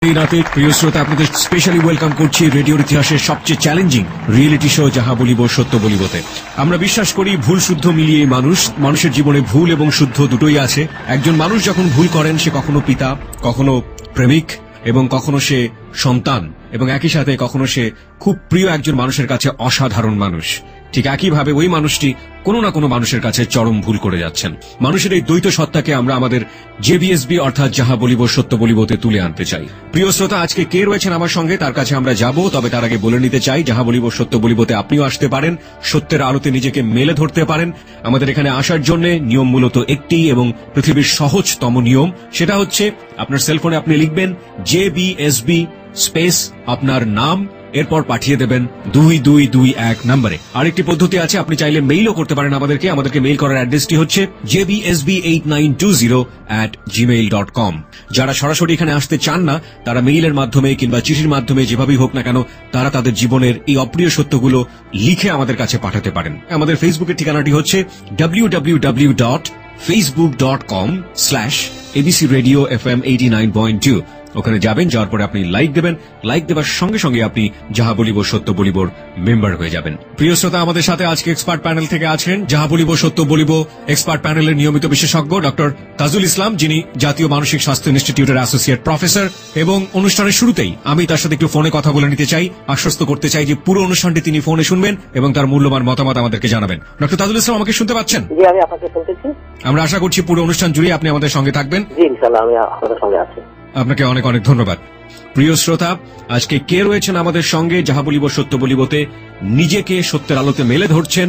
এই রাতে প্রিয় শ্রোতা আপনাদের স্পেশালি ওয়েলকাম করছি রেডিওর ইতিহাসের সবচেয়ে চ্যালেঞ্জিং রিয়েলিটি শো যাহা বলিব সত্য বলিবতে। আমরা বিশ্বাস করি ভুল শুদ্ধ মিলিয়ে মানুষের জীবনে ভুল এবং শুদ্ধ দুটোই আছে। একজন মানুষ যখন ভুল করেন সে কখনো পিতা, কখনো প্রেমিক এবং কখনো সে সন্তান, এবং একই সাথে কখনো সে খুব প্রিয় একজন মানুষের কাছে অসাধারণ মানুষ। ঠিক একইভাবে ওই মানুষটি কোনো না কোনো মানুষের কাছে চরম ভুল করে যাচ্ছেন। মানুষের এই দ্বৈত সত্তাকে আমরা আমাদের জেবিএসবি অর্থাৎ যাহা বলিব সত্য বলিবতে তুলে আনতে চাই। প্রিয় শ্রোতা, আজকে কে রয়েছেন আমার সঙ্গে তার কাছে আমরা যাব, তবে তার আগে বলে নিতে চাই যাহা বলিব সত্য বলিবতে আপনিও আসতে পারেন, সত্যের আলোতে নিজেকে মেলে ধরতে পারেন। আমাদের এখানে আসার জন্য নিয়ম মূলত একটি এবং পৃথিবীর সহজতম নিয়ম, সেটা হচ্ছে আপনার সেলফোনে আপনি লিখবেন জেবিএসবি স্পেস আপনার নাম, এরপর পাঠিয়ে দেবেন 2221 নম্বরে। আরেকটি পদ্ধতি আছে, আপনি চাইলে মেইলও করতে পারেন আমাদেরকে মেইল করার অ্যাড্রেসটি হচ্ছে jbsb8920@gmail.com। যারা সরাসরি এখানে আসতে চান না তারা মেইলের মাধ্যমে কিংবা চিঠির মাধ্যমে যেভাবেই হোক না কেন তারা তাদের জীবনের এই অপ্রিয় সত্যগুলো লিখে আমাদের কাছে পাঠাতে পারেন। আমাদের ফেসবুকের ঠিকানাটি হচ্ছে www.facebook.com/abcradiofm89.2। ওখানে যাবেন, যাওয়ার পরে আপনি লাইক দেবেন, লাইক দেওয়ার সঙ্গে সঙ্গে আপনি যাহা বলিব সত্য বলিবর মেম্বার হয়ে যাবেন। প্রিয় শ্রোতা, আমাদের সাথে আজকে এক্সপার্ট প্যানেল থেকে আছেন যাহা বলিব সত্য বলিব এক্সপার্ট প্যানেলের নিয়মিত বিশেষজ্ঞ ডক্টর তাজুল ইসলাম, যিনি জাতীয় মানসিক স্বাস্থ্য ইনস্টিটিউটের অ্যাসোসিয়েট প্রফেসর। এবং অনুষ্ঠানের শুরুতেই আমি তার সাথে একটু ফোনে কথা বলে নিতে চাই, আশ্বস্ত করতে চাই যে পুরো অনুষ্ঠানটি তিনি ফোনে শুনবেন এবং তার মূল্যবান মতামত আমাদেরকে জানাবেন। ডক্টর তাজুল ইসলাম, আমাকে শুনতে পাচ্ছেন? জি, আমি আপনাকে শুনতেছি। আমরা আশা করছি পুরো অনুষ্ঠান জুড়ে আপনি আমাদের সঙ্গে থাকবেন। জি, ইনশাআল্লাহ আমি আপনাদের সঙ্গে আছি। আপনাকে অনেক অনেক ধন্যবাদ। প্রিয় শ্রোতা, আজকে কে রয়েছেন আমাদের সঙ্গে যাহা বলিব সত্য বলিবতে নিজেকে সত্যের আলোতে মেলে ধরছেন,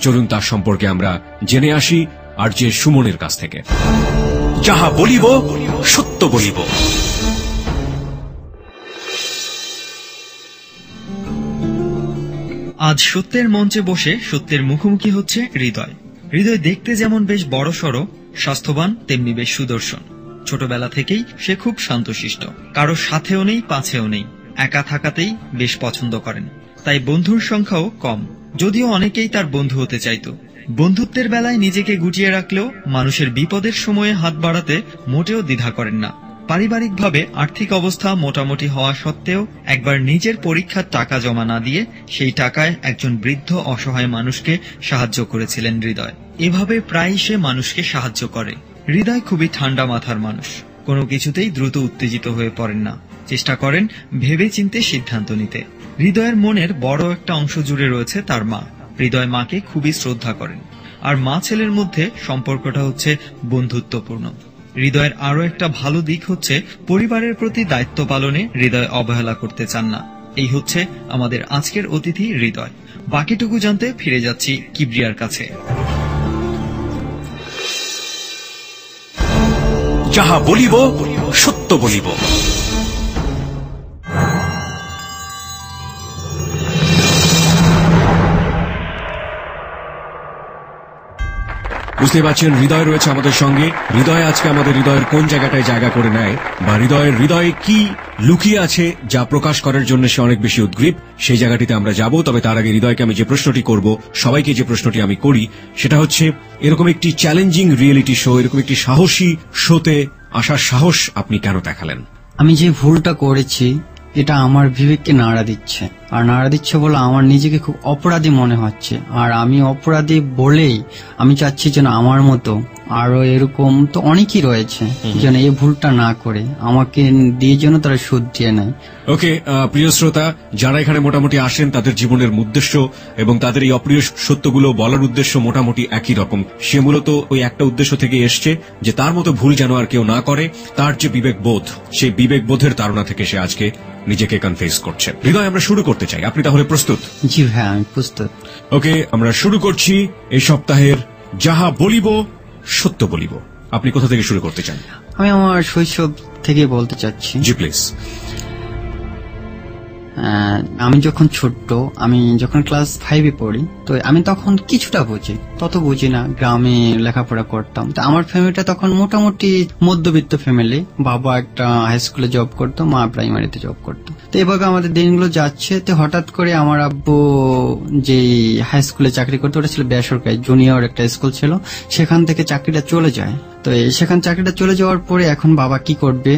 চলুন তার সম্পর্কে আমরা জেনে আসি আর যে সুমনের কাছ থেকে। যাহা বলিব সত্য বলিব। আজ সত্যের মঞ্চে বসে সত্যের মুখোমুখি হচ্ছে হৃদয়। হৃদয় দেখতে যেমন বেশ বড়সড়, স্বাস্থ্যবান, তেমনি বেশ সুদর্শন। ছোটবেলা থেকেই সে খুব শান্তশিষ্ট, কারো সাথেও নেই পাছেও নেই, একা থাকাতেই বেশ পছন্দ করেন। তাই বন্ধুর সংখ্যাও কম, যদিও অনেকেই তার বন্ধু হতে চাইত। বন্ধুত্বের বেলায় নিজেকে গুটিয়ে রাখলেও মানুষের বিপদের সময়ে হাত বাড়াতে মোটেও দ্বিধা করেন না। পারিবারিকভাবে আর্থিক অবস্থা মোটামুটি হওয়া সত্ত্বেও একবার নিজের পরীক্ষার টাকা জমা না দিয়ে সেই টাকায় একজন বৃদ্ধ অসহায় মানুষকে সাহায্য করেছিলেন হৃদয়। এভাবে প্রায়ই সে মানুষকে সাহায্য করে। হৃদয় খুবই ঠান্ডা মাথার মানুষ, কোনো কিছুতেই দ্রুত উত্তেজিত হয়ে পড়েন না, চেষ্টা করেন ভেবে চিন্তে সিদ্ধান্ত নিতে। হৃদয়ের মনের বড় একটা অংশ জুড়ে রয়েছে তার মা। হৃদয় মাকে খুবই শ্রদ্ধা করেন, আর মা ছেলের মধ্যে সম্পর্কটা হচ্ছে বন্ধুত্বপূর্ণ। হৃদয়ের আরো একটা ভালো দিক হচ্ছে পরিবারের প্রতি দায়িত্ব পালনে হৃদয় অবহেলা করতে চান না। এই হচ্ছে আমাদের আজকের অতিথি হৃদয়। বাকিটুকু জানতে ফিরে যাচ্ছি কিবরিয়ার কাছে। যাহা বলিব সত্য বলিব। বুঝতে পারছেন, হৃদয় রয়েছে আমাদের সঙ্গে। হৃদয় আজকে আমাদের হৃদয়ের কোন জায়গাটায় জায়গা করে নেয় বা হৃদয়ে কি লুকিয়ে আছে যা প্রকাশ করার জন্য সে অনেক বেশি উদ্গ্রীব, সেই জায়গাটিতে আমরা যাব। তবে তার আগে হৃদয়কে আমি যে প্রশ্নটি করব, সবাইকে যে প্রশ্নটি আমি করি, সেটা হচ্ছে এরকম একটি চ্যালেঞ্জিং রিয়েলিটি শো, এরকম একটি সাহসী শোতে আসার সাহস আপনি কেন দেখালেন? আমি যে ভুলটা করেছি এটা আমার বিবেককে নাড়া দিচ্ছে, আর নাড়া দিচ্ছে বলে আমার নিজেকে খুব অপরাধী মনে হচ্ছে। আর আমি অপরাধী বলেই আমি চাচ্ছি যেন আমার মতো আরো এরকম তো অনেকেই রয়েছে যেন এই ভুলটা না করে আমাকে দিয়ে যেন তারা শুধরিয়ে নেয়। ওকে, প্রিয় শ্রোতা, যারা এখানে মোটামুটি আসেন তাদের জীবনের উদ্দেশ্য এবং তাদের এই অপ্রিয় সত্যগুলো বলার উদ্দেশ্য মোটামুটি একই রকম। সে মূলত ওই একটা উদ্দেশ্য থেকে এসছে যে তার মতো ভুল যেন আর কেউ না করে। তার যে বিবেকবোধ, সেই বিবেকবোধের তাড়না থেকে সে আজকে নিজেকে কনফেস করছে। হৃদয়, আমরা শুরু করতে চাই, আপনি তাহলে প্রস্তুত? জি হ্যাঁ, আমি প্রস্তুত। ওকে, আমরা শুরু করছি এই সপ্তাহের যাহা বলিব সত্য বলিব। আপনি কোথা থেকে শুরু করতে চান? আমি আমার শৈশব থেকে বলতে চাচ্ছি। জি প্লিজ। আমি যখন ছোট্ট, আমি যখন ক্লাস 5-এ পড়ি, তো আমি তখন কিছুটা বুঝি, তত বুঝি না, গ্রামে লেখাপড়া করতাম। তো আমার ফ্যামিলিটা তখন মোটামুটি মধ্যবিত্ত ফ্যামিলি। বাবা একটা হাই স্কুলে জব করতো, মা প্রাইমারিতে জব করতো। তো এভাবে আমাদের দিনগুলো যাচ্ছে। তো হঠাৎ করে আমার আব্বু যে হাই স্কুলে চাকরি করতো, ওটা ছিল বেসরকারি, জুনিয়র একটা স্কুল ছিল, সেখান থেকে চাকরিটা চলে যায়। তো সেখান চাকরিটা চলে যাওয়ার পরে এখন বাবা কি করবে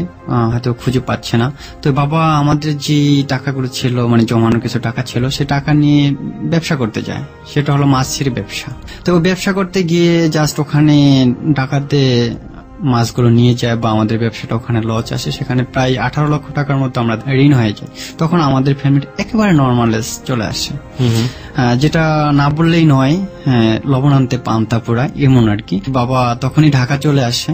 হয়তো খুঁজে পাচ্ছে না। তো বাবা আমাদের যে টাকাগুলো ছিল, মানে জমানো কিছু টাকা ছিল, সে টাকা নিয়ে ব্যবসা করতে যায়, সেটা হলো মাছের ব্যবসা। তো ব্যবসা করতে গিয়ে জাস্ট ওখানে ঢাকাতে মাছগুলো নিয়ে যায় বা আমাদের ব্যবসাটা ওখানে লস আসে, সেখানে প্রায় 18 লক্ষ টাকার মতো আমরা ঋণ হয়ে যায়। তখন আমাদের ফ্যামিলি একেবারে নর্মালেস চলে আসে, যেটা না বললেই নয়, লবণ আনতে পান্তা পোড়া এমন আর কি। বাবা তখনই ঢাকা চলে আসে।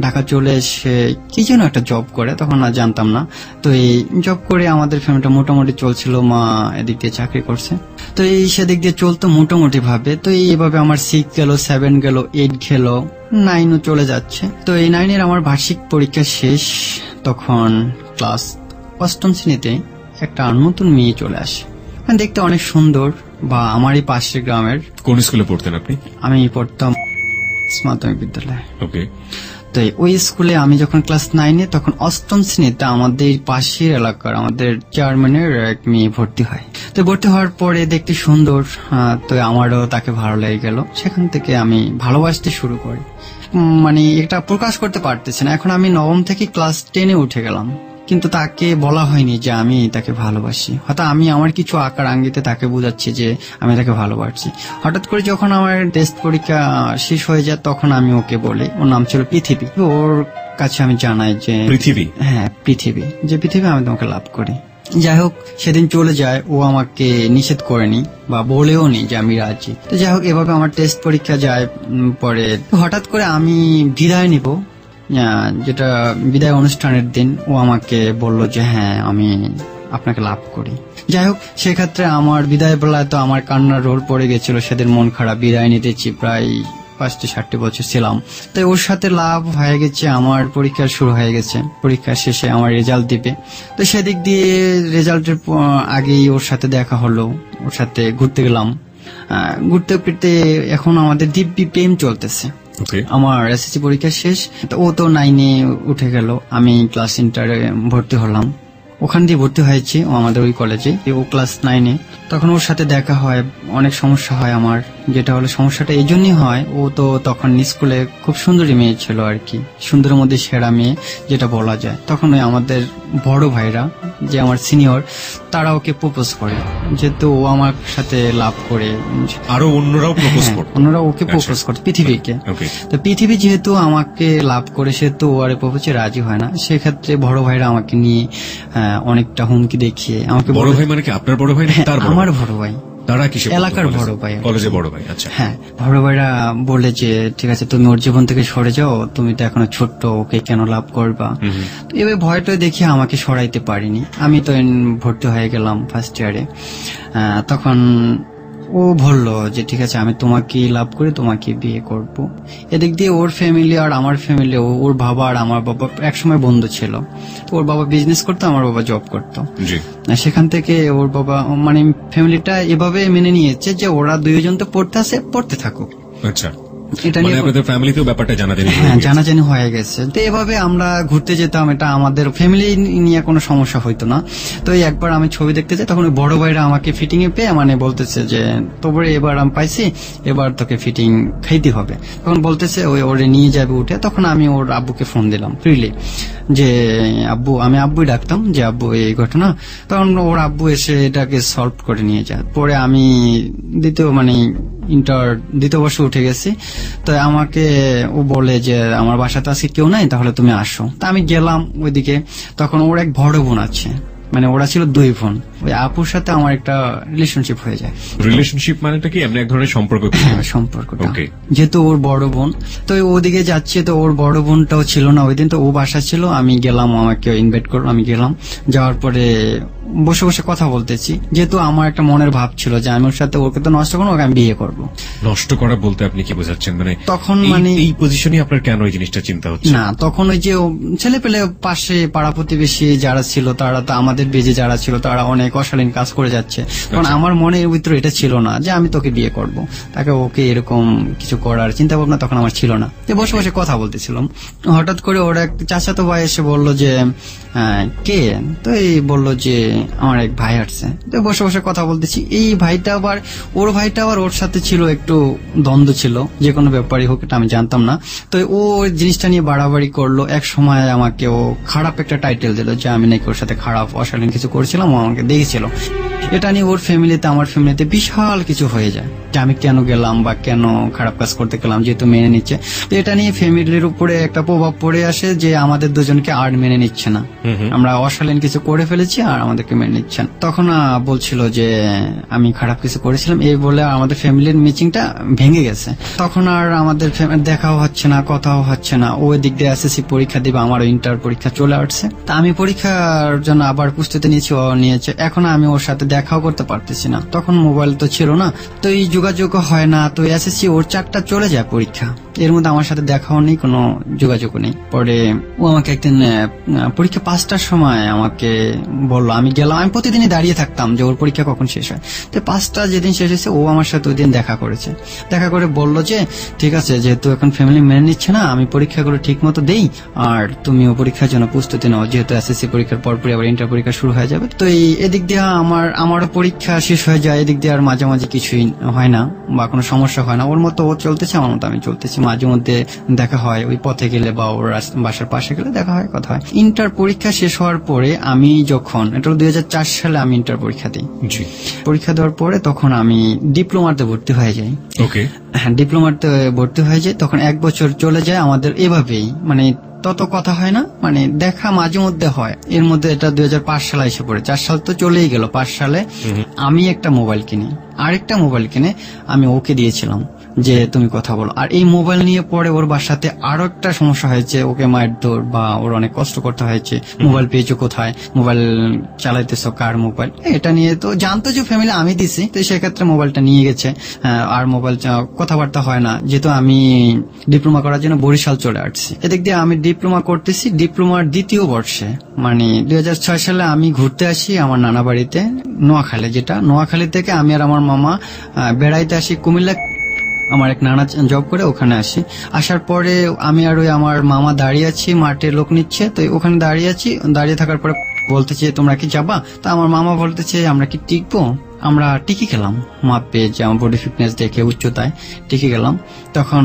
ঢাকা চলে এসে কি যেন একটা জব করে, তখন আর জানতাম না। তো এই জব করে আমাদের ফ্যামিলিটা মোটামুটি চলছিল, মা এদিক দিয়ে চাকরি করছে। তো এই সেদিক দিয়ে চলতো মোটামুটি ভাবে। তো এইভাবে আমার 6 গেল, 7 গেল, 8 গেল, 9ও চলে যাচ্ছে। তো এই 9-এর আমার বার্ষিক পরীক্ষা শেষ। তখন ক্লাস 8ম শ্রেণীতে একটা নতুন মেয়ে চলে আসে, দেখতে অনেক সুন্দর, বা আমারই পাশের গ্রামের। কোন স্কুলে পড়তেন আপনি? আমি পড়তাম মাধ্যমিক বিদ্যালয়ে। ওকে। তো ওই স্কুলে আমি যখন ক্লাস 9-এ, তখন 8ম শ্রেণীতে আমাদের পাশের এলাকার আমাদের চেয়ারম্যানের এক মেয়ে ভর্তি হয়। তো ভর্তি হওয়ার পরে দেখতে সুন্দর, তো আমারও তাকে ভালো লেগে গেল। সেখান থেকে আমি ভালোবাসতে শুরু করি, মানে এটা প্রকাশ করতে পারতেছি না। এখন আমি 9ম থেকে ক্লাস 10-এ উঠে গেলাম, কিন্তু তাকে বলা হয়নি যে আমি তাকে ভালোবাসি। হয়তো আমি আমার কিছু আকার আঙ্গিতে তাকে বোঝাচ্ছি যে আমি তাকে ভালোবাসি। হঠাৎ করে যখন আমার টেস্ট পরীক্ষা শেষ হয়ে যায়, তখন আমি ওকে বলি, ওর নাম ছিল পৃথিবী। ওর কাছে আমি জানাই যে পৃথিবী, হ্যাঁ পৃথিবী, যে পৃথিবী আমি তোমাকে লাভ করি। যাই হোক, সেদিন চলে যায়, ও আমাকে নিষেধ করেনি বা বলেও নি যে আমি রাজি। তো যাই হোক, এভাবে আমার টেস্ট পরীক্ষা যায়। পরে হঠাৎ করে আমি বিদায় নিব, যেটা বিদায় অনুষ্ঠানের দিন, ও আমাকে বলল যে হ্যাঁ আমি আপনাকে লাভ করি। যাই হোক, সেক্ষেত্রে আমার বিদায় বেলায় তো আমার কান্নার রোল পড়ে গেছিল। সেদিন মন খারাপ, বিদায় নিতেছি, প্রায় 5-6 বছর ছিলাম। তাই ওর সাথে লাভ হয়ে গেছে। আমার পরীক্ষা শুরু হয়ে গেছে, পরীক্ষা শেষে আমার রেজাল্ট দিবে। তো সেদিক দিয়ে রেজাল্টের আগেই ওর সাথে দেখা হলো, ওর সাথে ঘুরতে গেলাম। ঘুরতে ফিরতে এখন আমাদের দিব্যি প্রেম চলতেছে। আমার এসএসসি পরীক্ষা শেষ, তো ও তো 9-এ উঠে গেল, আমি ক্লাস ইন্টারে ভর্তি হলাম। ওখান দিয়ে ভর্তি হয়েছি ও আমাদের ওই কলেজে। ও ক্লাস 9-এ, তখন ওর সাথে দেখা হয়, অনেক সমস্যা হয় আমার। যেটা হলো সমস্যাটা এই জন্যই হয়, ও তো তখন স্কুলে খুব সুন্দরী মেয়ে ছিল আর কি, সুন্দরের মধ্যে সেরা মেয়ে যেটা বলা যায়। তখন ওই আমাদের বড় ভাইরা, যে আমার সিনিয়র, তারা ওকে প্রপোজ করে, যেহেতু ও আমার সাথে লাভ করে। আরো অন্যরাও প্রপোজ করত, অন্যরা ওকে প্রপোজ করত, পৃথিবীকে। তো পৃথিবী যেহেতু আমাকে লাভ করে, সেহেতু ও আর প্রপোজে রাজি হয় না। সেক্ষেত্রে বড় ভাইরা আমাকে নিয়ে অনেকটা হুমকি দেখিয়ে আমাকে। বড় ভাই মানে কি আপনার বড় ভাই? আমার বড় ভাই। তারা কিসে? এলাকার বড় ভাই, কলেজে বড় ভাই। আচ্ছা, হ্যাঁ। বড় ভাইরা বলে যে ঠিক আছে, তুমি ওর জীবন থেকে সরে যাও, তুমি তো এখনো ছোট্ট, ওকে কেন লাভ করবা? এবার ভয়টা দেখে আমাকে সরাইতে পারিনি। আমি তো ভর্তি হয়ে গেলাম ফার্স্ট ইয়ারে। তখন ও বললো যে ঠিক আছে, আমি তোমাকে লাভ করে তোমাকে বিয়ে করব। এদিক দিয়ে ওর ফ্যামিলি আর আমার ফ্যামিলি, ওর বাবা আর আমার বাবা একসময় বন্ধু ছিল। ওর বাবা বিজনেস করতো, আমার বাবা জব করতো। সেখান থেকে ওর বাবা, মানে ফ্যামিলিটা এভাবে মেনে নিয়েছে যে ওরা দুইজন তো পড়তে আসে, পড়তে থাকুক। আচ্ছা, এটা নিয়ে আপনাদের ফ্যামিলিতেও ব্যাপারটা জানাজানি হয়ে গেছে। তো এভাবে আমরা ঘুরতে যেতাম, এটা আমাদের ফ্যামিলি নিয়ে কোনো সমস্যা হইতো না। তো একবার আমি ছবি দেখতে যাই, তখন ওই বড় ভাইরা আমাকে ফিটিং এ পেয়ে মানে বলতেছে যে তোরে এবার আমি পাইছি, এবার তোকে ফিটিং খাইতে হবে। তখন বলতেছে ওই ওরে নিয়ে যাবে উঠে। তখন আমি ওর আব্বুকে ফোন দিলাম ফ্রিলি, যে আব্বু, আমি আব্বুই ডাকতাম, যে আব্বু এই ঘটনা। তখন ওর আব্বু এসে এটাকে সলভ করে নিয়ে যায়। পরে আমি দ্বিতীয় বর্ষে উঠে গেছি। তো আমাকে ও বলে যে আমার বাসাতে আজকে কেউ নাই, তাহলে তুমি আসো। তা আমি গেলাম ওইদিকে। তখন ওর এক বড় বোন আছে, মানে ওরা ছিল 2 বোন। ওই আপুর সাথে আমার একটা রিলেশনশিপ হয়ে যায়। রিলেশনশিপ মানেটা কি? এমনি এক ধরনের সম্পর্ক? হ্যাঁ, সম্পর্কটা। যেহেতু ওর বড় বোন, তো ওদিকে যাচ্ছে, তো ওর বড় বোনটাও ছিল না ওই দিন, তো ও বাসা ছিল। আমি গেলাম, আমাকে ইনভাইট করলো, আমি গেলাম। যাওয়ার পরে ও বসে বসে কথা বলতেছি, যেহেতু আমার একটা মনের ভাব ছিল যে আমি ওর সাথে ওকে তো নষ্ট করবো, ওকে আমি বিয়ে করব। নষ্ট করা বলতে আপনি কি বোঝাচ্ছেন? মানে তখন এই পজিশনে আপনার কেন এই জিনিসটা চিন্তা হচ্ছে? না, তখন ওই যে ছেলে পেলে পাশে পাড়া প্রতিবেশী যারা ছিল তারা তো আমাদের বেজে যারা ছিল তারা অনেক অশালীন কাজ করে যাচ্ছে। কারণ আমার মনের ভিতরে এটা ছিল না যে আমি তোকে বিয়ে করব, তাকে ওকে এরকম কিছু করার চিন্তা ভাবনা তখন আমার ছিল না। তো বসে বসে কথা বলতেছিলাম, হঠাৎ করে ওর এক চাচাতো ভাই এসে বললো যে কে? তো এই বললো যে আমার এক ভাই আসছে। তো বসে বসে কথা বলতেছি, এই ভাইটা আবার ওর সাথে ছিল একটু দ্বন্দ্ব ছিল, যে কোনো ব্যাপারই হোক এটা আমি জানতাম না। তো ও জিনিসটা নিয়ে বাড়াবাড়ি করলো, এক সময় আমাকে ও খারাপ একটা টাইটেল দিল যে আমি নাকি ওর সাথে খারাপ অশালীন কিছু করেছিলাম, ও আমাকে দেখেছিল। এটা নিয়ে ওর ফ্যামিলিতে আমার ফ্যামিলিতে বিশাল কিছু হয়ে যায় যে আমি কেন গেলাম বা কেন খারাপ কাজ করতে গেলাম, যেহেতু মেনে নিচ্ছে। তো এটা নিয়ে ফ্যামিলির উপরে একটা প্রভাব পড়ে আসে যে আমাদের দুজনকে আর মেনে নিচ্ছে না, আমরা অশালীন কিছু করে ফেলেছি আর আমাদেরকে মেনে নিচ্ছেন। তখন বলছিল যে আমি খারাপ কিছু করেছিলাম, এই বলে আমাদের ফ্যামিলির মিটিংটা ভেঙে গেছে। তখন আর আমাদের দেখাও হচ্ছে না, কথাও হচ্ছে না। ওই দিক দিয়ে এসএসসি পরীক্ষা দিবে, আমারও ইন্টার পরীক্ষা চলে আসছে। তা আমি পরীক্ষার জন্য আবার প্রস্তুতি নিয়েছি, ও নিয়েছে। এখন আমি ওর সাথে দেখাও করতে পারতেছি না, তখন মোবাইল তো ছিল না, তো এই যোগাযোগ হয় না। তো এসএসসি ওর 4টা চলে যায় পরীক্ষা, এর মধ্যে আমার সাথে দেখাও নেই, কোনো যোগাযোগও নেই। পরে ও আমাকে একদিন পরীক্ষা 5টার সময় আমাকে বললো, আমি গেলাম, আমি প্রতিদিনই দাঁড়িয়ে থাকতাম যে ওর পরীক্ষা কখন শেষ হয়। তো 5টা যেদিন শেষ হয়েছে ও আমার সাথে ওই দিন দেখা করেছে, দেখা করে বললো যে ঠিক আছে, যেহেতু এখন ফ্যামিলি মেনে নিচ্ছে না, আমি পরীক্ষাগুলো ঠিক মতো দেই আর তুমিও পরীক্ষার জন্য প্রস্তুতি নাও, যেহেতু এসএসসি পরীক্ষার পরপরই আবার ইন্টার পরীক্ষা শুরু হয়ে যাবে। তো এদিক দিয়ে আমারও পরীক্ষা শেষ হয়ে যায়, এদিক দিয়ে আর মাঝে মাঝে কিছুই হয় না বা কোনো সমস্যা হয় না। ওর মতো ও চলতেছে, আমার মতো আমি চলতেছি। মাঝে মধ্যে দেখা হয়, ওই পথে গেলে বা ওর বাসার পাশে গেলে দেখা হয়, কথা হয়। ইন্টার পরীক্ষা শেষ হওয়ার পরে আমি যখন, এটা 2004 সালে আমি ইন্টার পরীক্ষা দিই। পরীক্ষা দেওয়ার পরে তখন আমি ডিপ্লোমাতে ভর্তি হয়ে যাই। ওকে, হ্যাঁ, ডিপ্লোমাতে ভর্তি হয়ে যায়। তখন 1 বছর চলে যায় আমাদের এভাবেই, মানে তত কথা হয় না, মানে দেখা মাঝে মধ্যে হয়। এর মধ্যে এটা 2005 সালে এসে পড়ে, 4 সাল তো চলেই গেল। 5 সালে আমি একটা মোবাইল কিনি, আরেকটা মোবাইল কিনে আমি ওকে দিয়েছিলাম যে তুমি কথা বলো। আর এই মোবাইল নিয়ে পরে ওর বাসাতে আরো একটা সমস্যা হয়েছে, ওকে মারধর বা ওর অনেক কষ্ট করতে হয়েছে। মোবাইল পেয়েছো কোথায়, মোবাইল চালাইতেছো কার মোবাইল, এটা নিয়ে তো জানতো যে ফ্যামিলি আমি দিছি, তো সেক্ষেত্রে মোবাইলটা নিয়ে গেছে। আর মোবাইল কথাবার্তা হয় না, যেহেতু আমি ডিপ্লোমা করার জন্য বরিশাল চলে আসছি। এদিক দিয়ে আমি ডিপ্লোমা করতেছি, ডিপ্লোমার 2য় বর্ষে, মানে 2006 সালে আমি ঘুরতে আসি আমার নানা বাড়িতে নোয়াখালী, যেটা নোয়াখালী থেকে আমি আর আমার মামা বেড়াইতে আসি কুমিল্লা। আমার এক নানা জব করে ওখানে আসি। আসার পরে আমি আর ওই আমার মামা দাঁড়িয়ে আছি, মাঠে লোক নিচ্ছে, তো ওখানে দাঁড়িয়ে আছি। দাঁড়িয়ে থাকার পরে বলতেছে তোমরা কি যাবা? তা আমার মামা বলতেছে আমরা কি টিকবো? আমরা টিকে গেলাম, মাপ পেয়ে যে আমার বডি ফিটনেস দেখে উচ্চতায় টিকে গেলাম। তখন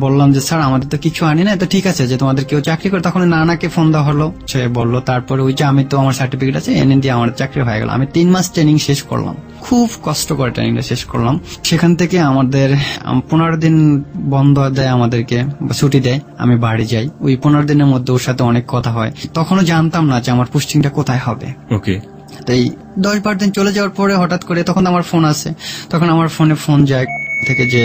বললাম যে স্যার আমাদের তো কিছু আনি না, তো ঠিক আছে যে তোমাদের কেউ চাকরি করে। তখন নানাকে ফোন দেওয়া হলো, সে বললো তারপরে ওই যে আমি তো আমার সার্টিফিকেট আছে এনে দিয়ে আমার চাকরি হয়ে গেল। আমি 3 মাস ট্রেনিং শেষ করলাম, খুব কষ্ট করে ট্রেনিংটা শেষ করলাম। সেখান থেকে আমাদের 15 দিন বন্ধ দেয়, আমাদেরকে ছুটি দেয়, আমি বাড়ি যাই। ওই 15 দিনের মধ্যে ওর সাথে অনেক কথা হয়। তখনও জানতাম না যে আমার পোস্টিংটা কোথায় হবে। ওকে, তাই 10-12 দিন চলে যাওয়ার পরে হঠাৎ করে তখন আমার ফোন আসে, তখন আমার ফোনে ফোন যায় থেকে যে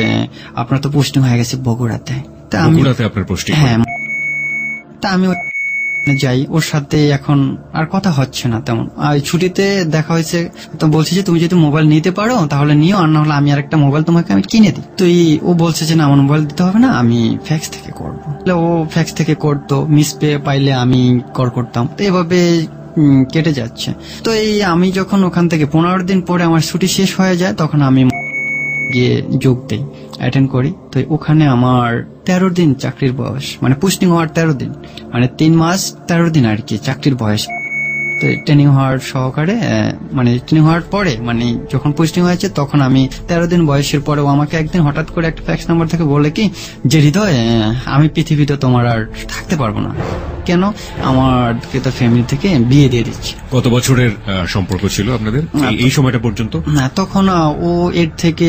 আপনার তো পোস্টিং হয়ে গেছে বগুড়াতে। তা আমি আপনার পোস্টিং? হ্যাঁ, তা আমি যাই, ওর সাথে এখন আর কথা হচ্ছে না তেমন। আর ছুটিতে দেখা হয়েছে, তো বলছি যে তুমি যদি মোবাইল নিতে পারো তাহলে নিও, আর না হলে আমি আর একটা মোবাইল তোমাকে আমি কিনে দিই। তো ও বলছে যে না, আমার মোবাইল দিতে হবে না, আমি ফ্যাক্স থেকে করবো। ও ফ্যাক্স থেকে করতো, মিস পাইলে আমি কল করতাম। তো এভাবে কেটে যাচ্ছে। তো আমি যখন ওখান থেকে 15 দিন পরে আমার ছুটি শেষ হয়ে যায়, তখন আমি গিয়ে যোগ দেই, অ্যাটেন্ড করি। তো ওখানে আমার 13 দিন চাকরির বয়স, মানে পোস্টিং হওয়ার 13 দিন, মানে 3 মাস 13 দিন আর কি চাকরির বয়স। তো ট্রেনিং হওয়ার সহকারে, মানে ট্রেনিং হওয়ার পরে, মানে যখন পোস্টিং হয়েছে তখন আমি 13 দিন বয়সের পরে ও আমাকে একদিন হঠাৎ করে একটা ফ্যাক্স নাম্বার থেকে বলে কি যে হৃদয়, আমি পৃথিবীতে তোমার আর থাকতে পারবো না। কেন? আমার তো ফ্যামিলি থেকে বিয়ে দিয়ে দিচ্ছি। কত বছরের সম্পর্ক ছিল আপনাদের এই সময়টা পর্যন্ত? না, তখন ও এর থেকে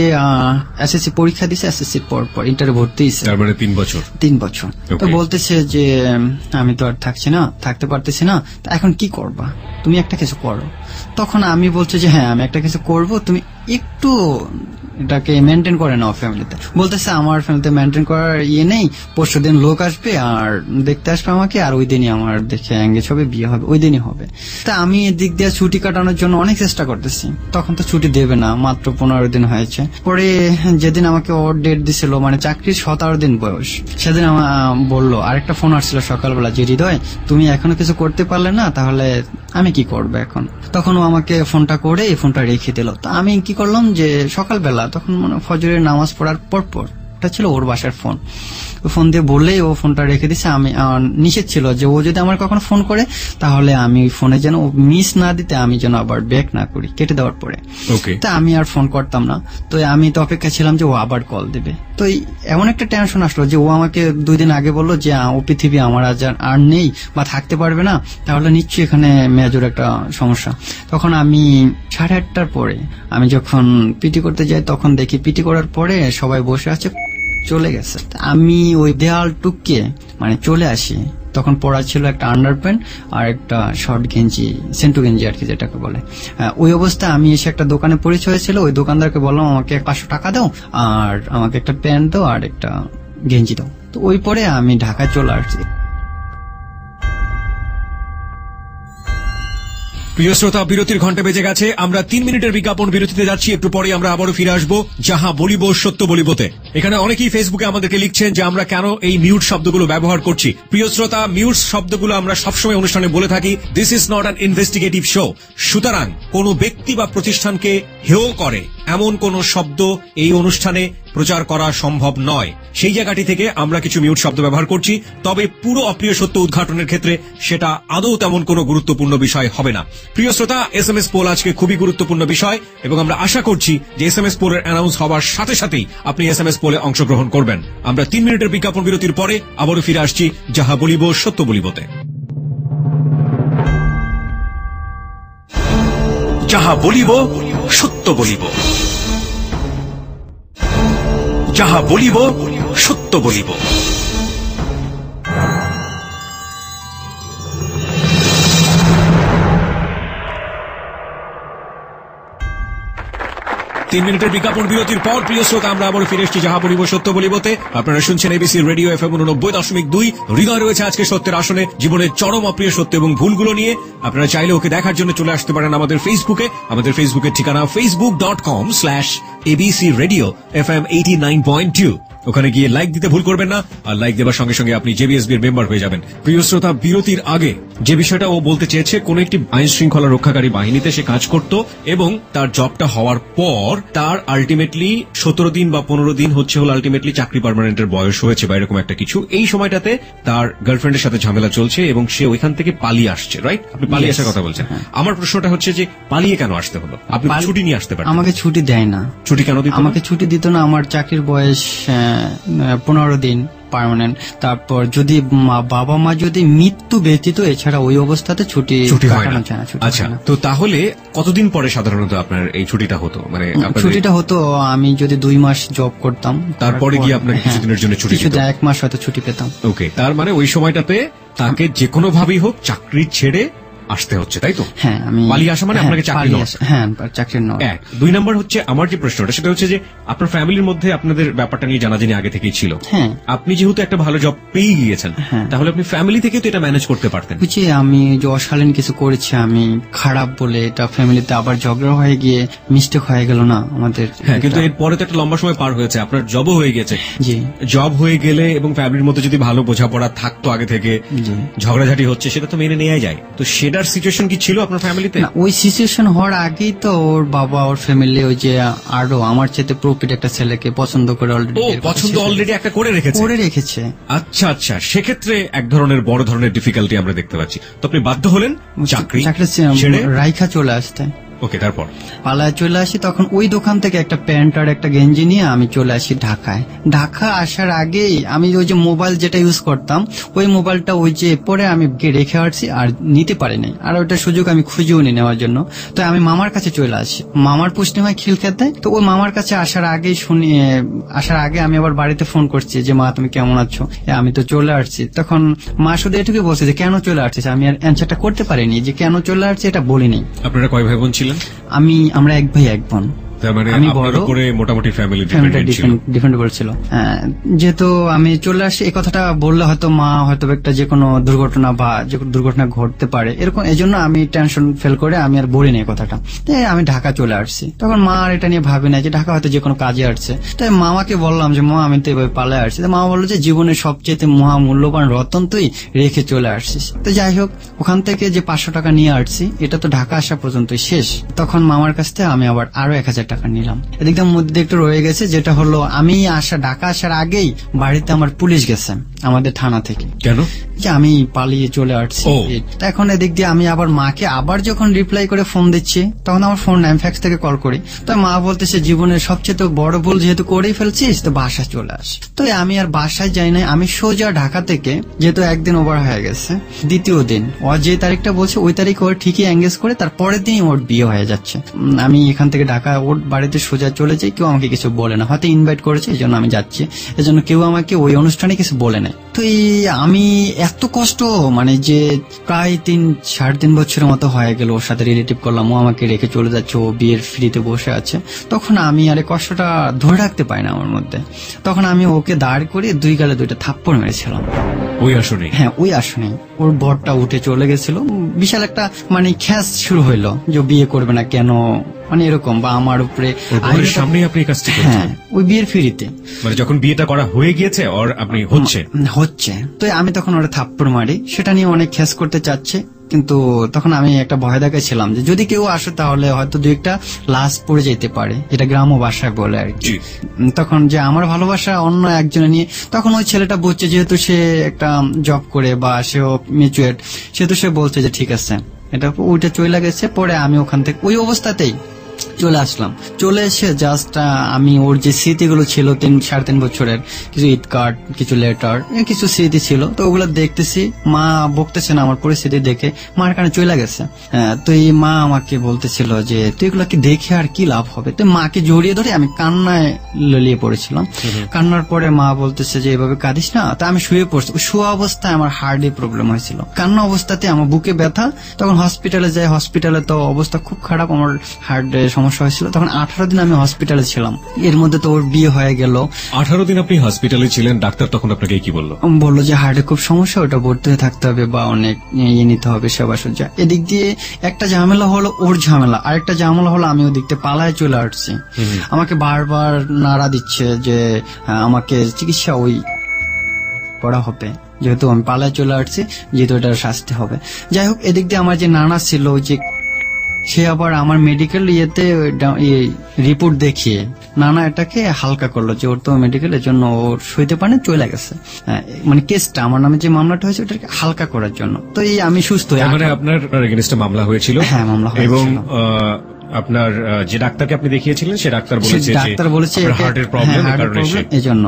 এসএসসি পরীক্ষা দিছে, এসএসসি পর ইন্টারে ভর্তি হয়েছে, তার মানে 3 বছর। 3 বছর। তো বলতেছে যে আমি তো আর থাকতে পারতেছি না, এখন কি করবা, তুমি একটা কিছু করো। তখন আমি বলছি যে হ্যাঁ আমি একটা কিছু করব, তুমি একটু এটাকে মেনটেন করে নাও ফ্যামিলিতে। বলতেছে আমার ফ্যামিলিতে মেনটেন করার ইয়ে নেই, পরশুদিন লোক আসবে আর দেখতে আসবে আমাকে, আর ওই দিনই আমার দেখে এঙ্গেজ হবে, বিয়ে হবে, ওই দিনই হবে। তা আমি এদিক দিয়ে ছুটি কাটানোর জন্য অনেক চেষ্টা করতেছি, তখন তো ছুটি দেবে না, মাত্র 15 দিন হয়েছে। পরে যেদিন আমাকে ওর ডেট দিছিল, মানে চাকরির 17 দিন বয়স, সেদিন আমার বললো, আরেকটা ফোন আসছিল সকালবেলা, যে হৃদয় তুমি এখনো কিছু করতে পারলে না, তাহলে আমি কি করবো এখন। তখন ও আমাকে ফোনটা করে এই ফোনটা রেখে দিল। তো আমি কি করলাম যে সকালবেলা তখন মানে ফজরের নামাজ পড়ার পর এটা ছিল ওর বাসার ফোন, ফোন দিয়ে বললেই ও ফোনটা রেখে দিছে। আমি নিষেধ ছিল যে ও যদি আমার কখনো ফোন করে তাহলে আমি ফোনে যেন মিস না দিতে, আমি যেন আবার ব্যাক না করি কেটে দেওয়ার পরে। তা আমি আর ফোন করতাম না। তো আমি তো অপেক্ষা ছিলাম যে ও আবার কল দেবে। তো এমন একটা টেনশন আসলো যে ও আমাকে 2 দিন আগে বললো যে ও পৃথিবী আমার আর নেই বা থাকতে পারবে না, তাহলে নিশ্চয়ই এখানে মেজর একটা সমস্যা। তখন আমি 8:30টার পরে আমি যখন পিটি করতে যাই, তখন দেখি পিটি করার পরে সবাই বসে আছে, চলে গেছে। আমি ওই দেয়াল টুককে মানে চলে আসি। তখন পরা ছিল একটা আন্ডার প্যান্ট আর একটা শর্ট গেঞ্জি, সেন্টু গেঞ্জি আর কি যেটাকে বলে। ওই অবস্থায় আমি এসে একটা দোকানে পরিচয় ছিল, ওই দোকানদারকে বললাম আমাকে 500 টাকা দাও আর আমাকে একটা প্যান্ট দাও আর একটা গেঞ্জি দাও। তো ওই পরে আমি ঢাকায় চলে আসছি। প্রিয় শ্রোতা, বিরতির ঘন্টা বেজে গেছে। আমরা 3 মিনিটের বিজ্ঞাপন বিরতিতে যাচ্ছি। একটু পরে আমরা আবারও ফিরে আসবো যাহা বলিব সত্য বলিবতে। এখানে অনেকেই ফেসবুকে আমাদেরকে লিখছেন যে আমরা কেন এই মিউট শব্দগুলো ব্যবহার করছি। প্রিয় শ্রোতা, মিউট শব্দগুলো আমরা সবসময় অনুষ্ঠানে বলে থাকি, this is not an investigative show. সুতরাং কোনো ব্যক্তি বা প্রতিষ্ঠানকে হেয় করে এমন কোন শব্দ এই অনুষ্ঠানে প্রচার করা সম্ভব নয়। সেই জায়গাটি থেকে আমরা কিছু মিউট শব্দ ব্যবহার করছি, তবে পুরো অপ্রিয় সত্য উদ্ঘাটনের ক্ষেত্রে সেটা আদৌ তেমন কোনো গুরুত্বপূর্ণ বিষয় হবে না। প্রিয় শ্রোতা, এসএমএস পোল আজকে খুবই গুরুত্বপূর্ণ বিষয় এবং আমরা আশা করছি যে এসএমএস পোলের অ্যানাউন্স হওয়ার সাথে সাথেই আপনি এসএমএস পোলে অংশগ্রহণ করবেন। আমরা 3 মিনিটের বিজ্ঞাপন বিরতির পরে আবারও ফিরে আসছি যাহা বলিব সত্য বলিবতে। যাহা বলিব সত্য বলিব, যাহা বলিব সত্য বলিব। 3 মিনিটের বিজ্ঞাপন বিরতির পর প্রিয় শ্রোতা, আমরা আবার ফিরে এসেছি যাহা বলিব সত্য বলিবতে। আপনারা শুনছেন এবিসি রেডিও FM 90.2। হৃদয় রয়েছে আজকে সত্যের আসনে, জীবনের চরম অপ্রিয় সত্য এবং ভুলগুলো নিয়ে। আপনারা চাইলে ওকে দেখার জন্য চলে আসতে পারেন আমাদের ফেসবুকে। আমাদের ফেসবুকের ঠিকানা facebook.com/ABC Radio FM 89.2। ওখানে গিয়ে লাইক দিতে ভুল করবেন না, আর লাইক দেওয়ার সঙ্গে সঙ্গে আপনি জেবিএসবি এর মেম্বার হয়ে যাবেন। প্রিয় শ্রোতা, বিরতির আগে যে বিষয়টা ও বলতে চেয়েছে, কোন একটি আইন শৃঙ্খলা রক্ষাকারী বাহিনীতে সে কাজ করত এবং তার জবটা হওয়ার পর তার আলটিমেটলি 17 দিন বা 15 দিন হচ্ছে হল আলটিমেটলি চাকরি পার্মানেন্টের বয়স হয়েছে বা এরকম একটা কিছু। এই সময়টাতে তার গার্লফ্রেন্ডের সাথে ঝামেলা চলছে এবং সে ওইখান থেকে পালিয়ে আসছে, রাইট? আপনি পালিয়ে আসার কথা বলছেন। আমার প্রশ্নটা হচ্ছে যে পালিয়ে কেন আসতে হলো? আপনি ছুটি নিয়ে আসতে পারেন। আমাকে ছুটি দেয় না। ছুটি কেন দিত? আমাকে ছুটি দিত না। আমার চাকরির বয়স 15 দিন পার্মানেন্ট। তারপর যদি বাবা মা যদি মৃত্যু ব্যতীত, এছাড়া ওই অবস্থাতে ছুটি হয় না। আচ্ছা, তো তাহলে কতদিন পরে সাধারণত আপনার এই ছুটিটা হতো? মানে ছুটিটা হতো আমি যদি 2 মাস জব করতাম, তারপরে গিয়ে আপনার কিছুদিনের জন্য ছুটি দিত। 1 মাস হয়তো ছুটি পেতাম। ওকে, তার মানে ওই সময়টাতে তাকে যে কোনো ভাবেই হোক চাকরি ছেড়ে আসতে হচ্ছে, তাই তো? হ্যাঁ, আমি পালিয়ে আসা মানে আপনাকে চাকরি নয়। হ্যাঁ, চাকরি নয়। 2 নম্বর হচ্ছে আমার যে প্রশ্নটা, সেটা হচ্ছে যে আপনার ফ্যামিলির মধ্যে আপনাদের ব্যাপারটা নিয়ে জানাজানি আগে থেকেই ছিল। হ্যাঁ, আপনি যেহেতু একটা ভালো জব পেয়ে গিয়েছেন, তাহলে আপনি ফ্যামিলি থেকে তো এটা ম্যানেজ করতে পারতেন। বুঝছি, আমি যে অশালীন কিছু করেছি আমি খারাপ বলে, এটা ফ্যামিলিতে আবার ঝগড়া হয়ে গিয়ে মিস্টেক হয়ে গেল না আমাদের। হ্যাঁ, কিন্তু এরপরে তো একটা লম্বা সময় পার হয়েছে, আপনার জবও হয়ে গেছে। জি, জব হয়ে গেলে এবং ফ্যামিলির মধ্যে যদি ভালো বোঝাপড়া থাকতো আগে থেকে, ঝগড়াঝাটি হচ্ছে, সেটা তো মেনে নেওয়া যায়। তো সেটার সিচুয়েশন কি ছিল আপনার ফ্যামিলিতে? না, ওই সিচুয়েশন হওয়ার আগেই তো ওর বাবা, ওর ফ্যামিলি ওই যে আরো আমার চেয়ে প্রফিট একটা ছেলেকে পছন্দ করে অলরেডি একটা করে রেখেছে। আচ্ছা আচ্ছা, সেক্ষেত্রে এক ধরনের বড় ধরনের ডিফিকাল্টি আমরা দেখতে পাচ্ছি। তো আপনি বাধ্য হলেন চাকরি ছেড়ে রাইখা চলে আসতে। ওকে, তারপর পালায় চলে আসি। তখন ওই দোকান থেকে একটা প্যান্ট আর একটা গেঞ্জি নিয়ে আমি চলে আসি ঢাকায়। ঢাকা আসার আগেই আমি ওই যে মোবাইল যেটা ইউজ করতাম, ওই মোবাইলটা ওই যে পরে আমি রেখে আসছি আর নিতে পারি নাই, আর ওইটা সুযোগ আমি খুঁজেও নি নেওয়ার জন্য। তো আমি মামার কাছে চলে আসি। মামার পুষ্টি হয় খিলক্ষেতে। তো ওই মামার কাছে আসার আগে আমি আবার বাড়িতে ফোন করছি যে মা তুমি কেমন আছো, আমি তো চলে আসছি। তখন মা শুধু এটুকুই বলছে যে কেন চলে আসছিস। আমি আর অ্যান্সারটা করতে পারিনি যে কেন চলে আসছি, এটা বলিনি। আপনারা কয় ভাই বোন ছিলেন? আমরা 1 ভাই 1 বোন। তার মানে আমি আপনার বড়, উপরে মোটামুটি ফ্যামিলি ফ্যামিলিটা ডিপেন্ডেন্ট ছিল। ডিপেন্ডেবল ছিল। যেহেতু আমি চলে আসি, এই কথাটা বললে হয়তো মা হয়তো একটা যে কোনো দুর্ঘটনা বা যে কোনো দুর্ঘটনা ঘটতে পারে এরকম, এই জন্য আমি টেনশন ফেল করে আমি আর বলি না এই কথাটা। তাই আমি ঢাকা চলে আসছি, তখন মা আর এটা নিয়ে ভাবি না যে ঢাকা হয়তো যে কোনো কাজে আসছে। তাই মামাকে বললাম যে মা আমি তো এভাবে পালায় আসছি। মা বললো যে জীবনের সবচেয়ে মহামূল্যবান রতন তুই রেখে চলে আসছিস। তো যাই হোক, ওখান থেকে যে 500 টাকা নিয়ে আসছি এটা তো ঢাকা আসা পর্যন্তই শেষ। তখন মামার কাছ থেকে আমি আবার আরো 1000 টাকা নিলাম। এদিকটার মধ্যে একটু রয়ে গেছে, যেটা হলো আমি ঢাকা আসার আগেই বাড়িতে আমার পুলিশ গেছে আমাদের থানা থেকে, কেন? যে আমি পালিয়ে চলে আসছি। ও। তা এখন এদিক দিয়ে আমি আবার মাকে আবার যখন রিপ্লাই করে ফোন দিচ্ছি, তখন আমার ফোন এমফ্যাক্স থেকে কল করি। তো মা বলতেছে জীবনের সবচেয়ে তো বড় ভুল যেহেতু করেই ফেলছিস তো বাসায় চলে আস। তো আমি আর বাসায় যাই নাই, আমি সোজা ঢাকা থেকে, যেহেতু একদিন ওভার হয়ে গেছে, দ্বিতীয় দিন ও যে তারিখটা বলছে ওই তারিখে ওর ঠিকই এঙ্গেজ করে তার পরের দিনই ওর বিয়ে হয়ে যাচ্ছে। আমি এখান থেকে ঢাকা ওর বাড়িতে সোজা চলে যাই, কেউ আমাকে কিছু বলে না, হয়তো ইনভাইট করেছে এই জন্য আমি যাচ্ছি, এজন্য কেউ আমাকে ওই অনুষ্ঠানে কিছু বলে নাই। তো আমি এত কষ্ট, মানে যে প্রায় 3-3.5 বছরের মতো হয়ে গেল ওর সাথে রিলেটিভ করলাম, ও আমাকে রেখে চলে যাচ্ছে, ও বিয়ের ফ্রিতে বসে আছে। তখন আমি আর এই কষ্টটা ধরে রাখতে পারি না আমার মধ্যে। তখন আমি ওকে দাঁড় করে 2 গালে 2টা থাপ্পড় মেরেছিলাম। ওই আসনে? হ্যাঁ, ওই আসনে। ওর বরটা উঠে চলে গেছিল, বিশাল একটা মানে খ্যাস শুরু হইলো যে বিয়ে করবে না কেন, মানে এরকম, বা আমার উপরে সামনে আপনি কাজটি করছেন? হ্যাঁ, ওই বিয়ের ফ্রিতে, মানে যখন বিয়েটা করা হয়ে গিয়েছে আর আপনি হচ্ছে তো আমি তখন ওরা থাপ্পড় মারি, সেটা নিয়ে অনেক খ্যাস করতে চাচ্ছে। কিন্তু তখন আমি একটা ভয় দেখাচ্ছিলাম যে যদি কেউ আসে তাহলে হয়তো 2-1টা লাশ পড়ে যেতে পারে, যেটা গ্রাম্য ভাষায় বলে আর কি। তখন যে আমার ভালোবাসা অন্য একজনে নিয়ে, তখন ওই ছেলেটা বলছে যেহেতু সে একটা জব করে বা সেও ম্যাচুয়ার্ড, সেহেতু সে বলছে যে ঠিক আছে, এটা ওইটা চলে গেছে। পরে আমি ওখান থেকে ওই অবস্থাতেই চলে আসলাম। চলে এসে জাস্ট আমি ওর যে স্মৃতিগুলো ছিল 3-3.5 বছরের, কিছু ঈদ কার্ড, কিছু লেটার, কিছু স্মৃতি ছিল, তো ওগুলো দেখতেছি। মা বকতেছে না আমার পরিস্থিতি দেখে, মার কানে চলে গেছে। তো এই মা আমাকে বলতেছিল যে তুই এগুলাকে দেখে আর কি লাভ হবে। তো মাকে জড়িয়ে ধরে আমি কান্নায় ললিয়ে পড়েছিলাম। কান্নার পরে মা বলতেছে যে এভাবে কাঁদিস না। তা আমি শুয়ে পড়ছি, শোয়া অবস্থায় আমার হার্টে প্রবলেম হয়েছিল, কান্না অবস্থাতে আমার বুকে ব্যথা। তখন হসপিটালে যাই, হসপিটালে তো অবস্থা খুব খারাপ, আমার হার্টে সমস্যা হয়েছিল। তখন 18 দিন আমি হসপিটালে ছিলাম। এর মধ্যে তো ওর বিয়ে হয়ে গেল। 18 দিন আপনি হসপিটালে ছিলেন, ডাক্তার তখন আপনাকে কি বললো? বললো যে হার্টে খুব সমস্যা, ওটা ভর্তি হয়ে থাকতে হবে বা অনেক নিতে হবে সেবা সজ্জা। এদিক দিয়ে একটা ঝামেলা হলো ওর ঝামেলা, আরেকটা ঝামেলা হলো আমি ওদিক থেকে পালায় চলে আসছি। আমাকে বারবার নাড়া দিচ্ছে যে আমাকে চিকিৎসা ওই করা হবে, যেহেতু আমি পালায় চলে আসছি, যেহেতু এটার শাস্তি হবে। যাই হোক, এদিক দিয়ে আমার যে নানা ছিল, যে সে আবার আমার মেডিকেল রিপোর্ট দেখিয়ে নানা এটাকে হালকা করলো, যে ওর তো মেডিকেলের জন্য ওর সইতে পারে চলে গেছে, মানে কেসটা আমার নামে যে মামলাটা হয়েছে ওটাকে হালকা করার জন্য। তো এই আমি সুস্থ হয়ে, মানে আপনার এগেইনস্টে মামলা হয়েছিল? হ্যাঁ, মামলা হয়েছিল। এবং আপনার যে ডাক্তারকে আপনি দেখিয়েছিলেন সে ডাক্তার বলেছে হার্টের প্রবলেম, এই জন্য।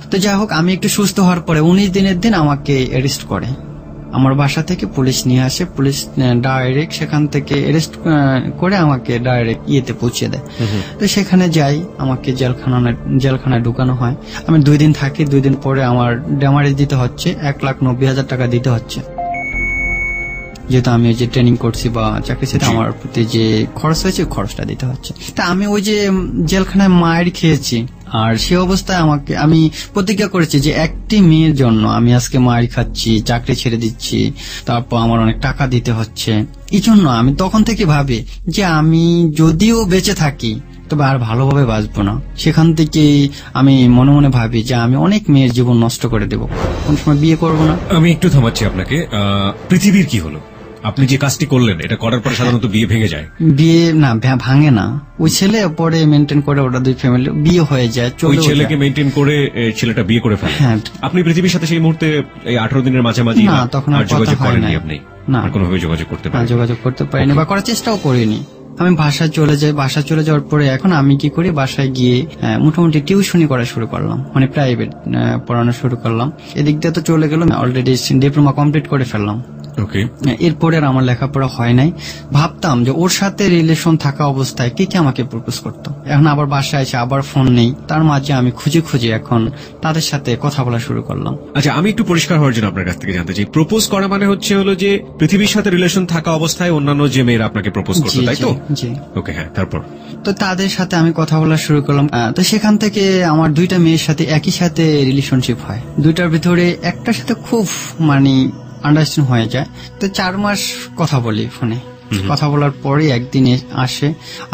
তো যাই হোক, আমি একটু সুস্থ হওয়ার পরে 19 দিনের দিন আমাকে অ্যারেস্ট করে, আমার বাসা থেকে পুলিশ নিয়ে আসে। পুলিশ ডাইরেক্ট সেখান থেকে অ্যারেস্ট করে আমাকে ডাইরেক্ট ইয়েতে পৌঁছে দেয়। তো সেখানে যাই, আমাকে জেলখানায় ঢুকানো হয়। আমি 2 দিন থাকি, 2 দিন পরে আমার ড্যামারেজ দিতে হচ্ছে, 1,90,000 টাকা দিতে হচ্ছে, যেহেতু আমি ওই যে ট্রেনিং করছি বা চাকরি সাথে আমার প্রতি যে খরচ হয়েছে খরচটা দিতে হচ্ছে। তা আমি ওই যে জেলখানায় মায়ের খেয়েছি, আর সে অবস্থায় আমি প্রতিজ্ঞা করেছি যে একটি মেয়ের জন্য আমি আজকে মায়ের খাচ্ছি, চাকরি ছেড়ে দিচ্ছি, তারপর আমার অনেক টাকা দিতে হচ্ছে। এই জন্য আমি তখন থেকে ভাবি যে আমি যদিও বেঁচে থাকি তবে আর ভালোভাবে বাঁচবো না। সেখান থেকে আমি মনে মনে ভাবি যে আমি অনেক মেয়ের জীবন নষ্ট করে দেবো, কোন সময় বিয়ে করবো না। আমি একটু থামাচ্ছি আপনাকে। পৃথিবীর কি হলো? আপনি যে কাজটি করলেন এটা করার পরে সাধারণত বিয়ে ভেঙে যায়? বিয়ে না, ভাঙে না। ওই ছেলে পরে মেনটেন করে, ওটা 2 ফ্যামিলি বিয়ে হয়ে যায়। ওই ছেলেকে মেনটেন করে ছেলেটা বিয়ে করে ফেলে। হ্যাঁ। আপনি পৃথিবীর সাথে সেই মুহূর্তে এই 18 দিনের মাঝামাঝি না, তখন আর যোগাযোগ করেননি? আপনি না, কোনোভাবে যোগাযোগ করতে পারেন? যোগাযোগ করতে পারিনি বা করার চেষ্টাও করিনি। আমি বাসায় চলে যাই। বাসায় চলে যাওয়ার পরে এখন আমি কি করি, বাসায় গিয়ে মোটামুটি টিউশনি করা শুরু করলাম, মানে প্রাইভেট পড়ানো শুরু করলাম। এদিক দিয়ে তো চলে গেল, অলরেডি ডিপ্লোমা কমপ্লিট করে ফেললাম। ওকে। এরপরে আর আমার লেখাপড়া হয় নাই। ভাবতাম যে ওর সাথে রিলেশন থাকা অবস্থায় কে কে আমাকে প্রপোজ করতো। এখন আবার বাসায় এসে আবার ফোন নেই, তার মাঝে আমি খুঁজে খুঁজে এখন তাদের সাথে কথা বলা শুরু করলাম। আচ্ছা, আমি একটু পরিষ্কার হওয়ার জন্য আপনার কাছ থেকে জানতে চাই, প্রপোজ করা মানে হলো যে পৃথিবীর সাথে রিলেশন থাকা অবস্থায় অন্যান্য যে মেয়েরা আপনাকে প্রপোজ করতো, জি, তাই তো? জি। ওকে, হ্যাঁ, তারপর? তো তাদের সাথে আমি কথা বলা শুরু করলাম। তো সেখান থেকে আমার দুইটা মেয়ের সাথে একই সাথে রিলেশনশিপ হয়। দুইটার ভিতরে একটার সাথে খুব মানে আন্ডারস্ট্যান্ড হয়ে যায়। তো 4 মাস কথা বলি ফোনে। কথা বলার পরে একদিন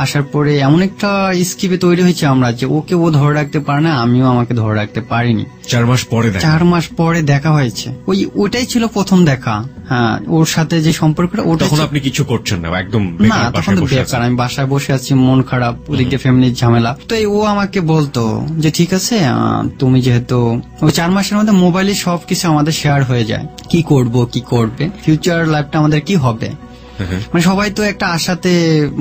আসার পরে এমন একটা স্কিপে তৈরি হয়েছে আমরা যে ওকে ও ধরে রাখতে পারে না, আমিও আমাকে ধরে রাখতে পারিনি। 4 মাস পরে 4 মাস পরে দেখা হয়েছে। ওটাই ছিল প্রথম দেখা। হ্যাঁ, ওর সাথে যে সম্পর্কটা ওটা। তখন আপনি কিছু করছেন না, একদম না, তখন তো বেকার, আমি বাসায় বসে আছি, মন খারাপ, ওদিক দিয়ে ফ্যামিলির ঝামেলা। তো ও আমাকে বলতো যে ঠিক আছে, তুমি যেহেতু ওই 4 মাসের মধ্যে মোবাইলে সবকিছু আমাদের শেয়ার হয়ে যায়, কি করব কি করবে, ফিউচার লাইফটা আমাদের কি হবে। মানে সবাই তো একটা আশাতে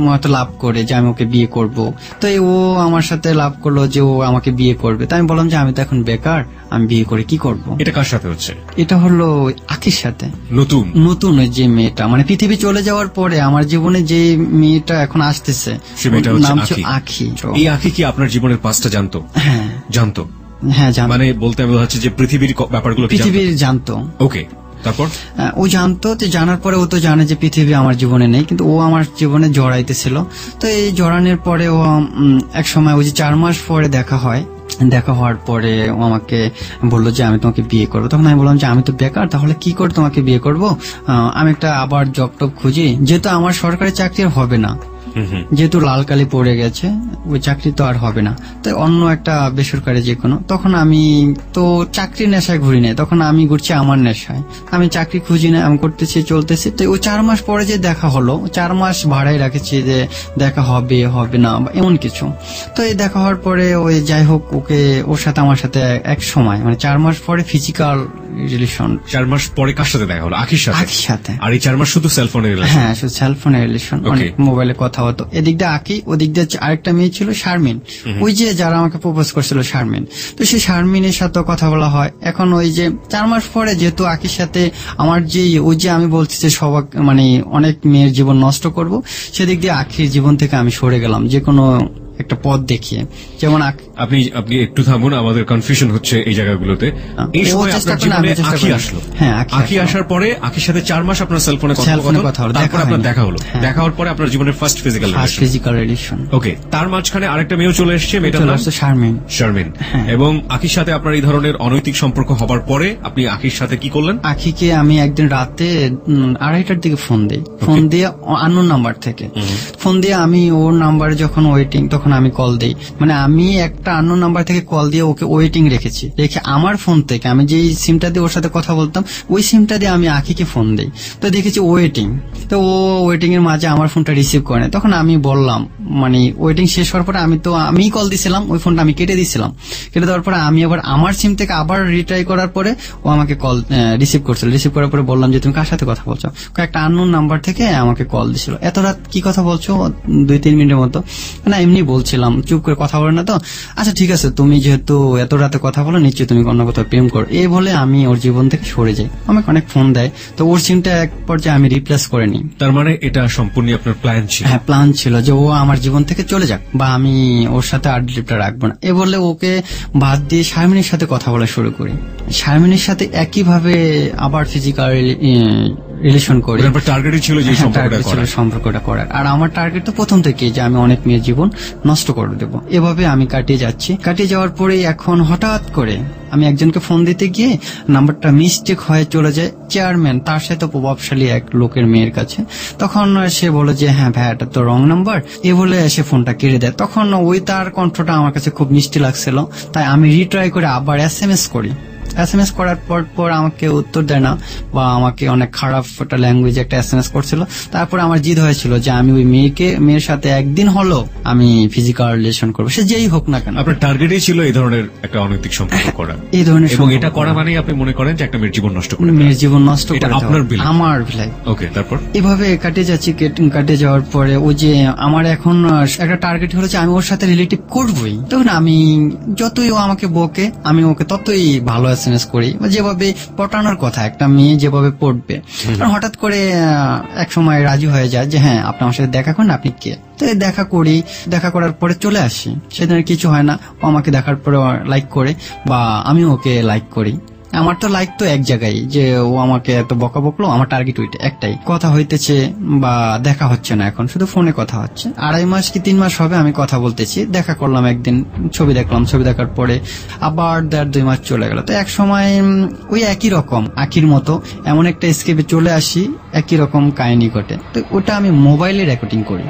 হয়তো লাভ করে যে আমি ওকে বিয়ে করব। তো ও আমার সাথে লাভ করলো যে ও আমাকে বিয়ে করবে। তাই আমি বললাম যে আমি তো এখন বেকার, আমি বিয়ে করে কি করব। এটা কার সাথে হচ্ছে? এটা হলো আখির সাথে। নতুন ওই যে মেয়েটা, মানে পৃথিবী চলে যাওয়ার পরে আমার জীবনে যে মেয়েটা এখন আসতেছে, সে মেয়েটা নাম হচ্ছে আখি। এই আখি কি আপনার জীবনের পাস্টটা জানতো? হ্যাঁ, জানতো। হ্যাঁ, জানতো। মানে বলতে আমি বোঝাচ্ছি যে পৃথিবীর ব্যাপারগুলো পৃথিবীর জানতো। ওকে, তারপর? ও জানতো, তো জানার পরে ও তো জানে যে পৃথিবী আমার জীবনে নেই, কিন্তু ও আমার জীবনে জড়াইতেছিল। তো এই জড়ানোর পরে ও এক সময় ওই যে 4 মাস পরে দেখা হয়। দেখা হওয়ার পরে ও আমাকে বললো যে আমি তোমাকে বিয়ে করবো। তখন আমি বললাম যে আমি তো বেকার, তাহলে কি করে তোমাকে বিয়ে করবো, আমি একটা আবার জব টব খুঁজি, যেহেতু আমার সরকারি চাকরি আর হবে না, যেহেতু লাল কালি পড়ে গেছে, ওই চাকরি তো আর হবে না, তাই অন্য একটা বেসরকারি যে কোনো। তখন আমি তো চাকরি নেশায় ঘুরি নাই, তখন আমি ঘুরছি আমার নেশায়, আমি চাকরি খুঁজি না, আমি করতেছি চলতেছি। তো ওই 4 মাস পরে যে দেখা হলো, 4 মাস ভাড়াই রাখেছি যে দেখা হবে হবে না বা এমন কিছু। তো এই দেখা হওয়ার পরে ওই যাই হোক, ওর সাথে আমার সাথে এক সময় মানে 4 মাস পরে ফিজিক্যাল রিলেশন। 4 মাস পরে কার সাথে দেখা হলো? আখির সাথে। আর এই 4 মাস শুধু সেলফোনের রিলেশন? হ্যাঁ, শুধু সেলফোনের রিলেশন, অনেক মোবাইলে কথা হতো। এদিক দিয়ে আঁকি, ওদিক দিয়ে আরেকটা মেয়ে ছিল শারমিন, ওই যে যারা আমাকে প্রপোজ করছিল শারমিন। তো সেই শারমিনের সাথে কথা বলা হয়। এখন ওই যে 4 মাস পরে যেহেতু আঁকির সাথে আমার যে ওই যে আমি বলছি যে সবাই মানে অনেক মেয়ের জীবন নষ্ট করব, সেদিক দিয়ে আঁকির জীবন থেকে আমি সরে গেলাম যে কোনো একটা পথ দেখিয়ে। যেমন আপনি একটু থামুন, আমাদের কনফিউশন হচ্ছে এই জায়গাগুলোতে। এই সময় আপনার জীবনে আখি আসলো। হ্যাঁ, আখি আসার পরে আখির সাথে 4 মাস আপনার সেলফোনে কথা হলো, তারপর আপনার দেখা হলো। দেখা হওয়ার পরে আপনার জীবনের ফার্স্ট ফিজিক্যাল রিলেশন। ওকে, তার মাঝখানে আরেকটা মেয়েও চলে এসেছে, মেয়েটার নাম শারমিন। এবং আখির সাথে আপনার এই ধরনের অনৈতিক সম্পর্ক হবার পরে আপনি আখির সাথে কি করলেন? আখিকে আমি একদিন রাতে 2:30টার দিকে ফোন দিয়ে আননোন নাম্বার থেকে ফোন দিয়ে, আমি ওর নাম্বারে যখন ওয়েটিং, তখন আমি কল দেই। মানে আমি একটা আননোন নাম্বার থেকে কল দিয়ে ওকে ওয়েটিং রেখে আমার ফোন থেকে, আমি যেই সিমটা দিয়ে ওর সাথে কথা বলতাম, ওই সিমটা দিয়ে আমি আখিকে ফোন দেই। তো দেখেছি ওয়েটিং, তো ও ওয়েটিং এর মাঝে আমার ফোনটা রিসিভ করে না। তখন আমি বললাম, মানে ওয়েটিং শেষ হওয়ার পরে আমি কল দিছিলাম, ওই ফোনটা আমি কেটে দিছিলাম। কেটে দেওয়ার পরে আমি আবার আমার সিম থেকে আবার রিট্রাই করার পরে ও আমাকে কল রিসিভ করছিল। রিসিভ করার পরে বললাম যে তুমি কার সাথে কথা বলছো? একটা আননোন নাম্বার থেকে আমাকে কল দিছিল। এত রাত কি কথা বলছো? 2-3 মিনিটের মতো। না, এমনি বলছিলাম, চুপ করে কথা বলে না তো। আচ্ছা ঠিক আছে, তুমি যেহেতু এত রাতে কথা বলো, নিশ্চয়ই তুমি অন্য কোথাও প্রেম করো। এই বলে আমি ওর জীবন থেকে সরে যাই। আমাকে অনেক ফোন দেয়, তো ওর সিমটা এক পর্যায়ে আমি রিপ্লেস করে নিই। তার মানে এটা সম্পূর্ণ আপনার প্ল্যান ছিল? হ্যাঁ, প্ল্যান ছিল যে ও আমার জীবন থেকে চলে যাক, বা আমি ওর সাথে আর লিপটা রাখবো না। এ বলে ওকে বাদ দিয়ে শারমিনের সাথে কথা বলা শুরু করি। শারমিনের সাথে একইভাবে আবার ফিজিক্যাল রিলেশন করি। টার্গেটই ছিল যে সম্পর্কটা করার। আর আমার টার্গেট তো প্রথম থেকে যে আমি অনেক মেয়ের জীবন নষ্ট করে দেবো। এভাবে আমি কাটিয়ে যাচ্ছি। কাটিয়ে যাওয়ার পরে এখন হঠাৎ করে আমি একজনকে ফোন দিতে গিয়ে নাম্বারটা মিস্টেক হয়ে চলে যায় চেয়ারম্যান, তার সাথে প্রভাবশালী এক লোকের মেয়ের কাছে। তখন সে বলে যে হ্যাঁ ভাই, এটা তো রং নাম্বার, এ বলে সে ফোনটা কেড়ে দেয়। তখন ওই তার কণ্ঠটা আমার কাছে খুব মিষ্টি লাগছিল, তাই আমি রিট্রাই করে আবার SMS করি। SMS করার পর আমাকে উত্তর দেয় না, বা আমাকে অনেক খারাপ একটা ল্যাঙ্গুয়েজ একটা SMS করছিল। তারপর আমার জিদ হয়েছিল যে আমি ওই মেয়ের সাথে একদিন হলো আমি ফিজিক্যাল রিলেশন করবো, সে যেই হোক না কেন। আপনার টার্গেটই ছিল এই ধরনের একটা অনৈতিক সম্পর্ক করা, এই ধরনের, এবং এটা করা মানে আপনি মনে করেন যে একটা মেয়ের জীবন নষ্ট করে, আপনার আমার ভিলাই। ওকে, তারপর এভাবে কাটিয়ে যাচ্ছি। কাটিয়ে যাওয়ার পরে ওই যে আমার এখন একটা টার্গেট হলো যে আমি ওর সাথে রিলেটিভ করবোই। তখন আমি যতই ও আমাকে বকে, আমি ওকে ততই ভালো SMS করি, বা যেভাবে পটানোর কথা একটা মেয়ে যেভাবে পড়বে। কারণ হঠাৎ করে এক সময় রাজি হয়ে যায় যে হ্যাঁ আপনি আমার সাথে দেখা করেন, আপনি কে? তো এই দেখা করি, দেখা করার পরে চলে আসি, সেদিন আর কিছু হয় না। ও আমাকে দেখার পরে লাইক করে বা আমি ওকে লাইক করি। আমার তো লাইক তো এক জায়গায়, যে ও আমাকে এত বকা বকলো, আমার টার্গেট ওইটা একটাই, কথা হইতেছে বা দেখা হচ্ছে না, এখন শুধু ফোনে কথা হচ্ছে। 2.5 মাস কি 3 মাস হবে আমি কথা বলতেছি, দেখা করলাম একদিন, ছবি দেখলাম, ছবি দেখার পরে আবার 1.5-2 মাস চলে গেল। তো এক সময় ওই একই রকম আখির মতো এমন একটা স্কেপে চলে আসি, একই রকম কাহিনী ঘটে। তো ওটা আমি মোবাইলে রেকর্ডিং করি,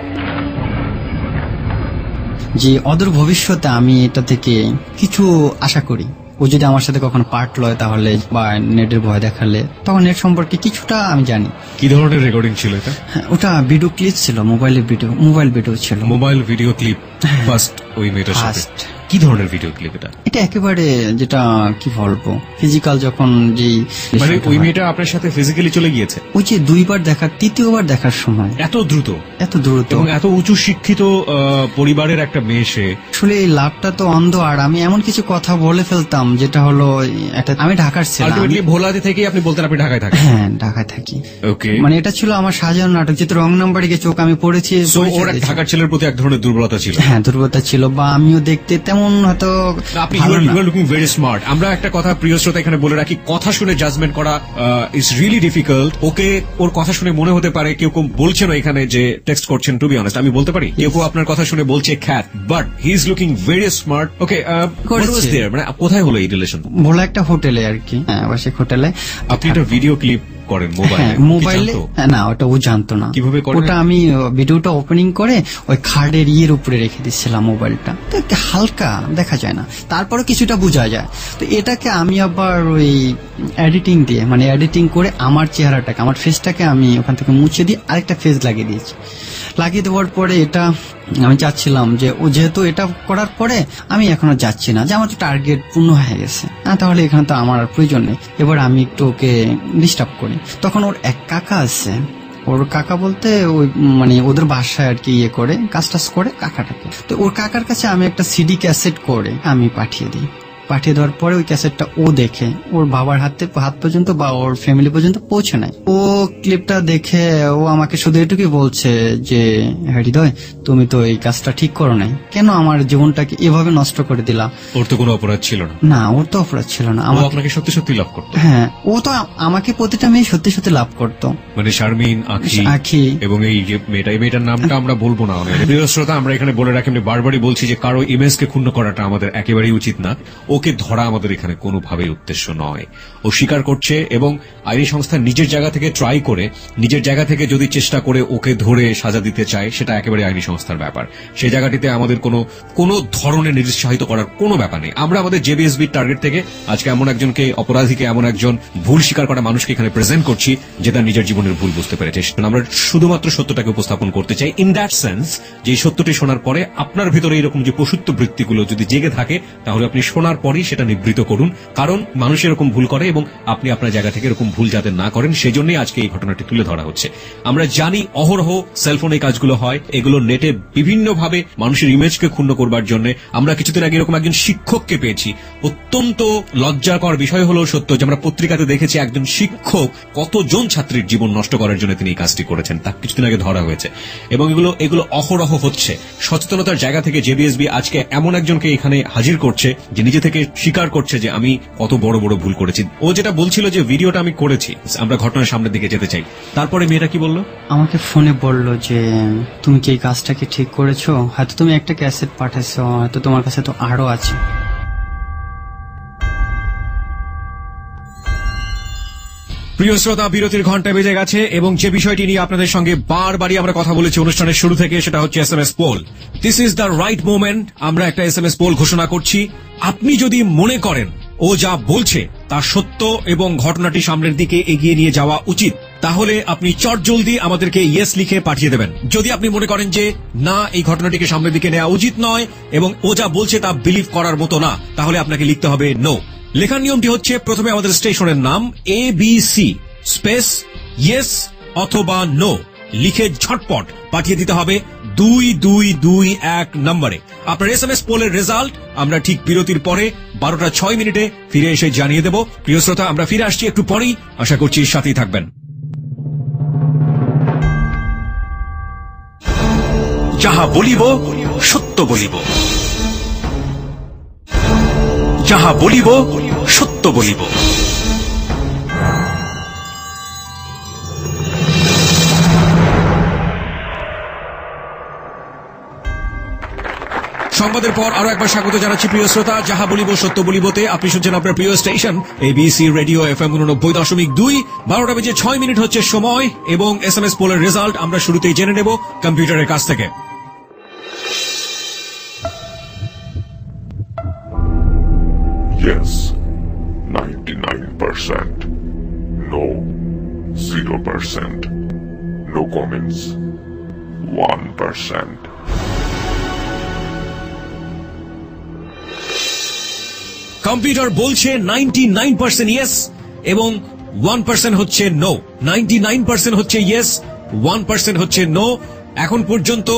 যে অদূর ভবিষ্যতে আমি এটা থেকে কিছু আশা করি। ও যদি আমার সাথে কখনো পার্ট লয় তাহলে, বা নেটের ভয় দেখালে, তখন নেট সম্পর্কে কিছুটা আমি জানি। কি ধরনের রেকর্ডিং ছিল এটা? ওটা ভিডিও ক্লিপ ছিল, মোবাইল ভিডিও ছিল। মোবাইল ভিডিও ক্লিপ ফার্স্ট ওই মেয়েটার সাথে? কি ধরনের ভিডিও ক্লিপ এটা? এটা একেবারে যেটা কি বলবো, ফিজিক্যাল, যখন যেই মানে ওই মেয়েটা আপনার সাথে ফিজিক্যালি চলে গিয়েছে? ওই যে 2বার দেখার, 3য়বার দেখার সময় এত দ্রুত এবং এত উঁচু শিক্ষিত পরিবারের একটা মেয়ে সে। আসলে এই লাভটা তো অন্ধ। আর আমি এমন কিছু কথা বলে ফেলতাম যেটা হলো একটা, আমি ঢাকার ছিলাম, আলটিমেটলি ভোলাতে থেকে আপনি বলতেন আপনি ঢাকায় থাকেন? হ্যাঁ ঢাকায় থাকি। ওকে, মানে এটা ছিল আমার সাজানো নাটক, যেহেতু রং নাম্বারে গিয়ে চোখ আমি পড়েছি। ওর ঢাকার ছেলের প্রতি এক ধরনের দুর্বলতা ছিল। হ্যাঁ দুর্বলতা ছিল, বা আমিও দেখতে তেমন হয়তো আপনি লুকিং ভেরি স্মার্ট। আমরা একটা কথা প্রিয় শ্রোতা এখানে বলে রাখি, কথা শুনে জাজমেন্ট করা ইজ রিয়েলি ডিফিকাল্ট। ওকে ওর কথা শুনে মনে হতে পারে কেউ বলছে না এখানে যে টেক্সট করছেন, টু বি অনেস্ট আমি বলতে পারি কেউ আপনার কথা শুনে বলছে খ্যাত, but he is looking very smart. Okay, মানে কোথায় হলো এই রিলেশন? ভোলা একটা হোটেলে আর কি, আবাসিক হোটেলে। আপনি একটা ভিডিও ক্লিপ করেন মোবাইলে? না ওটা ও জানতো না। কিভাবে করেন? ওটা আমি ভিডিওটা ওপেনিং করে ওই খাটের উপরে রেখে দিচ্ছিলাম মোবাইলটা, তো একটু হালকা দেখা যায় না, তারপরে কিছুটা বোঝা যায়। তো এটাকে আমি আবার ওই এডিটিং দিয়ে, মানে এডিটিং করে আমার চেহারাটাকে, আমার ফেসটাকে আমি ওখান থেকে মুছে দিয়ে আরেকটা ফেস লাগিয়ে দিয়েছি। লাগিয়ে দেওয়ার পরে এটা আমি চাচ্ছিলাম যে ও যেহেতু এটা করার পরে আমি এখনো যাচ্ছি না, যে আমার তো টার্গেট পূর্ণ হয়ে গেছে, তাহলে এখানে তো আমার আর প্রয়োজন নেই। এবার আমি একটু ওকে ডিস্টার্ব করি। তখন ওর এক কাকা আছে, ওর কাকা বলতে ওই মানে ওদের বাসায় আর কি করে কাজ টাজ করে কাকাটাকে। তো ওর কাকার কাছে আমি একটা সিডি ক্যাসেট করে আমি পাঠিয়ে দিই। পাঠিয়ে দেওয়ার পরে ওই ক্যাসেটটা ও দেখে, ওর বাবার হাত পর্যন্ত বা ওর ফ্যামিলি পর্যন্ত পৌঁছে নেয়। ও ক্লিপটা দেখে ও আমাকে শুধু এটুকুই বলছে যে হৃদয় তুমি তো এই কাজটা ঠিক করো নাই, কেন আমার জীবনটাকে এভাবে নষ্ট করে দিলা? ওর তো কোনো অপরাধ ছিল না। না ওর তো অপরাধ ছিল না, ও আপনাকে সত্যি সত্যি লাভ করতো। হ্যাঁ ও তো আমাকে প্রতিটা মেয়ে সত্যি সত্যি লাভ করতো, মানে শারমিন, আখি এবং এই যে মেয়েটা, এই মেয়েটার নামটা আমরা বলবো না। প্রিয় শ্রোতা আমরা এখানে বলে রাখি, আমি বারবারই বলছি যে কারো ইমেজকে ক্ষুণ্ণ করাটা আমাদের একেবারেই উচিত না। ওকে ধরা আমাদের এখানে কোনোভাবেই উদ্দেশ্য নয়। ও স্বীকার করছে এবং আইনি সংস্থা নিজের জায়গা থেকে ট্রাই করে, নিজের জায়গা থেকে যদি চেষ্টা করে ওকে ধরে সাজা দিতে চায়, সেটা একেবারে আইনি সংস্থার ব্যাপার। সেই জায়গাটিতে আমাদের কোনো ধরনের নিরুৎসাহিত করার কোনো ব্যাপার নেই। আমরা আমাদের জেবিএসবির টার্গেট থেকে আজকে এমন একজনকে, অপরাধীকে, এমন একজন ভুল স্বীকার করা মানুষকে এখানে প্রেজেন্ট করছি যে তার নিজের জীবনের ভুল বুঝতে পেরেছে। আমরা শুধুমাত্র সত্যটাকে উপস্থাপন করতে চাই, ইন দ্যাট সেন্স যে সত্যটি শোনার পরে আপনার ভিতরে এরকম যে পশুত্ব বৃত্তিগুলো যদি জেগে থাকে, তাহলে আপনি শোনার পরই সেটা নিবৃত করুন। কারণ মানুষ এরকম ভুল করে এবং আপনি আপনার জায়গা থেকে এরকম ভুল যাতে না করেন, সেই জন্যই আজকে এই ঘটনাটি তুলে ধরা হচ্ছে। আমরা জানি অহরহ সেলফোনে এই কাজগুলো হয়, এগুলো নেটে বিভিন্নভাবে মানুষের ইমেজকে ক্ষুণ্ণ করবার জন্য। আমরা কিছুদিন আগে এরকম একজন শিক্ষককে পেয়েছি। অত্যন্ত লজ্জাকর বিষয় হলো সত্য যে আমরা পত্রিকাতে দেখেছি একজন শিক্ষক কতজন ছাত্রীর জীবন নষ্ট করার জন্য তিনি এই কাজটি করেছেন, তা কিছুদিন আগে ধরা হয়েছে। এবং এগুলো অহরহ হচ্ছে। সচেতনতার জায়গা থেকে জেবিএসবি আজকে এমন একজনকে এখানে হাজির করছে যে নিজে থেকে স্বীকার করছে যে আমি কত বড় বড় ভুল করেছি। ও যেটা বলছিল যে ভিডিওটা আমি করেছি, আমরা ঘটনার সামনের দিকে যেতে চাই। তারপরে মেয়েটা কি বললো? আমাকে ফোনে বললো যে তুমি কি এই কাজটাকে ঠিক করেছো, হয়তো তুমি একটা ক্যাসেট পাঠাইছো, হয়তো তোমার কাছে তো আরো আছে। প্রিয় শ্রোতা, বিরতির ঘন্টা বেজে গেছে এবং যে বিষয়টি নিয়ে আপনাদের সঙ্গে বারবারই আমরা কথা বলেছি অনুষ্ঠানের শুরু থেকে, সেটা হচ্ছে SMS পোল। This is the right moment. আমরা একটা SMS পোল ঘোষণা করছি। আপনি যদি মনে করেন ও যা বলছে তা সত্য এবং ঘটনাটি সামনের দিকে এগিয়ে নিয়ে যাওয়া উচিত, তাহলে আপনি চটজলদি আমাদেরকে ইয়েস লিখে পাঠিয়ে দেবেন। যদি আপনি মনে করেন যে না, এই ঘটনাটিকে সামনের দিকে নেওয়া উচিত নয় এবং ও যা বলছে তা বিলিভ করার মতো না, তাহলে আপনাকে লিখতে হবে নো। লেখার নিয়মটি হচ্ছে, প্রথমে আমাদের স্টেশনের নাম ABC স্পেস ইয়েস অথবা নো, লিখে ঝটপট পাঠিয়ে দিতে হবে 2221 নম্বরে। আপনার SMS পোলের রেজাল্ট আমরা ঠিক বিরতির পরে 12:06 ফিরে এসে জানিয়ে দেব। প্রিয় শ্রোতা, আমরা ফিরে আসছি একটু পরেই, আশা করছি সাথেই থাকবেন। যাহা বলিব সত্য বলিব, যাহা বলিব সত্য বলিব। সংবাদের পর আরো একবার স্বাগত জানাচ্ছি প্রিয় শ্রোতা, যাহা বলিব সত্য বলিবতে। আপনি শুনছেন আপনার প্রিয় স্টেশন ABC রেডিও FM 89.2। 12:06 হচ্ছে সময় এবং SMS পোলের রেজাল্ট আমরা শুরুতেই জেনে নেব কম্পিউটারের কাছ থেকে। Yes, 99%. No, 0%. No comments, 1%. Computer বলছে 99% ইয়েস এবং 1% হচ্ছে নো। 99% হচ্ছে ইয়েস, 1% হচ্ছে নো। এখন পর্যন্ত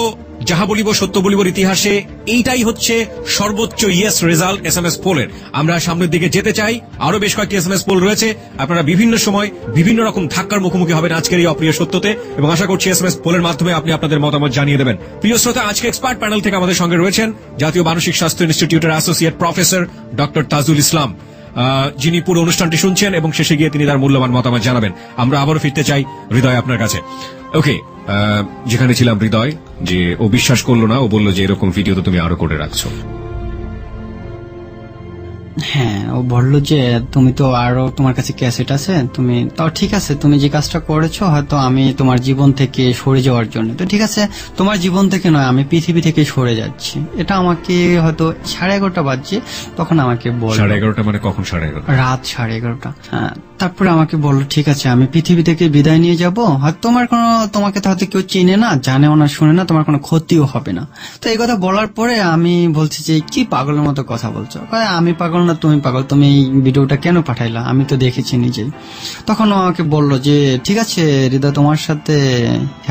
যাহা বলিব সত্য বলিবর ইতিহাসে এইটাই হচ্ছে সর্বোচ্চ ইয়েস রেজাল্ট SMS পোলের। আমরা সামনের দিকে যেতে চাই, আরো বেশ কয়েকটি SMS পোল রয়েছে। আপনারা বিভিন্ন সময় বিভিন্ন রকম ধাক্কার মুখোমুখি হবেন আজকের এই অপ্রিয় সত্যতে, এবং আশা করছি SMS পোলের মাধ্যমে আপনি আপনাদের মতামত জানিয়ে দেবেন। প্রিয় শ্রোতা, আজকে এক্সপার্ট প্যানেল থেকে আমাদের সঙ্গে রয়েছেন জাতীয় মানসিক স্বাস্থ্য ইনস্টিটিউটের associate professor doctor Tajul Islam, যিনি পুরো অনুষ্ঠানটি শুনছেন এবং শেষে গিয়ে তিনি তার মূল্যবান মতামত জানাবেন। আমরা আবারও ফিরতে চাই হৃদয় আপনার কাছে। ওকে, যেখানে ছিলাম হৃদয়, যে ও বিশ্বাস করলো না, ও বললো যে এরকম ভিডিও তো তুমি আরো করে রাখছো। হ্যাঁ, ও বললো যে তুমি তো আরো তোমার কাছে ক্যাসেট আছে, তুমি তাও ঠিক আছে, তুমি যে কাজটা করেছো হয়তো আমি তোমার জীবন থেকে সরে যাওয়ার জন্য, তো ঠিক আছে তোমার জীবন থেকে নয় আমি পৃথিবী থেকে সরে যাচ্ছি। এটা আমাকে হয়তো 11:30 বাজছে, তখন আমাকে বলল। 11:30 মানে কখন? 11:30 রাত 11:30। হ্যাঁ, তারপরে আমাকে বললো ঠিক আছে আমি পৃথিবী থেকে বিদায় নিয়ে যাব, হয়তো তোমাকে তো হয়তো কেউ চেনে না, জানেও না, শুনে না, তোমার কোনো ক্ষতিও হবে না। তো এই কথা বলার পরে আমি বলছি যে কি পাগলের মতো কথা বলছো। আমি পাগল না তুমি পাগল, তুমি এই ভিডিওটা কেন পাঠাইলা, আমি তো দেখেছি নিজেই। তখন আমাকে বললো যে ঠিক আছে হৃদয়, তোমার সাথে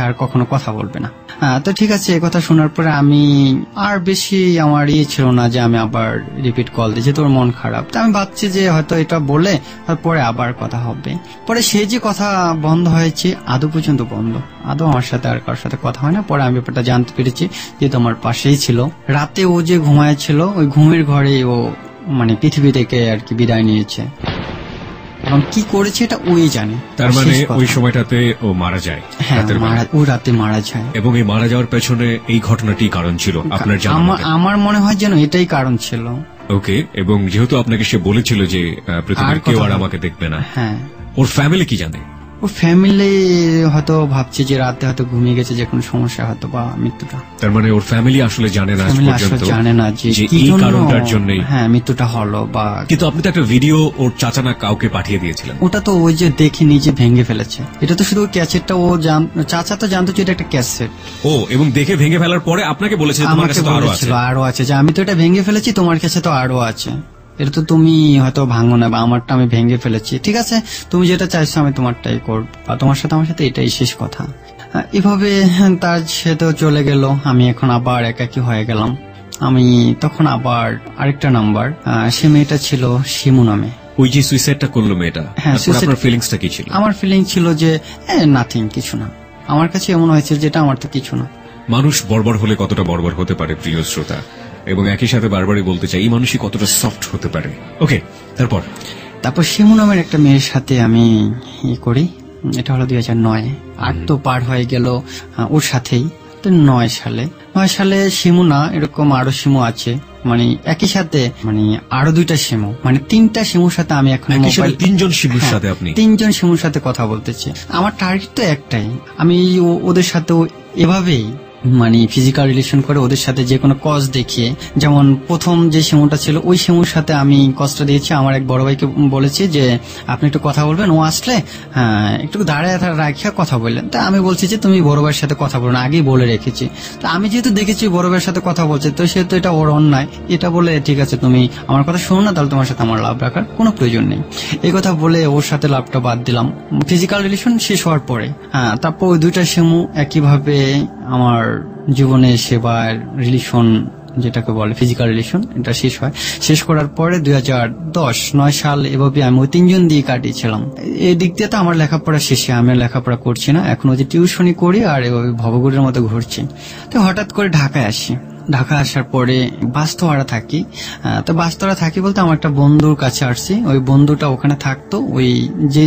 আর কখনো কথা বলবে না। হ্যাঁ, তো ঠিক আছে। এই কথা শোনার পরে আমি আর বেশি আমার ছিল না যে আমি আবার রিপিট কল দিই, যে তোর মন খারাপ। তো আমি ভাবছি যে হয়তো এটা বলে পরে আবার কথা হবে। পরে সে যে কথা বন্ধ হয়েছে আদৌ পর্যন্ত বন্ধ, আদৌ আমার সাথে আর কারোর সাথে কথা হয় না। পরে আমি ব্যাপারটা জানতে পেরেছি যে তোমার পাশেই ছিল। রাতে ও যে ঘুমায়েছিল ওই ঘুমের ঘরে ও মানে পৃথিবী থেকে আর কি বিদায় নিয়েছে, এবং কি করেছে এটা ওই জানে। তার মানে ওই সময়টাতে ও মারা যায়। হ্যাঁ, ও রাতে মারা যায়। এবং এই মারা যাওয়ার পেছনে এই ঘটনাটি কারণ ছিল আপনার জানা মতে? আমার মনে হয় যেন এটাই কারণ ছিল। ওকে, এবং যেহেতু আপনাকে সে বলেছিল যে পৃথিবীর কেউ আর আমাকে দেখবে না, হ্যাঁ, ওর ফ্যামিলি কি জানে? ও ফ্যামিলি হয়তো ভাবছে যে রাতে হয়তো ঘুমিয়ে গেছে, যে কোনো সমস্যা হয়তো বা মৃত্যুটা। তার মানে ওর ফ্যামিলি আসলে জানে না, জানে না যে এই কারণটার জন্যই হ্যাঁ মৃত্যুটা হলো। বা কিন্তু আপনি তো একটা ভিডিও ওর চাচা না কাউকে পাঠিয়ে দিয়েছিলেন। ওটা তো ওই যে দেখে নিজে ভেঙে ফেলেছে। এটা তো শুধু ক্যাসেটটা ও চাচা তো জানতো যে এটা একটা ক্যাসেট। ও, এবং দেখে ভেঙে ফেলার পরে আপনাকে বলেছে তোমার কাছে তো আরো আছে, যে আমি তো এটা ভেঙে ফেলেছি, তোমার কাছে তো আরো আছে, এটা তো তুমি হয়তো ভাঙো না, বা আমারটা আমি ভেঙে ফেলেছি। ঠিক আছে, তুমি যেটা চাইছো আমি তোমারটাই করব, বা তোমার সাথে আমার সাথে এটাই শেষ কথা। এভাবে তার সাথেও চলে গেল। আমি এখন আবার একাকী হয়ে গেলাম। আমি তখন আবার আরেকটা নাম্বার, সে মেয়েটা ছিল শিমু নামে। ওই যে সুইসাইডটা করলো মেয়েটা, হ্যাঁ, আপনার ফিলিংসটা কি ছিল? আমার ফিলিং ছিল যে নাথিং, কিছু না। আমার কাছে এমন হয়েছে যেটা আমার তো কিছু না। মানুষ বর্বর হলে কতটা বর্বর হতে পারে প্রিয় শ্রোতা, এবং একই সাথে বারবারই বলতে চাই এই মানুষই কতটা সফট হতে পারে। ওকে, তারপর শিমু নামের একটা মেয়ের সাথে আমি করি। এটা হলো 2009। 8 তো পার হয়ে গেল ওর সাথেই। তো 9 সালে শিমু না, এরকম আরো শিমু আছে, মানে একই সাথে মানে আরো 2টা শিমু, মানে 3টা শিমুর সাথে আমি এখন 3জন শিমুর সাথে আপনি 3জন শিমুর সাথে কথা বলতেছি। আমার টার্গেট তো একটাই, আমি ওদের সাথে এভাবেই মানে ফিজিক্যাল রিলেশন করে ওদের সাথে যে কোনো কজ দেখিয়ে, যেমন প্রথম যে সেমুটা ছিল ওই সেমুর সাথে আমি কজটা দিয়েছি। আমার এক বড় ভাইকে বলেছি যে আপনি একটু কথা বলবেন, ও আসলে একটু দাঁড়ায় রাখিয়া কথা বললেন। তা আমি বলছি যে তুমি বড় ভাইয়ের সাথে কথা বলো না, আগেই বলে রেখেছি। তো আমি যেহেতু দেখেছি বড় ভাইয়ের সাথে কথা বলছে, তো সেহেতু এটা ওর অন্যায়। এটা বলে ঠিক আছে তুমি আমার কথা শোনো না, তাহলে তোমার সাথে আমার লাভ রাখার কোনো প্রয়োজন নেই। এই কথা বলে ওর সাথে লাভটা বাদ দিলাম ফিজিক্যাল রিলেশন শেষ হওয়ার পরে। তারপর ওই দুইটা সেমু একইভাবে আমার জীবনে সেবার রিলেশন যেটাকে বলে ফিজিক্যাল রিলেশন, এটা শেষ হয়। শেষ করার পরে 2010-9 সাল এভাবে আমি ওই 3 জন দিয়ে কাটিয়েছিলাম। এই দিক দিয়ে তো আমার লেখাপড়া শেষে, আমি আর লেখাপড়া করছি না এখন, ওই যে টিউশনই করি আর এভাবে ভবঘুরের মতো ঘুরছি। তো হঠাৎ করে ঢাকায় আসি। ঢাকা আসার পরে বাস্তোয়ারা থাকি। তো বাস্তোয়ারা থাকি বলতে আমার একটা বন্ধুর কাছে আসছি। ওই বন্ধুটা ওখানে থাকতো, ওই যে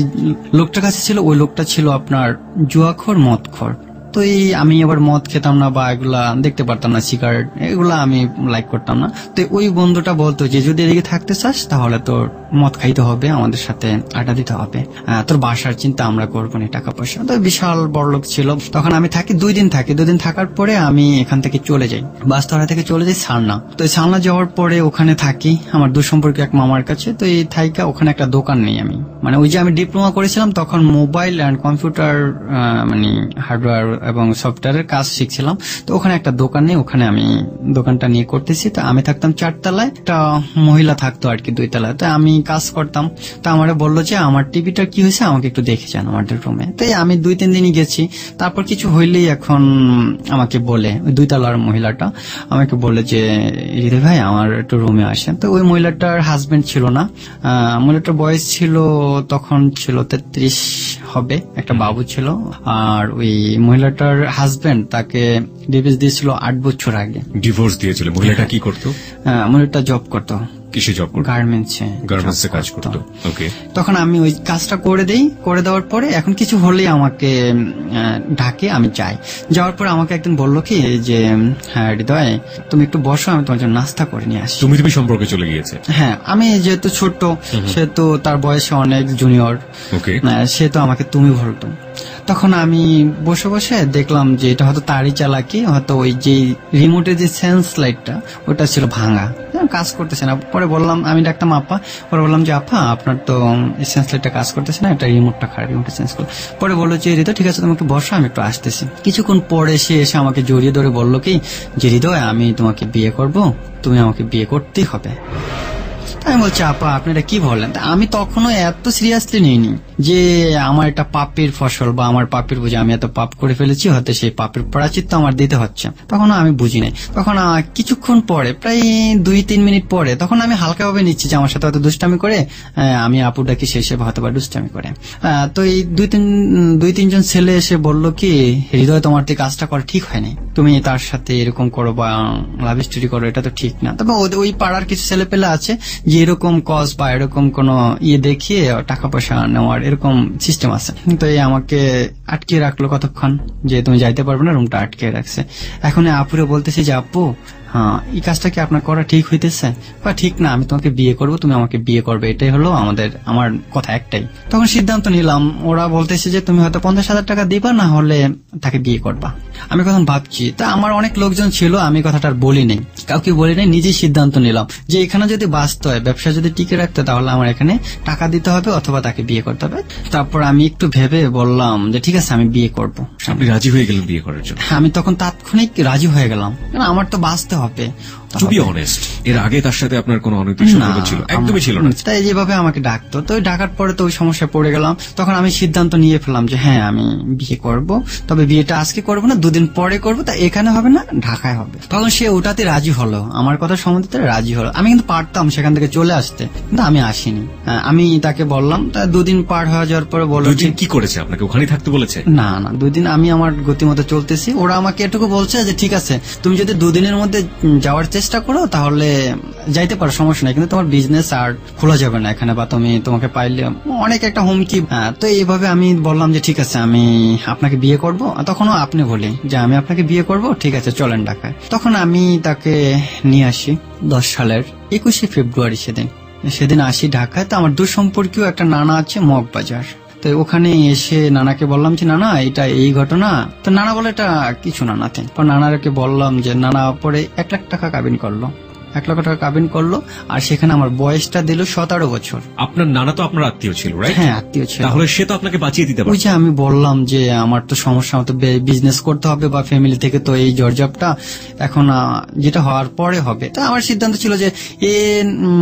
লোকটার কাছে ছিল ওই লোকটা ছিল আপনার জুয়াখোর, মদখোর। তো আমি আবার মদ খেতাম না বা এগুলা দেখতে পারতাম না, সিগারেট এগুলা আমি লাইক করতাম না। তো ওই বন্ধুটা বলতো যে যদি এদিকে থাকতে চাস তাহলে তোর মদ খাইতে হবে, আমাদের সাথে আড্ডা দিতে হবে, তোর বাসার চিন্তা আমরা করবো না, টাকা পয়সা। তো বিশাল বড় লোক ছিল। তখন আমি থাকি 2 দিন থাকি। 2 দিন থাকার পরে আমি এখান থেকে চলে যাই, বাস্তোয়ারা থেকে চলে যাই সালনা। তো এই সালনা যাওয়ার পরে ওখানে থাকি আমার দুঃসম্পর্কীয় এক মামার কাছে। তো এই থাইকা ওখানে একটা দোকান নেই আমি, মানে ওই যে আমি ডিপ্লোমা করেছিলাম তখন মোবাইল অ্যান্ড কম্পিউটার মানে হার্ডওয়্যার এবং সফটওয়্যারের কাজ শিখছিলাম। তো ওখানে একটা দোকান নেই, ওখানে আমি দোকানটা নিয়ে করতেছি। তো আমি থাকতাম 4 তলায়, একটা মহিলা থাকতো আর কি 2 তলায়। তো আমি কাজ করতাম। তো আমারে বললো যে আমার টিভিটা কি হয়েছে আমাকে একটু দেখে যান আমাদের রুমে। তাই আমি 2-3 দিনই গেছি। তারপর কিছু হইলেই এখন আমাকে বলে, ওই 2 তলার মহিলাটা আমাকে বলে যে হৃদয় ভাই আমার একটু রুমে আসেন। তো ওই মহিলাটার হাজবেন্ড ছিল না, মহিলাটার বয়স ছিল তখন ছিল 33 হবে, একটা বাবু ছিল। আর ওই মহিলাটার হাজবেন্ড তাকে ডিভোর্স দিয়েছিল 8 বছর আগে। ডিভোর্স দিয়েছিল। মহিলাটা কি করতো? মহিলাটা জব করতো। কিসে জব করতো? গার্মেন্টসে কাজ করতো। ওকে। তখন আমি ওই কাজটা করে দেই। করে দেওয়ার পরে এখন কিছু হলেই আমাকে ডাকে, আমি যাই। যাওয়ার পরে আমাকে একদিন বললো কি যে হ্যাঁ হৃদয় তুমি একটু বসো, আমি তোমার জন্য নাস্তা করে নিয়ে আসি। তুমি সম্পর্কে চলে গিয়েছে? হ্যাঁ, আমি যেহেতু ছোট, সেহেতু তার বয়সে অনেক জুনিয়র, সে তো আমাকে তুমি বলতো। তখন আমি বসে বসে দেখলাম যে এটা হয়তো তারই চালাকি, হয়তো ওই যে রিমোটের যে সেন্স লাইটটা ওটা ছিল ভাঙা, কাজ করতেছে না। পরে বললাম, আমি ডাকতাম আপা, পরে বললাম যে আপা আপনার তো সেন্স লাইটটা কাজ করতেছে না, এটা রিমোটটা খারাপ, রিমোটটা চেঞ্জ করো। পরে বললো যে হৃদয় ঠিক আছে তোমাকে বসো, আমি একটু আসতেছি। কিছুক্ষণ পরে সে এসে আমাকে জড়িয়ে ধরে বললো কি যে হৃদয় আমি তোমাকে বিয়ে করব, তুমি আমাকে বিয়ে করতেই হবে। আমি বলছি আপা আপনারা কি বলেন? আমি তখনও এত সিরিয়াসলি নিইনি যে আমার এটা পাপের ফসল বা আমার পাপের বুঝে আমি এত পাপ করে ফেলেছি, হয়তো সেই পাপের প্রায়শ্চিত্ত আমার দিতে হচ্ছে। তখন আমি বুঝি নাই। তখন কিছুক্ষণ পরে প্রায় 2-3 মিনিট পরে তখন আমি হালকাভাবে নিচ্ছি যে আমার সাথে হয়তো দুষ্টামি করে, আমি আপুটাকে সে হিসেবে হয়তো বা দুষ্টামি করে। তো এই 2-3 জন ছেলে এসে বললো কি হৃদয় তোমার থেকে কাজটা করা ঠিক হয়নি, তুমি তার সাথে এরকম করো বা লাভ স্টোরি করো, এটা তো ঠিক না। তবে ওই পাড়ার কিছু ছেলে পেলে আছে যে এরকম কজ বা এরকম কোন দেখিয়ে টাকা পয়সা নেওয়ার এরকম সিস্টেম আছে। তো এই আমাকে আটকে রাখলো কতক্ষণ, যে তুমি যাইতে পারবে না, রুমটা আটকে রাখছে। এখন আপুরে বলতেছি যে আপু হ্যাঁ এই কাজটা কি আপনার করা ঠিক হইতেছে? বা ঠিক না, আমি তোমাকে বিয়ে করবো, তুমি আমাকে বিয়ে করবে, এটাই হলো আমার কথা একটাই। তখন সিদ্ধান্ত নিলাম। ওরা বলতেছে যে তুমি হয়তো 50,000 টাকা দিবা, না হলে তাকে বিয়ে করবা। আমি তখন ভাবছি, তা আমার অনেক লোকজন ছিল, আমি কথাটা বলি নাই, কাউকে বলি নাই, নিজেই সিদ্ধান্ত নিলাম যে এখানে যদি বাঁচতে হয়, ব্যবসা যদি টিকে রাখতে, তাহলে আমার এখানে টাকা দিতে হবে অথবা তাকে বিয়ে করতে হবে। তারপর আমি একটু ভেবে বললাম যে ঠিক আছে আমি বিয়ে করব। আপনি রাজি হয়ে গেলেন বিয়ে করার জন্য? আমি তখন তাৎক্ষণিক রাজি হয়ে গেলাম, কারণ আমার তো বাঁচতে হবে। টু বি অনেস্ট, এর আগে তার সাথে আপনার কোনো অনৈতিক সম্পর্ক ছিল? একদমই ছিল না। তাই যেভাবে আমাকে ডাকতো, তো ডাকার পরে তো ওই সমস্যায় পড়ে গেলাম। তখন আমি সিদ্ধান্ত নিয়ে ফেললাম যে হ্যাঁ আমি বিয়ে করব, তবে বিয়েটা আজকে করবো না, 2 দিন পরে করবো। তা এখানে হবে না, ঢাকায় হবে। তখন সে ওটাতে রাজি হলো, আমার কথা সম্বন্ধে রাজি হলো। আমি কিন্তু পারতাম সেখান থেকে চলে আসতে, কিন্তু আমি আসিনি। আমি তাকে বললাম, তা 2 দিন পার হয়ে যাওয়ার পরে বললো কি করেছে, আপনাকে ওখানেই থাকতে বলেছে? না না, 2 দিন আমি আমার গতিমতো চলতেছি। ওরা আমাকে এটুকু বলছে যে ঠিক আছে তুমি যদি 2 দিনের মধ্যে যাওয়ার চেষ্টা করো তাহলে যাইতে পারো, সমস্যা নাই, কিন্তু তোমার বিজনেস আর খোলা যাবে না এখানে, বা তোমাকে পাইলে অনেক একটা হুমকি। তো এইভাবে আমি বললাম যে ঠিক আছে আমি আপনাকে বিয়ে করব। তখনও আপনি বলি যে আমি আপনাকে বিয়ে করব, ঠিক আছে চলেন ঢাকায়। তখন আমি তাকে নিয়ে আসি 10 সালের 21শে ফেব্রুয়ারি। সেদিন আসি ঢাকায়। তো আমার দূর সম্পর্কীয় একটা নানা আছে মগবাজার। তো ওখানে এসে নানাকে বললাম যে নানা এটা এই ঘটনা। তো নানা বলে এটা কিছু না, নাথিং। নানাকে বললাম যে নানা পরে 1 লাখ টাকা কাবিন করলো, 1 লক্ষ টাকা কাবিন করলো, আর সেখানে আমার বয়সটা দিল 17 বছর। আপনার নানা তো আপনার আত্মীয় ছিল, রাইট? হ্যাঁ, আত্মীয় ছিল। তাহলে সে তো আপনাকে বাঁচিয়ে দিতে ওই পারে। যে আমি বললাম যে আমার তো সমস্যা, মতো বিজনেস করতে হবে বা ফ্যামিলি থেকে তো এই জর্জবটা এখন যেটা হওয়ার পরে হবে। তো আমার সিদ্ধান্ত ছিল যে এ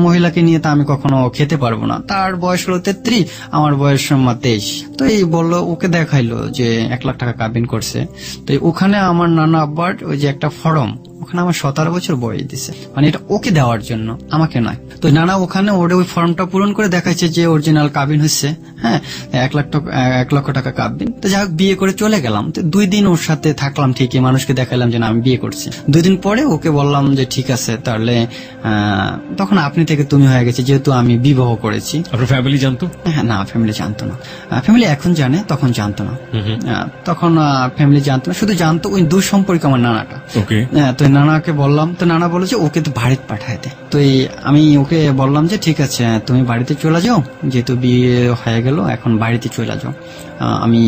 মহিলাকে নিয়ে তো আমি কখনো খেতে পারবো না। তার বয়স হলো 33, আমার বয়স 23। তো এই বললো, ওকে দেখাইলো যে 1 লাখ টাকা কাবিন করছে। তো ওখানে আমার নানা আব্বার ওই যে একটা ফর্ম, ওখানে আমার 17 বছর বয়স দিছে, মানে এটা ওকে দেওয়ার জন্য, আমাকে নয়। তো নানা ওখানে ওরে ওই ফর্মটা পূরণ করে দেখাচ্ছে যে অরিজিনাল কাবিন হচ্ছে, হ্যাঁ 1 লক্ষ টাকা কাবিন। তো যাই হোক বিয়ে করে চলে গেলাম। তো 2 দিন ওর সাথে থাকলাম, ঠিকই মানুষকে দেখালাম যে না আমি বিয়ে করছি। 2 দিন পরে ওকে বললাম যে ঠিক আছে তাহলে তখন আপনি থেকে তুমি হয়ে গেছে, যেহেতু আমি বিবাহ করেছি। আপনার ফ্যামিলি জানতো? হ্যাঁ, না ফ্যামিলি জানতো না। ফ্যামিলি এখন জানে, তখন জানতো না। তখন ফ্যামিলি জানতো না, শুধু জানতো ওই দূর সম্পর্কে আমার নানাটা। ওকে। তো নানাকে বললাম, তো নানা বলে যে ওকে তো বাড়িতে পাঠায় দে। তো আমি ওকে বললাম যে ঠিক আছে তুমি বাড়িতে চলে যাও, যেহেতু বিয়ে হয়ে গেল এখন বাড়িতে চলে যাও। আমি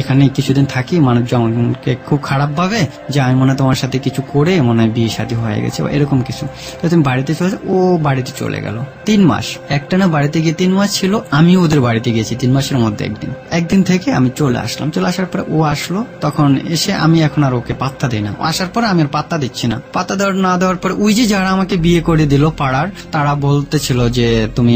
এখানে কিছুদিন থাকি, মানুষজনকে খুব খারাপ ভাবে যে আমি মনে হয় তোমার সাথে কিছু করে মনে হয় বিয়ে শাদী হয়ে গেছে বা এরকম কিছু। তো তুমি বাড়িতে চলে যাও। ও বাড়িতে চলে গেল 3 মাস। একটানা বাড়িতে গিয়ে 3 মাস ছিল, আমিও ওদের বাড়িতে গেছি 3 মাসের মধ্যে একদিন থেকে আমি চলে আসলাম। চলে আসার পরে ও আসলো, তখন এসে আমি এখন আর ওকে পাত্তা দিই না। আসার পরে আমি আর পাত্তা দিচ্ছি না। পাত্তা না দেওয়ার পরে ওই যে যারা আমাকে বিয়ে করে দিল পাড়ার, তারা বলতেছিল যে তুমি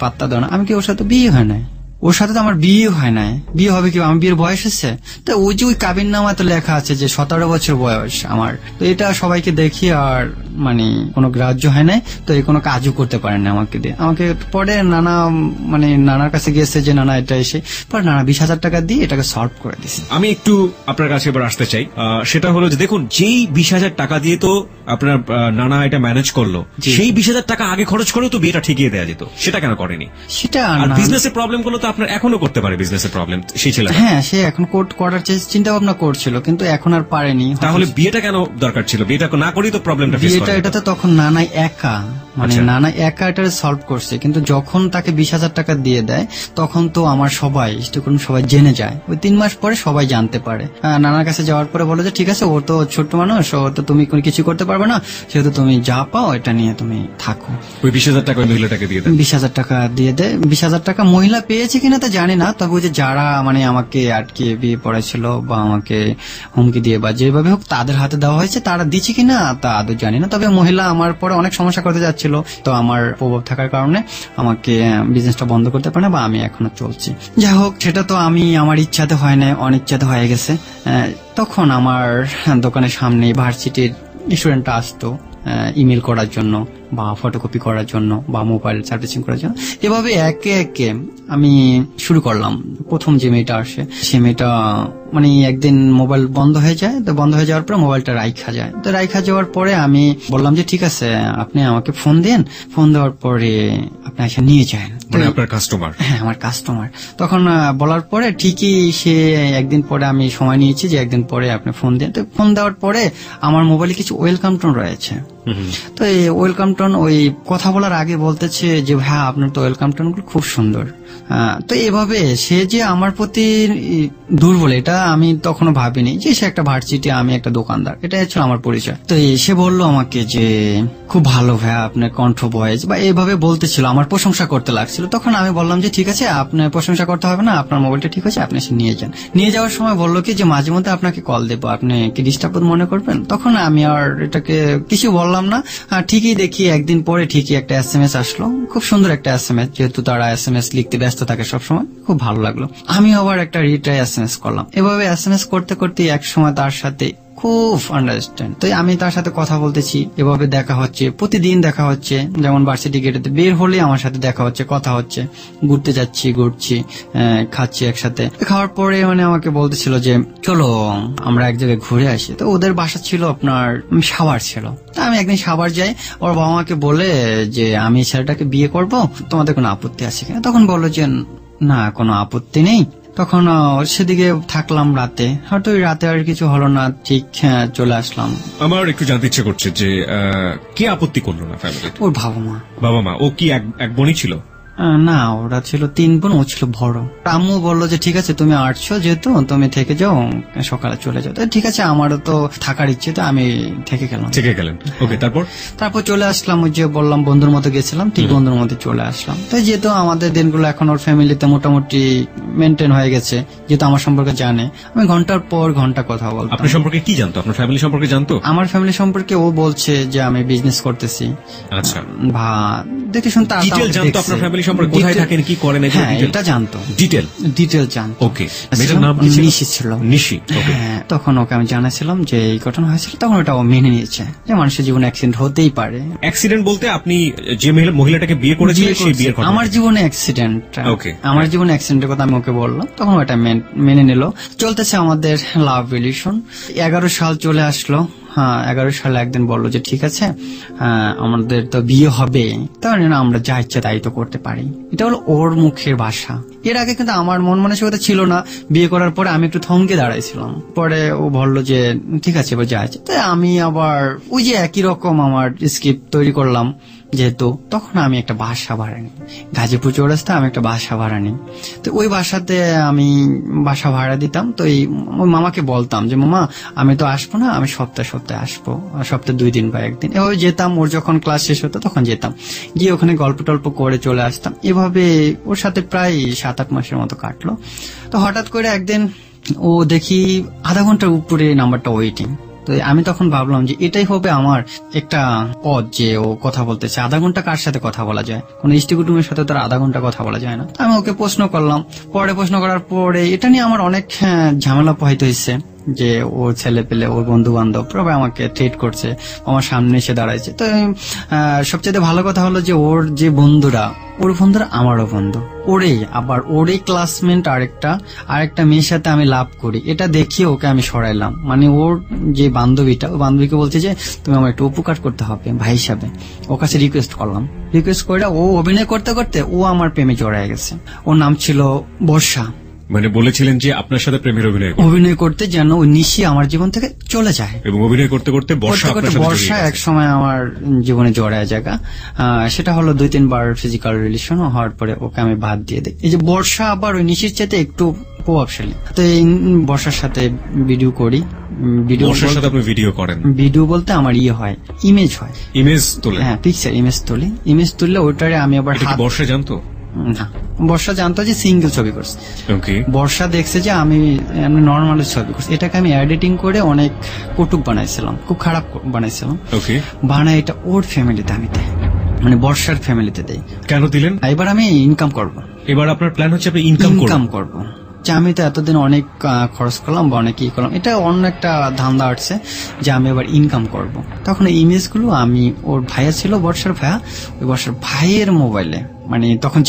পাত্তা দাও না। আমি কি ওর সাথে বিয়ে হয় না? ওর সাথে তো আমার বিয়ে হয় নাই। বিয়ে হবে কি, আমার বিয়ের বয়স হচ্ছে। তো ওই যে ওই কাবিন নামা তো লেখা আছে যে 17 বছর বয়স আমার। তো এটা সবাইকে দেখি আর মানে কোনো গ্রাহ্য হয় নাই। তো এই কোনো কাজও করতে পারেন না আমাকে দিয়ে। আমাকে পরে নানা নানার কাছে গেছে যে নানা এটা এসে পরে নানা 20,000 টাকা দিয়ে এটাকে সলভ করে দিছে। আমি একটু আপনার কাছে এবার আসতে চাই। সেটা হলো যে দেখুন, যেই 20,000 টাকা দিয়ে তো আপনার নানা এটা ম্যানেজ করলো, সেই 20,000 টাকা আগে খরচ করেও তো বিয়েটা ঠিকিয়ে দেওয়া যেত। সেটা কেন করেনি? সেটা আর বিজনেসের প্রবলেম গুলো তো আপনার এখনো করতে পারে, বিজনেসের প্রবলেম সেই ছিল। হ্যাঁ, সে এখন করার চিন্তা ভাবনা করছিল, কিন্তু এখন আর পারেনি। তাহলে বিয়েটা কেন দরকার ছিল? বিয়েটা না করেই তো প্রবলেমটা ফেস বিয়েটা এটা তো তখন নানাই একা, মানে নানা একা এটা সলভ করছে। কিন্তু যখন তাকে 20,000 টাকা দিয়ে দেয় তখন তো আমার সবাই জেনে যায়। ওই 3 মাস পরে সবাই জানতে পারে। নানার কাছে যাওয়ার পরে বলে যে ঠিক আছে ও তো ছোট মানুষ, ও তো তুমি কিছু করতে পারবে না, সেহেতু তুমি যা পাও এটা নিয়ে তুমি থাকো। ওই 20,000 টাকা ওই মহিলাটাকে দিয়ে দেয়। 20,000 টাকা দিয়ে দেয়। 20,000 টাকা মহিলা পেয়েছে কিনা তা জানি না, তবে ওই যে যারা মানে আমাকে আটকে বিয়ে পড়াইছিল বা আমাকে হুমকি দিয়ে বা যেভাবে হোক তাদের হাতে দেওয়া হয়েছে, তারা দিচ্ছে কিনা তা আদৌ জানি না। তবে মহিলা আমার পরে অনেক সমস্যা করতে যাচ্ছিল, তো আমার প্রভাব থাকার কারণে আমাকে বিজনেসটা বন্ধ করতে পারে না, বা আমি এখনো চলছি। যাই হোক, সেটা তো আমি আমার ইচ্ছাতে হয় না, অনিচ্ছাতে হয়ে গেছে। তখন আমার দোকানের সামনে ভার্সিটির স্টুডেন্টরা আসতো ইমেল করার জন্য বা ফটোকপি করার জন্য বা মোবাইল সার্ভিসিং করার জন্য। এভাবে একে একে আমি শুরু করলাম। প্রথম যে মেয়েটা আসে সে মেয়েটা মানে একদিন মোবাইল বন্ধ হয়ে যায়। তো বন্ধ হয়ে যাওয়ার পরে মোবাইলটা রাইখা যায়। তো রাইখা যাওয়ার পরে আমি বললাম যে ঠিক আছে আপনি আমাকে ফোন দেন, ফোন দেওয়ার পরে আপনি এসে নিয়ে যান। মানে আপনার কাস্টমার? হ্যাঁ, আমার কাস্টমার। তখন বলার পরে ঠিকই সে একদিন পরে, আমি সময় নিয়েছি যে একদিন পরে আপনি ফোন দেন। তো ফোন দেওয়ার পরে আমার মোবাইলে কিছু ওয়েলকাম টোন রয়েছে। তো এই ওয়েলকাম টোন ওই কথা বলার আগে বলতেছে যে হ্যাঁ আপনার তো ওয়েলকাম টোন গুলো খুব সুন্দর। তো এভাবে সে যে আমার প্রতি দুর্বল এটা আমি তখনো ভাবিনি, যে সে একটা ভার্সিটি, আমি একটা দোকানদার, এটা ছিল আমার পরিচয়। তো সে বললো আমাকে যে খুব ভালো ভাইয়া আপনার কণ্ঠ ভয়েস বা এইভাবে বলতেছিল, আমার প্রশংসা করতে লাগছিল। তখন আমি বললাম যে ঠিক আছে আপনার প্রশংসা করতে হবে না, আপনার মোবাইলটা ঠিক আছে, আপনি এসে নিয়ে যান। নিয়ে যাওয়ার সময় বললো কি যে মাঝে মধ্যে আপনাকে কল দেবো, আপনি কি ডিস্টার্ব মনে করবেন? তখন আমি আর এটাকে কিছু বললাম না। ঠিকই দেখি একদিন পরে ঠিকই একটা SMS আসলো, খুব সুন্দর একটা SMS, যেহেতু তারা SMS লিখতে ব্যস্ত থাকে সবসময়, খুব ভালো লাগলো। আমি আবার একটা রিট্রাই SMS করলাম। এভাবে SMS করতে করতে এক সময় তার সাথে খুব আন্ডারস্ট্যান্ড। তো আমি তার সাথে কথা বলতেছি, এভাবে দেখা হচ্ছে, প্রতিদিন দেখা হচ্ছে। যেমন ভার্সিটি গেটেতে বের হলে আমার সাথে দেখা হচ্ছে, কথা হচ্ছে, ঘুরতে যাচ্ছি, ঘুরছি, খাচ্ছি একসাথে। খাওয়ার পরে মানে আমাকে বলতেছিল যে চলো আমরা এক জায়গায় ঘুরে আসি। তো ওদের বাসা ছিল আপনার সাভার ছিল। তা আমি একদিন সাভার যাই, ওর বাবা মাকে বলে যে আমি ছেলেটাকে বিয়ে করব, তোমাদের কোনো আপত্তি আছে কিনা? তখন বললো যে না, কোনো আপত্তি নেই। তখন সেদিকে থাকলাম রাতে, হয়তো ওই রাতে আর কিছু হলো না, ঠিক চলে আসলাম। আমার একটু জানতে ইচ্ছে করছে যে কে আপত্তি করলো না ফ্যামিলি? ওর বাবা মা। বাবা মা? ও কি এক বোনই ছিল? না, ওরা ছিল 3 বোন, ও ছিল বড়। আম্মু বললো যে ঠিক আছে তুমি আসছো যেহেতু তুমি থেকে যাও, সকালে চলে যাও। তো ঠিক আছে, আমারও তো থাকার ইচ্ছে, তো আমি থেকে গেলাম। ওকে, তারপর চলে আসলাম। ওই যে বললাম বন্ধুর মতো গেছিলাম, ঠিক বন্ধুর মতো চলে আসলাম। তো যেহেতু আমাদের দিনগুলো এখন ওর ফ্যামিলিতে মোটামুটি মেনটেন হয়ে গেছে, যেহেতু আমার সম্পর্কে জানে, আমি ঘন্টার পর ঘন্টা কথা বলতাম। আপনার সম্পর্কে কি জানতো? আপনার ফ্যামিলি সম্পর্কে জানতো? আমার ফ্যামিলি সম্পর্কে ও বলছে যে আমি বিজনেস করতেছি। আচ্ছা, দেখে শুনতে ডিটেইল জানতো আপনার ফ্যামিলি সম্পর্কে, কোথায় থাকেন, কি করেন? হ্যাঁ, এটা জানতো, ডিটেইল জানতো। ওকে, মেয়েটার নাম কি ছিল? নিশি ছিল। নিশি, ওকে। হ্যাঁ, তখন ওকে আমি জানাছিলাম যে এই ঘটনা হয়েছিল, তখন ওটা ও মেনে নিয়েছে যে মানুষের জীবনে অ্যাক্সিডেন্ট হতেই পারে। অ্যাক্সিডেন্ট বলতে আপনি যে মহিলাটাকে বিয়ে করেছিলেন সেই বিয়ের কথা? আমার জীবনে অ্যাক্সিডেন্ট, আমার জীবনে অ্যাক্সিডেন্টের কথা আমি ওকে বললাম, তখন ওটা মেনে নিল। চলতেছে আমাদের লাভ রিলেশন। 11 সাল চলে আসলো। হ্যাঁ, 11 সালে একদিন বললো যে ঠিক আছে, আমাদের তো বিয়ে হবে, তাহলে না আমরা যা ইচ্ছা তাই তো করতে পারি। এটা হলো ওর মুখের ভাষা। এর আগে কিন্তু আমার মন মানসিকতা ছিল না। বিয়ে করার পরে আমি একটু থমকে দাঁড়াইছিলাম। পরে ও বললো যে ঠিক আছে এবার যা ইচ্ছা। তাই আমি আবার ওই যে একই রকম আমার স্ক্রিপ্ট তৈরি করলাম। যেহেতু তখন আমি একটা বাসা ভাড়া নিই গাজীপুর চৌরাস্তা, আমি একটা বাসা ভাড়া নিই। তো ওই বাসাতে আমি বাসা ভাড়া দিতাম। তো ওই মামাকে বলতাম যে মামা আমি তো আসবো না, আমি সপ্তাহে আসবো, সপ্তাহে 2 দিন বা 1 দিন এভাবে যেতাম। ওর যখন ক্লাস শেষ হতো তখন যেতাম, গিয়ে ওখানে গল্প টল্প করে চলে আসতাম। এভাবে ওর সাথে প্রায় 7-8 মাসের মতো কাটলো। তো হঠাৎ করে একদিন ও দেখি আধা ঘন্টার উপরে নাম্বারটা ওয়েটিং। তো আমি তখন ভাবলাম যে এটাই হবে আমার একটা পথ, যে ও কথা বলতেছে। আধা ঘন্টা কার সাথে কথা বলা যায়? কোন ইষ্টি কুটুমের সাথে তো আধা ঘন্টা কথা বলা যায় না। আমি ওকে প্রশ্ন করলাম। প্রশ্ন করার পরে এটা নিয়ে আমার অনেক ঝামেলা পোহাইতে হয়েছে, যে ওর ছেলে পেলে, ওর বন্ধু বান্ধব সবাই আমাকে ট্রিট করছে, আমার সামনে এসে দাঁড়াইছে। তো সবচেয়ে ভালো কথা হলো যে ওর যে বন্ধুরা, ওর বন্ধুরা আমারও বন্ধু। ওরই ক্লাসমেট আরেকটা মেয়ের সাথে আমি লাভ করি, এটা দেখিয়ে ওকে আমি সরাইলাম। মানে ওর যে বান্ধবীটা, ওই বান্ধবীকে বলছে যে তুমি আমার একটু উপকার করতে হবে ভাই হিসাবে। ওর কাছে রিকোয়েস্ট করলাম। রিকোয়েস্ট করে ও অভিনয় করতে করতে ও আমার প্রেমে জড়ায় গেছে। ওর নাম ছিল বর্ষা। মানে বলেছিলেন যে আপনার সাথে প্রেমের অভিনয় করতে যেন ওই নিশি আমার জীবন থেকে চলে যায়, এবং অভিনয় করতে করতে বর্ষা এক সময় আমার জীবনে জড়ায় জায়গা। সেটা হলো 2-3 বার ফিজিক্যাল রিলেশন হওয়ার পরে ওকে আমি বাদ দিয়ে দিই। এই যে বর্ষা আবার ওই নিশির চাইতে একটু প্রভাবশালী। তো এই বর্ষার সাথে ভিডিও করি। বর্ষার সাথে আপনি ভিডিও করেন? ভিডিও বলতে আমার ইমেজ হয়, ইমেজ তোলে। হ্যাঁ, পিকচার ইমেজ তুললে ওইটারে আমি আবার বর্ষা জানতো না, বর্ষা জানতো যে সিঙ্গেল ছবি করছে। বর্ষা দেখছে যে আমি নর্মাল ছবি করছি, এটাকে আমি এডিটিং করে অনেক কটুক বানাইছিলাম, খুব খারাপ বানাইছিলাম। বানাই এটা ওর ফ্যামিলিতে আমি দেই, মানে বর্ষার ফ্যামিলিতে দেই। কেন দিলেন? এবার আমি ইনকাম করবো। এবার আপনার প্ল্যান হচ্ছে আপনি ইনকাম করবো। আমি তো এতদিন অনেক খরচ করলাম বা অনেক ই করলাম, এটা অন্য একটা ধান্দা আসছে যে আমি এবার ইনকাম করব। তখন এই ইমেজগুলো আমি, ওর ভাইয়া ছিল বর্ষার ভাইয়া, ওই বর্ষার ভাইয়ের মোবাইলে, মানে তখন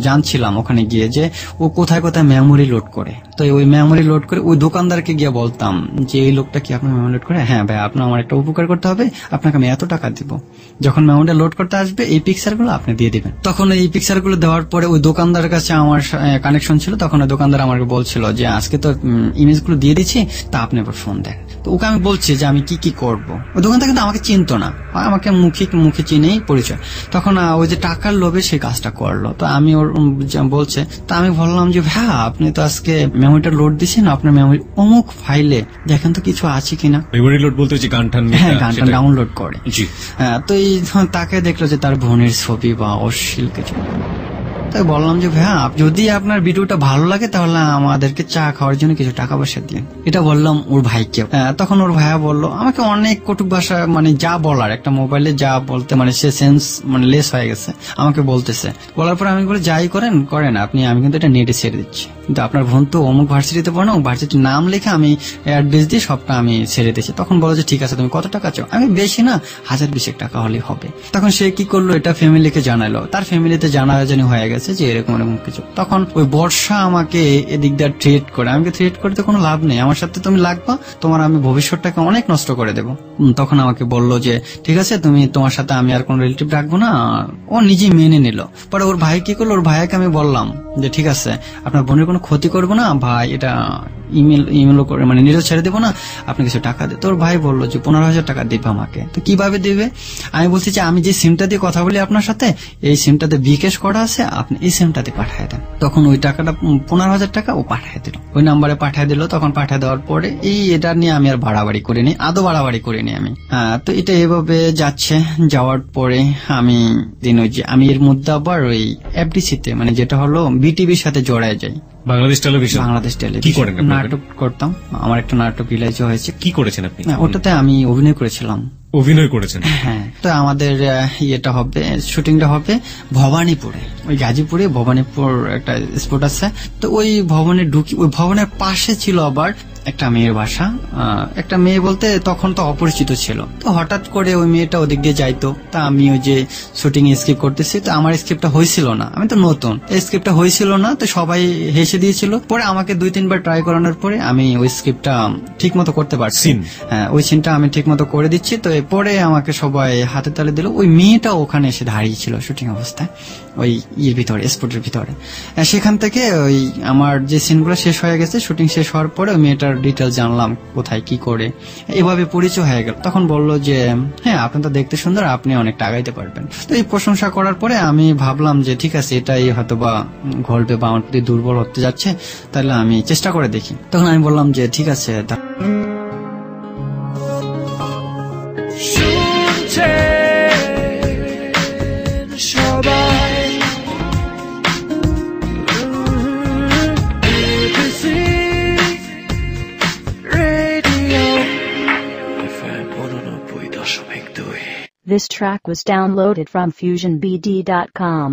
জানছিলাম ওখানে গিয়ে যে ও কোথায় কোথায় মেমোরি লোড করে। তো ওই মেমোরি লোড করে ওই দোকানদারকে গিয়ে বলতাম যে এই লোকটা কি আপনার মেমোরি লোড করে? হ্যাঁ ভাই, আপনার আমার একটা উপকার করতে হবে, আপনাকে আমি এত টাকা দিব, যখন মেমোরিটা লোড করতে আসবে এই পিকচারগুলো আপনি দিয়ে দিবেন। তখন এই পিকচারগুলো দেওয়ার পরে ওই দোকানদারের কাছে আমার কানেকশন ছিল, তখন ওই দোকানদার আমাকে বলছিল যে আজকে তো ইমেজগুলো দিয়ে দিচ্ছি, তা আপনি এবার ফোন দেন। তো ওকে আমি বলছি যে আমি কি করব। ওই দোকানদার কিন্তু আমাকে চিনতো না, আমাকে মুখে চিনেই পরিচয়। তখন ওই যে টাকার লোভে সেই কাজটা করলো। তো আমি ওর বলছে, তা আমি বললাম যে ভাইয়া আপনি তো আজকে মেমোরিটা লোড দিচ্ছেন, আপনার মেমোরি অমুক ফাইলে দেখেন তো কিছু আছে কিনা। মেমোরি লোড বলতে যে গানটা ডাউনলোড করে। তো এই তাকে দেখলো যে তার বোনের ছবি বা অশ্লীল কিছু। তাই বললাম যে ভাইয়া যদি আপনার ভিডিওটা ভালো লাগে তাহলে আমাদেরকে চা খাওয়ার জন্য কিছু টাকা পয়সা দিন। এটা বললাম ওর ভাইকে। তখন ওর ভাইয়া বললো আমাকে অনেক কটুক ভাষা, মানে যা বলার একটা মোবাইলে যা বলতে, মানে সে সেন্স মানে লেস হয়ে গেছে, আমাকে বলতেছে। বলার পর আমি বলি যাই করেন আপনি, আমি কিন্তু এটা নেটে ছেড়ে দিচ্ছি, কিন্তু আপনার বোন তো অমুক ভার্সিটিতে পড়ে না, ভার্সিটির নাম লিখে আমি অ্যাড্রেস দিয়ে সবটা আমি ছেড়ে দিচ্ছি। তখন বলো যে ঠিক আছে তুমি কত টাকা চাও? আমি বেশি না, 1020 টাকা হলেই হবে। তখন সে কি করলো, এটা ফ্যামিলিকে জানালো, তার ফ্যামিলিতে জানাজানি হয়ে গেছে যে এরকম কিছু। তখন ওই বর্ষা আমাকে এদিক দিয়ে থ্রেট করে, আমাকে থ্রেট করতে কোনো লাভ নেই, আমার সাথে তুমি লাগবা, তোমার আমি ভবিষ্যৎটাকে অনেক নষ্ট করে দেবো। তখন আমাকে বলল যে ঠিক আছে, তুমি তোমার সাথে আমি আর কোন রিলেটিভ রাখবো না। ও নিজেই মেনে নিল। পরে ওর ভাই কি করলো, ওর ভাইকে আমি বললাম যে ঠিক আছে, আপনার বোনের কোনো ক্ষতি করবো না ভাই, এটা ইমেলও করে মানে নিজে ছেড়ে দেবো না, আপনি কিছু টাকা দেবে। তোর ভাই বললো যে 15,000 টাকা দিবে আমাকে। তো কিভাবে দিবে? আমি বলছি যে আমি যে সিমটা দিয়ে কথা বলি আপনার সাথে, এই সিমটাতে বিকাশ করা আছে, আপনি এই সিমটাতে পাঠিয়ে দেন। তখন ওই টাকাটা 15,000 টাকা ও পাঠিয়ে দিল, ওই নাম্বারে পাঠিয়ে দিল। তখন পাঠিয়ে দেওয়ার পরে এটা নিয়ে আমি আর বাড়াবাড়ি করিনি, আদৌ বাড়াবাড়ি করিনি আমি। তো এটা এভাবে যাচ্ছে। যাওয়ার পরে আমি আমি এর মধ্যে আবার ওই এফডিসিতে মানে যেটা হলো বিটিভির সাথে জড়ায় যাই। বাংলাদেশ টেলিভিশন। কি করেন আপনি? নাটক করতাম, আমার একটা নাটক রিলিজ হয়েছে। কি করেছেন আপনি? ওটাতে আমি অভিনয় করেছিলাম। অভিনয় করেছেন? হ্যাঁ। তো আমাদের ইয়েটা হবে, শুটিংটা হবে ভবানীপুরে, ওই গাজীপুরে ভবানীপুর একটা স্পট আছে। তো ওই ভবনে ঢুকি, ওই ভবনের পাশে ছিল আবার একটা মেয়ের বাসা। একটা মেয়ে বলতে তখন তো অপরিচিত ছিল। তো হঠাৎ করে ওই মেয়েটা ওদিক দিয়ে যাইতো। তা আমি ওই যে শুটিং স্ক্রিপ্ট করতেছি, তো আমার স্ক্রিপ্টটা হয়েছিল না, আমি তো নতুন, এই স্ক্রিপ্টটা হয়েছিল না। তো সবাই হেসে দিয়েছিল। পরে আমাকে 2-3 বার ট্রাই করানোর পরে আমি ওই স্ক্রিপ্টটা ঠিক মতো করতে পারছি। হ্যাঁ, ওই সিনটা আমি ঠিক মতো করে দিচ্ছি। তো পরে আমাকে সবাই হাতে তালে দিল। ওই মেয়েটা ওখানে এসে দাঁড়িয়েছিল শুটিং অবস্থায়, ওই ইয়ের ভিতরে, স্পটের ভিতরে। সেখান থেকে ওই আমার যে সিনগুলো শেষ হয়ে গেছে, শুটিং শেষ হওয়ার পরে ওই মেয়েটার ডিটেলস জানলাম, কোথায় কি করে, এভাবে পরিচয় হয়ে গেল। তখন বললো যে হ্যাঁ, আপনি তো দেখতে সুন্দর, আপনি অনেকটা আগাইতে পারবেন। তো এই প্রশংসা করার পরে আমি ভাবলাম যে ঠিক আছে, এটাই হয়তো বা ঘটবে বা আমার প্রতি দুর্বল হতে যাচ্ছে, তাহলে আমি চেষ্টা করে দেখি। তখন আমি বললাম যে ঠিক আছে। This track was downloaded from FusionBD.com.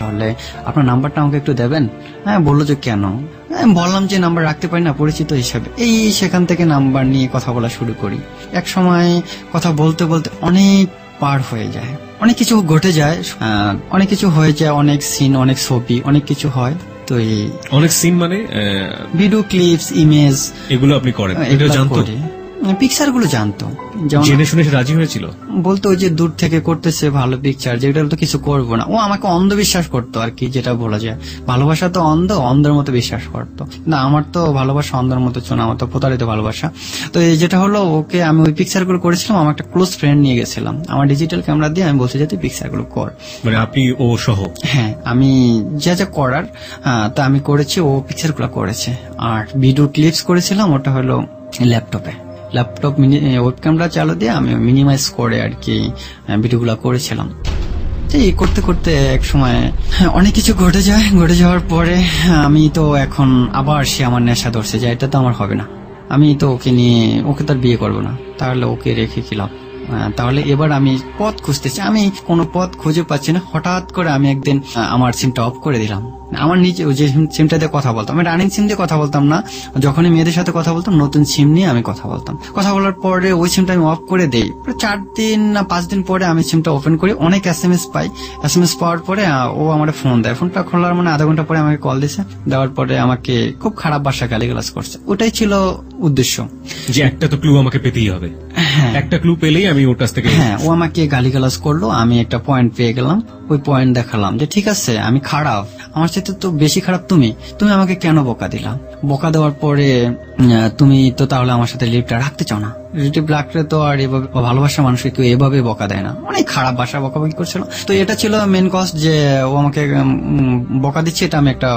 তাহলে আপনার নাম্বারটা আমাকে একটু দেবেন? হ্যাঁ। বললো যে কেন? আমি বললাম যে নাম্বার রাখতে পারি না পরিচিত হিসাবে। সেখান থেকে নাম্বার নিয়ে কথা বলা শুরু করি। এক সময় কথা বলতে বলতে অনেক পার হয়ে যায়, অনেক কিছু ঘটে যায়, অনেক কিছু হয়ে যায়, অনেক সিন, অনেক ছবি, অনেক কিছু হয়। তো অনেক সিন মানে ভিডিও ক্লিপস, ইমেজ, এগুলো আপনি করেন? এটা জানতো? পিকচার গুলো জানতো, জেনে শুনে রাজি হয়েছিল? বলতো ওই যে দূর থেকে করতেছে ভালো পিকচার, যেটা তো কিছু করবো না। ও আমাকে অন্ধবিশ্বাস করতো আর কি, যেটা বলা যায়। ভালোবাসা তো অন্ধের মতো বিশ্বাস করতো। না, আমার তো ভালোবাসা অন্ধের মতো ছিল, আমার তো প্রতারিত ভালোবাসা। তো যেটা হলো, ওকে আমি ওই পিকচার গুলো করেছিলাম, আমার একটা ক্লোজ ফ্রেন্ড নিয়ে গেছিলাম, আমার ডিজিটাল ক্যামেরা দিয়ে আমি বলছি যে তুই পিকচার গুলো কর। মানে আপনি ও সহ? হ্যাঁ, আমি যা যা করার তা আমি করেছি, ও পিকচার গুলো করেছে। আর ভিডিও ক্লিপস করেছিলাম, ওটা হলো ল্যাপটপ ওয়েব ক্যামেরা চালু দিয়ে আমি মিনিমাইজ করে আর কি ভিডিওগুলো করেছিলাম। এই করতে করতে এক সময় অনেক কিছু ঘটে যায়। ঘটে যাওয়ার পরে আমি তো এখন আবার সে আমার নেশা ধরছে যে এটা তো আমার হবে না, আমি তো ওকে তার বিয়ে করবো না, তাহলে ওকে রেখে কি লাভ। তাহলে এবার আমি পথ খুঁজতেছি, আমি কোনো পথ খুঁজে পাচ্ছি না। হঠাৎ করে আমি একদিন আমার সিমটা অফ করে দিলাম। আমার নিজে যে সিমটা দিয়ে কথা বলতাম, আমি রানিং সিম দিয়ে কথা বলতাম না, যখনই মেয়েদের সাথে কথা বলতাম নতুন সিম নিয়ে আমি কথা বলতাম। কথা বলার পরে ওই সিমটা আমি অফ করে দেই। 4 দিন না 5 দিন পরে আমি সিমটা ওপেন করি, অনেক SMS পাই। SMS পাওয়ার পরে ও আমার ফোন দেয়। ফোনটা খোলার মানে আধা ঘন্টা পরে আমাকে কল দিছে। দেওয়ার পরে আমাকে খুব খারাপ ভাষায় গালিগালাজ করছে। ওটাই ছিল উদ্দেশ্য, যে একটা তো ক্লু আমাকে পেতেই হবে। একটা ক্লু পেলেই আমি ওর কাছ থেকে। হ্যাঁ, ও আমাকে গালিগালাজ করলো, আমি একটা পয়েন্ট পেয়ে গেলাম। ওই পয়েন্ট দেখালাম যে ঠিক আছে, আমি খারাপ, আমার সাথে তো বেশি খারাপ তুমি আমাকে কেন বকা দিলা? বকা দেওয়ার পরে তুমি তো তাহলে আমার সাথে লিভটা রাখতে চাও না। রিলেটিভ রাখলে তো আর এভাবে ভালোবাসা মানুষকে কেউ এভাবে বকা দেয় না। অনেক খারাপ ভাষা বকাবকি করছিল। তো এটা ছিল মেন কজ, যে ও আমাকে বকা দিচ্ছে, এটা আমি একটা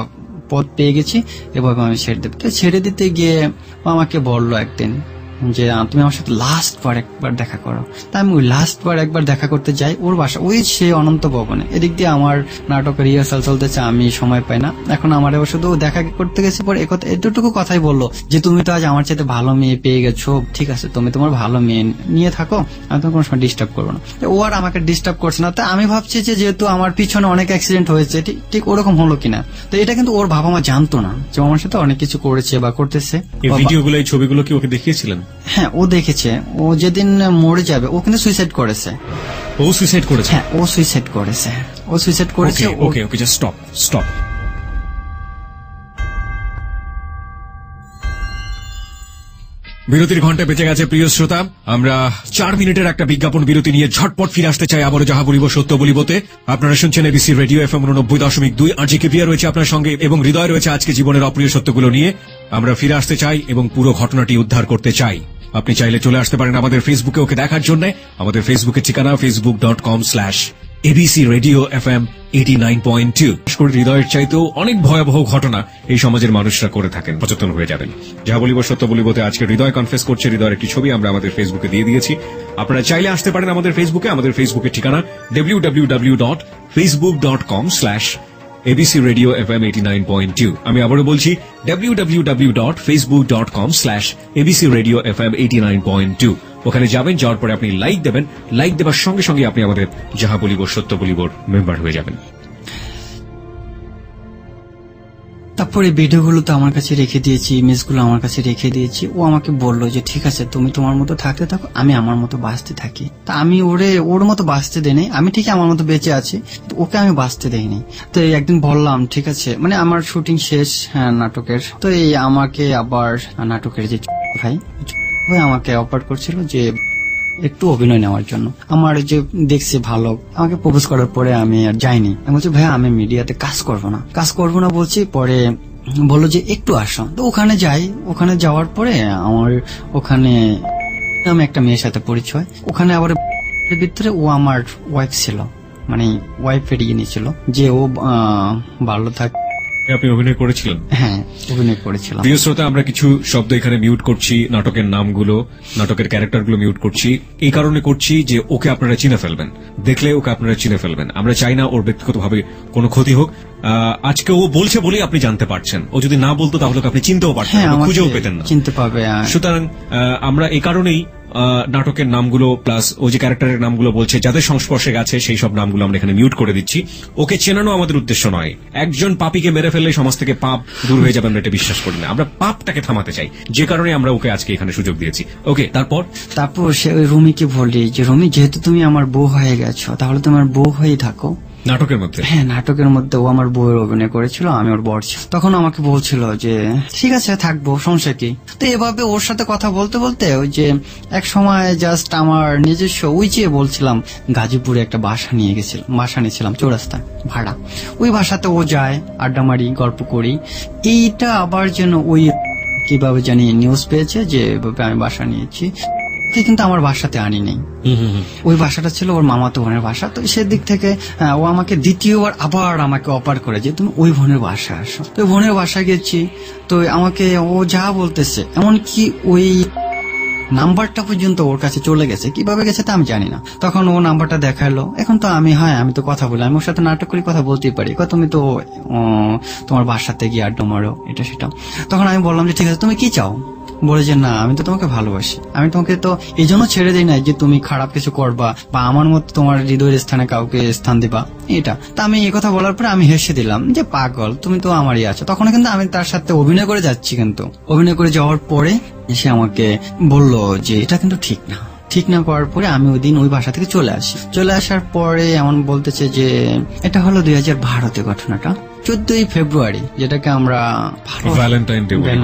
পথ পেয়ে গেছি, এভাবে আমি ছেড়ে দেব। তো ছেড়ে দিতে গিয়ে ও আমাকে বললো একদিন যে তুমি আমার সাথে লাস্ট বার একবার দেখা করো। তা আমি ওই লাস্ট বার একবার দেখা করতে যাই ওর বাসা, ওই সে অনন্ত ভবনে। এদিক দিয়ে আমার নাটকের রিহার্সাল চলতেছে, আমি সময় পাই না। এখন আমার এবার শুধু দেখা করতে গেছে, পরে এতটুকু কথাই বললো যে তুমি তো আজ আমার চাইতে ভালো মেয়ে পেয়ে গেছো, ঠিক আছে তুমি তোমার ভালো মেয়ে নিয়ে থাকো, আমি তোমার কোনো সময় ডিস্টার্ব করবো না। ও আর আমাকে ডিস্টার্ব করছে না। তা আমি ভাবছি যে যেহেতু আমার পিছনে অনেক অ্যাক্সিডেন্ট হয়েছে, ঠিক ওরকম হলো কিনা। তো এটা কিন্তু ওর বাবা মা জানতো না যে আমার সাথে অনেক কিছু করেছে বা করতেছে। এই ভিডিওগুলো, এই ছবিগুলো কি ওকে দেখিয়েছিলেন? হ্যাঁ, ও দেখেছে। ও যেদিন মরে যাবে ও কিন্তু সুইসাইড করেছে। ও সুইসাইড করেছে? হ্যাঁ, ও সুইসাইড করেছে। ও সুইসাইড করেছে। ওকে ওকে, জাস্ট স্টপ। বিরতির ঘন্টা বেঁচে গেছে প্রিয় শ্রোতা। আমরা 4 মিনিটের একটা বিজ্ঞাপন বিরতি নিয়ে ঝটপট ফিরে আসতে চাই আবারও যাহা বলিব সত্য বলিবতে। আপনারা শুনছেন এবিসি রেডিও FM 90.2। আর জি কেপিয়া রয়েছে আপনার সঙ্গে এবং হৃদয় রয়েছে আজকে জীবনের অপ্রিয় সত্যগুলো নিয়ে। আমরা ফিরে আসতে চাই এবং পুরো ঘটনাটি উদ্ধার করতে চাই। আপনি চাইলে চলে আসতে পারেন আমাদের ফেসবুকে ওকে দেখার জন্য। আমাদের ফেসবুকের ঠিকানা facebook.com/ABC Radio FM 89.2। হৃদয়ের চাইতেও অনেক ভয়াবহ ঘটনা এই সমাজের মানুষরা করে থাকেন, সচেতন হয়ে যাবেন। যা বলিব সত্য বলিবতে আজকে হৃদয় কনফেস করছে। হৃদয়ের একটি ছবি আমরা আমাদের ফেসবুকে দিয়ে দিয়েছি, আপনারা চাইলে আসতে পারেন আমাদের ফেসবুকে। আমাদের ফেসবুকের ঠিকানা www.facebook.com/ABC Radio FM 89.2। আমি আবারও বলছি www.facebook.com/ABC Radio FM 89.2। ওখানে যাবেন, যাওয়ার পরে আপনি লাইক দেবেন। লাইক দেবার সঙ্গে সঙ্গে আপনি আমাদের যাহা বলিব সত্য বলিবর মেম্বার হয়ে যাবেন। তারপরে ভিডিওগুলো তো আমার কাছে রেখে দিয়েছি, ইমেজগুলো আমার কাছে রেখে দিয়েছি। ও আমাকে বললো যে ঠিক আছে তুমি তোমার মতো থাকতে থাকো, আমি আমার মতো বাঁচতে থাকি। তা আমি ওর মতো বাঁচতে দেইনি, আমি ঠিক আমার মতো বেঁচে আছি, ওকে আমি বাঁচতে দেইনি। তো একদিন বললাম ঠিক আছে, মানে আমার শুটিং শেষ নাটকের, তো এই আমাকে আবার নাটকের যে ভাই আমাকে অফার করছিল যে একটু অভিনয় নেওয়ার জন্য। আমার যে দেখছি ভালো, আমাকে প্রপোজ করার পরে আমি আর যাইনি। আমি বলছি ভাইয়া আমি মিডিয়াতে কাজ করবো না বলছি। পরে বললো যে একটু আসো। তো ওখানে যাই। ওখানে যাওয়ার পরে আমার ওখানে আমি একটা মেয়ের সাথে পরিচয়। ওখানে আবার ভিতরে ও আমার ওয়াইফ ছিল, মানে ওয়াইফ এড়িয়ে নিয়েছিল যে ও ভালো থাক। আপনি অভিনয় করেছিলেন? হ্যাঁ, অভিনয় করেছিলাম। প্রিয় শ্রোতা, আমরা কিছু শব্দ এখানে মিউট করছি, নাটকের নামগুলো, নাটকের ক্যারেক্টারগুলো মিউট করছি। এই কারণে করছি যে ওকে আপনারা চিনে ফেলবেন, দেখলে ওকে আপনারা চিনে ফেলবেন। আমরা চাই না ওর ব্যক্তিগতভাবে কোনো ক্ষতি হোক। আজকে ও বলছে বলেই আপনি জানতে পারছেন, ও যদি না বলতো তাহলে আপনি চিনতেও পারতেন, খুঁজেও পেতেন না, চিনতে পাবে। সুতরাং আমরা এই কারণেই নাটকের নামগুলো প্লাস ও যে ক্যারেক্টারের নামগুলো বলছে যাদের সংস্পর্শে গেছে সেই সব নামগুলো আমরা এখানে মিউট করে দিচ্ছি। ওকে চেনানো আমাদের উদ্দেশ্য নয়। একজন পাপীকে মেরে ফেললে সমাজ থেকে পাপ দূর হয়ে যাবে আমরা এটা বিশ্বাস করি না। আমরা পাপটাকে থামাতে চাই, যে কারণে আমরা ওকে আজকে এখানে সুযোগ দিয়েছি। ওকে, তারপর সে ওই রুমিকে বলি যে রুমি যেহেতু তুমি আমার বউ হয়ে গেছো তাহলে তোমার বউ হয়েই থাকো নাটকের মধ্যে। হ্যাঁ, নাটকের মধ্যে ও আমার বউয়ের অভিনয় করেছিল, আমি ওর বর ছিল। তখন আমাকে বলছিল যে ঠিক আছে থাকবো, সমস্যা কি। তো এভাবে ওর সাথে কথা বলতে বলতে ওই যে এক সময় জাস্ট আমার নিজস্ব ওই যে বলছিলাম গাজীপুরে একটা বাসা নিয়েছিলাম চৌরাস্তা ভাড়া। ওই বাসাতে ও যায়, আড্ডা মারি, গল্প করি। এইটা আবার যেন ওই কিভাবে জানি নিউজ পেয়েছে যে এভাবে আমি বাসা নিয়েছি, কিন্তু আমার বাসাতে আনি নেই। ওই বাসাটা ছিল ওর মামাতো বোনের বাসা। তো সেদিক থেকে ও আমাকে দ্বিতীয়বার আবার আমাকে অফার করে যে তুমি ওই বোনের বাসায় আসো। তো বোনের বাসা গেছি। তো আমাকে ও যা বলতেছে, এমনকি ওই নাম্বারটা পর্যন্ত ওর কাছে চলে গেছে। কিভাবে গেছে তা আমি জানি না। তখন ও নাম্বারটা দেখালো। এখন তো আমি আমি তো কথা বলি, আমি ওর সাথে নাটক করে কথা বলতেই পারি। তুমি তো তোমার বাসাতে গিয়ে আড্ডা মারো, এটা সেটা। তখন আমি বললাম যে ঠিক আছে তুমি কি চাও। বলে যে না আমি তো তোমাকে ভালোবাসি, আমি তোমাকে তো এই জন্য ছেড়ে দিই না যে তুমি খারাপ কিছু করবা বা আমার মতো তোমার হৃদয়ের স্থানে কাউকে স্থান দিবা, এটা। তা আমি এই কথা বলার পরে আমি হেসে দিলাম যে পাগল, তুমি তো আমারই আছো। তখন কিন্তু আমি তার সাথে অভিনয় করে যাচ্ছি, কিন্তু অভিনয় করে যাওয়ার পরে সে আমাকে বলল যে এটা কিন্তু ঠিক না করার পরে আমি ওই দিন ওই বাসা থেকে চলে আসার পরে এমন বলতেছে যে এটা হলো 2012-তে ঘটনাটা, 14ই ফেব্রুয়ারি, যেটাকে আমরা ভ্যালেন্টাইন ডে বলি,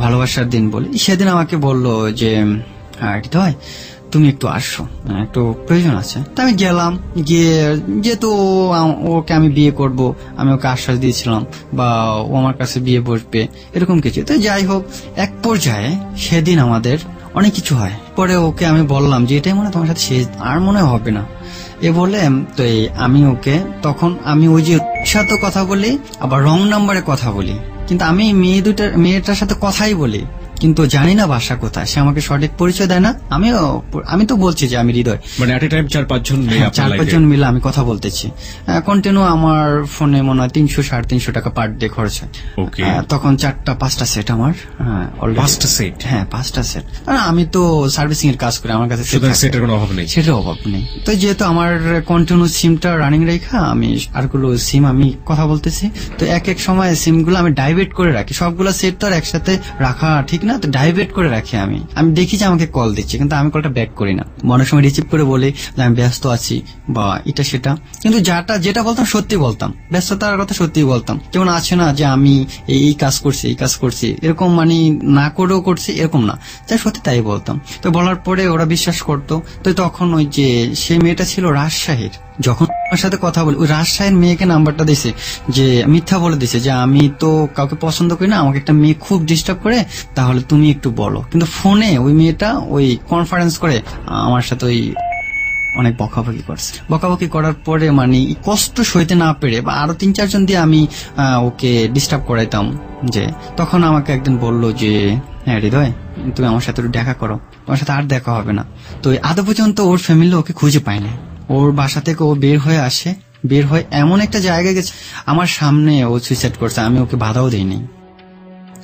ভালোবাসার দিন বলি। সেদিন আমাকে বললো যে হৃদয় তুমি একটু আসো, একটু প্রয়োজন আছে। তা আমি গেলাম। গিয়ে যেহেতু ওকে আমি বিয়ে করব, আমি ওকে আশ্বাস দিয়েছিলাম বা ও আমার কাছে বিয়ে বসবে এরকম কিছু। তো যাই হোক, এক পর্যায়ে সেদিন আমাদের অনেক কিছু হয়। পরে ওকে আমি বললাম যে এটাই মনে তোমার সাথে শেষ, আর মনে হবে না এ বলে। তো আমি ওকে তখন আমি ওই যে সাথে কথা বলি, আবার রং নাম্বারে কথা বলি, কিন্তু আমি মেয়েটার সাথে কথাই বলি, কিন্তু জানি না বাসা কোথায়, সে আমাকে সঠিক পরিচয় দেয় না। আমি তো বলছি যে আমি হৃদয়। মানে এট এ টাইম 4-5 জন মেয়ে আপনার 4-5 লাইফে? জন মিলে আমি কথা বলতেছি কন্টিনিউ। আমার ফোনে মনে হয় 300-350 টাকা পার ডে খরচ হয়। ওকে। তখন 4-5টা সেট আমার already। 5টা সেট? হ্যাঁ 5টা সেট। আমি তো সার্ভিসিং এর কাজ করি, আমার কাছে সুতরাং সেটের কোনো অভাব নেই? সেটার অভাব নেই। তো যেহেতু আমার কন্টিনিউ সিমটা রানিং রেখা, আমি আরগুলো সিম আমি কথা বলতেছি। তো এক এক সময় সিমগুলো আমি ডাইভার্ট করে রাখি, সবগুলো সেট তো আর একসাথে রাখা ঠিক না, তো ডাইভার্ট করে রাখি। আমি দেখি যে আমাকে কল দিচ্ছে, কিন্তু আমি কলটা ব্যাক করি না। অনেক সময় রিসিভ করে বলি যে আমি ব্যস্ত আছি বা এটা সেটা, কিন্তু যেটা বলতাম সত্যি বলতাম, ব্যস্ততার কথা সত্যি বলতাম। যেমন আছে না যে আমি এই কাজ করছি, এই কাজ করছি, এরকম মানে না করেও করছি এরকম না, যা সত্যি তাই বলতাম। তো বলার পরে ওরা বিশ্বাস করতো। তো তখন ওই যে সে মেয়েটা ছিল রাজশাহীর, যখন আমার সাথে কথা বলি, ওই রাজশাহীর মেয়েকে নাম্বারটা দিছে, যে মিথ্যা বলে দিছে যে আমি তো কাউকে পছন্দ করি না, আমাকে একটা মেয়ে খুব ডিস্টার্ব করে, তাহলে তুমি একটু বলো। কিন্তু ফোনে ওই মেয়েটা ওই কনফারেন্স করে আমার সাথে ওই অনেক বকাবকি করছে। বকাবকি করার পরে মানে কষ্ট সইতে না পেরে বা আরো 3-4 জন দিয়ে আমি ওকে ডিস্টার্ব করাইতাম। যে তখন আমাকে একদিন বলল যে হ্যাঁ হৃদয়, তুমি আমার সাথে একটু দেখা করো, তোমার সাথে আর দেখা হবে না। তো আদৌ পর্যন্ত ওর ফ্যামিলি ওকে খুঁজে পায় না। ওর বাসা থেকে ও বের হয়ে আসে, বের হয়ে এমন একটা জায়গায় গেছে, আমার সামনে ও সুইসাইড করছে। আমি ওকে বাধাও দিইনি,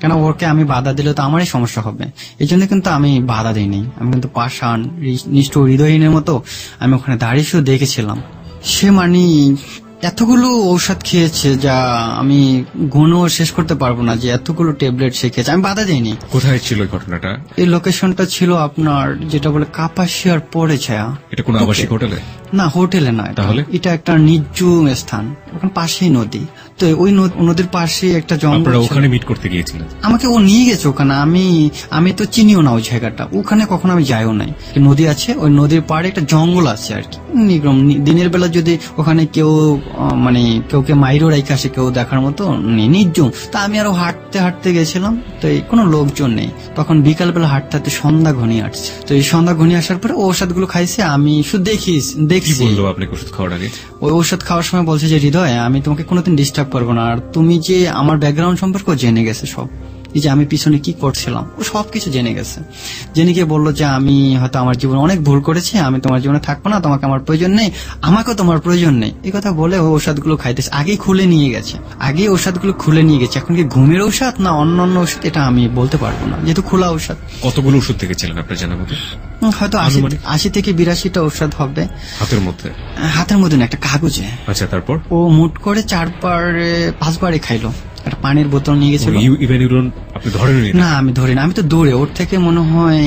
কেন ওকে আমি বাধা দিলে তো আমারই সমস্যা হবে, এই জন্য কিন্তু আমি বাধা দিইনি। আমি কিন্তু পাষাণ নিষ্ঠ হৃদয়হীনের মতো আমি ওখানে দাঁড়িয়ে শুধু দেখেছিলাম। সে মানে এতগুলো ঔষধ খেয়েছে যা আমি গুণও শেষ করতে পারবো না, যে এতগুলো ট্যাবলেট সে খেয়েছে। আমি বাধা দিইনি। কোথায় ছিল এই ঘটনাটা? এই লোকেশনটা ছিল আপনার যেটা বলে কাপাসিয়ার পরে ছায়া। এটা কোনো আবাসিক হোটেলে? না, হোটেলে নয়। তাহলে এটা একটা নির্জুম স্থান, ওখানে পাশেই নদী। তো ওই নদীর পাশে একটা জঙ্গল। আপনারা ওখানে মিট করতে গিয়েছিলেন? আমাকে ও নিয়ে গেছে ওখানে। আমি তো চিনিও না ওই জায়গাটা, ওখানে কখনো আমি যাইও নাই। নদী আছে, ওই নদীর পাড়ে একটা জঙ্গল আছে আর কি। দিনের বেলা যদি ওখানে কেউ মানে কেউকে মাইরও রেখে আসে, কেউ দেখার মতো নির্জুম। তা আমি আরো হাঁটতে হাঁটতে গেছিলাম, তো কোনো লোকজন নেই। তখন বিকালবেলা হাঁটতে হাঁটতে সন্ধ্যা ঘনিয়ে আসছে। তো এই সন্ধ্যা ঘনিয়ে আসার পরে ওষুধগুলো খাইছে। আমি শুধু দেখছি। কি বললো আপনাকে ওষুধ খাওয়ার আগে? ওই ওষুধ খাওয়ার সময় বলছে যে হৃদয়, আমি তোমাকে কোনোদিন ডিস্টার্ব করবো না, আর তুমি যে আমার ব্যাকগ্রাউন্ড সম্পর্কে জেনে গেছে সব, এই যে আমি পিছনে কি করছিলাম ও সবকিছু জেনে গেছে। জেনে গিয়ে বললো যে আমি হয়তো আমার জীবনে অনেক ভুল করেছি, আমি তোমার জীবনে থাকবো না, তোমাকে আমার প্রয়োজন নেই, আমাকেও তোমার প্রয়োজন নেই। এই কথা বলে ও ওষুধগুলো খাইতেছে। আগেই খুলে নিয়ে গেছে, আগেই ওষুধগুলো খুলে নিয়ে গেছে। এখন কি ঘুমের ঔষধ না অন্যান্য ওষুধ এটা আমি বলতে পারবো না, যেহেতু খোলা ঔষধ। কতগুলো ওষুধ থেকেছিলেন আপনার জানা মতো? হয়তো 80 থেকে 82টা ঔষধ হবে। হাতের মধ্যে? হাতের মধ্যে না, একটা কাগজে। আচ্ছা, তারপর? ও মুট করে 4-5 খাইলো। একটা পানির বোতল নিয়ে গেছিল। আপনি ধরেন না? আমি ধরি না, আমি তো দূরে। ওর থেকে মনে হয়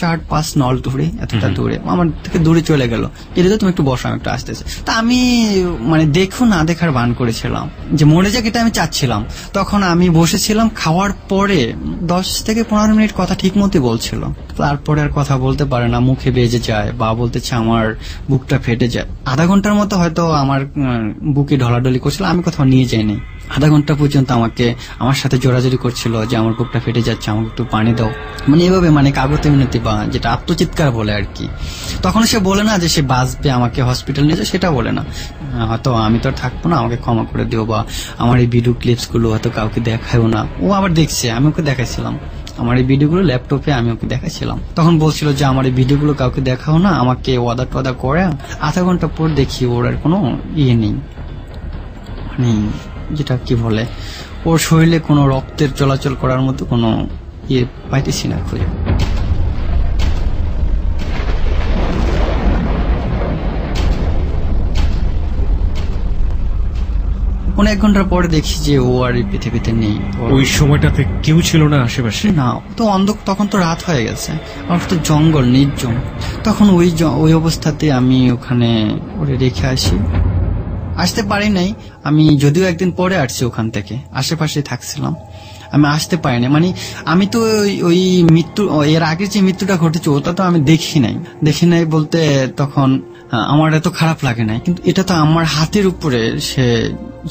4-5 নল দূরে, এতটা দূরে। আমার থেকে দূরে চলে গেল। এটা তুমি একটু বসো, আমি একটু আসতেছি। তা আমি মানে দেখো না দেখার ভান করেছিলাম, যে মরে যাক এটা আমি চাচ্ছিলাম। তখন আমি বসেছিলাম। খাওয়ার পরে 10 থেকে 15 মিনিট কথা ঠিক মতোই বলছিল, তারপরে আর কথা বলতে পারে না, মুখে বেজে যায় বা বলতেছে আমার বুকটা ফেটে যায়। আধা ঘন্টার মতো হয়তো আমার বুকে ঢলাঢলি করছিল, আমি কোথাও নিয়ে যাইনি। আধা ঘন্টা পর্যন্ত আমার সাথে জোরাজোরি করছিল যে আমার বুকটা ফেটে যাচ্ছে, আমাকে একটু পানি দাও, মানে এভাবে, মানে কাগজে মিনতি বা যেটা আত্মচিৎকার বলে আর কি। তখন সে বলে না যে সে বাঁচবে, আমাকে হসপিটাল নিয়ে যায়, সেটা বলে না। হয়তো আমি তো আর থাকবো না, আমাকে ক্ষমা করে দিও, বা আমার এই ভিডিও ক্লিপস গুলো হয়তো কাউকে দেখায়ও না। ও আবার দেখছে, আমি ওকে দেখাইছিলাম আমার এই ভিডিওগুলো ল্যাপটপে, আমি ওকে দেখাচ্ছিলাম। তখন বলছিল যে আমার এই ভিডিওগুলো কাউকে দেখাও না, আমাকে ওয়াদা টদা করে। আধা ঘন্টা পর দেখি ওর আর কোনো ইয়ে নেই, মানে যেটা কি বলে, ওর শরীরে কোনো রক্তের চলাচল করার মতো কোনো ইয়ে পাইতেছি না খুঁজে। কোন 1 ঘন্টার পরে দেখি যে ও আর এই পৃথিবীতে নেই। ওই সময়টাতে কেউ ছিল না আশেপাশে? না, তো তখন তো রাত হয়ে গেছে, আমার তো জঙ্গল নির্জন। তখন ওই অবস্থাতে আমি ওখানে ওরে রেখে আসতে পারি নাই। আমি যদিও একদিন পরে আসছি ওখান থেকে, আশেপাশে থাকছিলাম, আমি আসতে পারিনি। মানে আমি তো ওই মৃত্যু, এর আগে যে মৃত্যুটা ঘটেছে ওটা তো আমি দেখি নাই বলতে তখন আমার এত খারাপ লাগে নাই, কিন্তু এটা তো আমার হাতের উপরে সে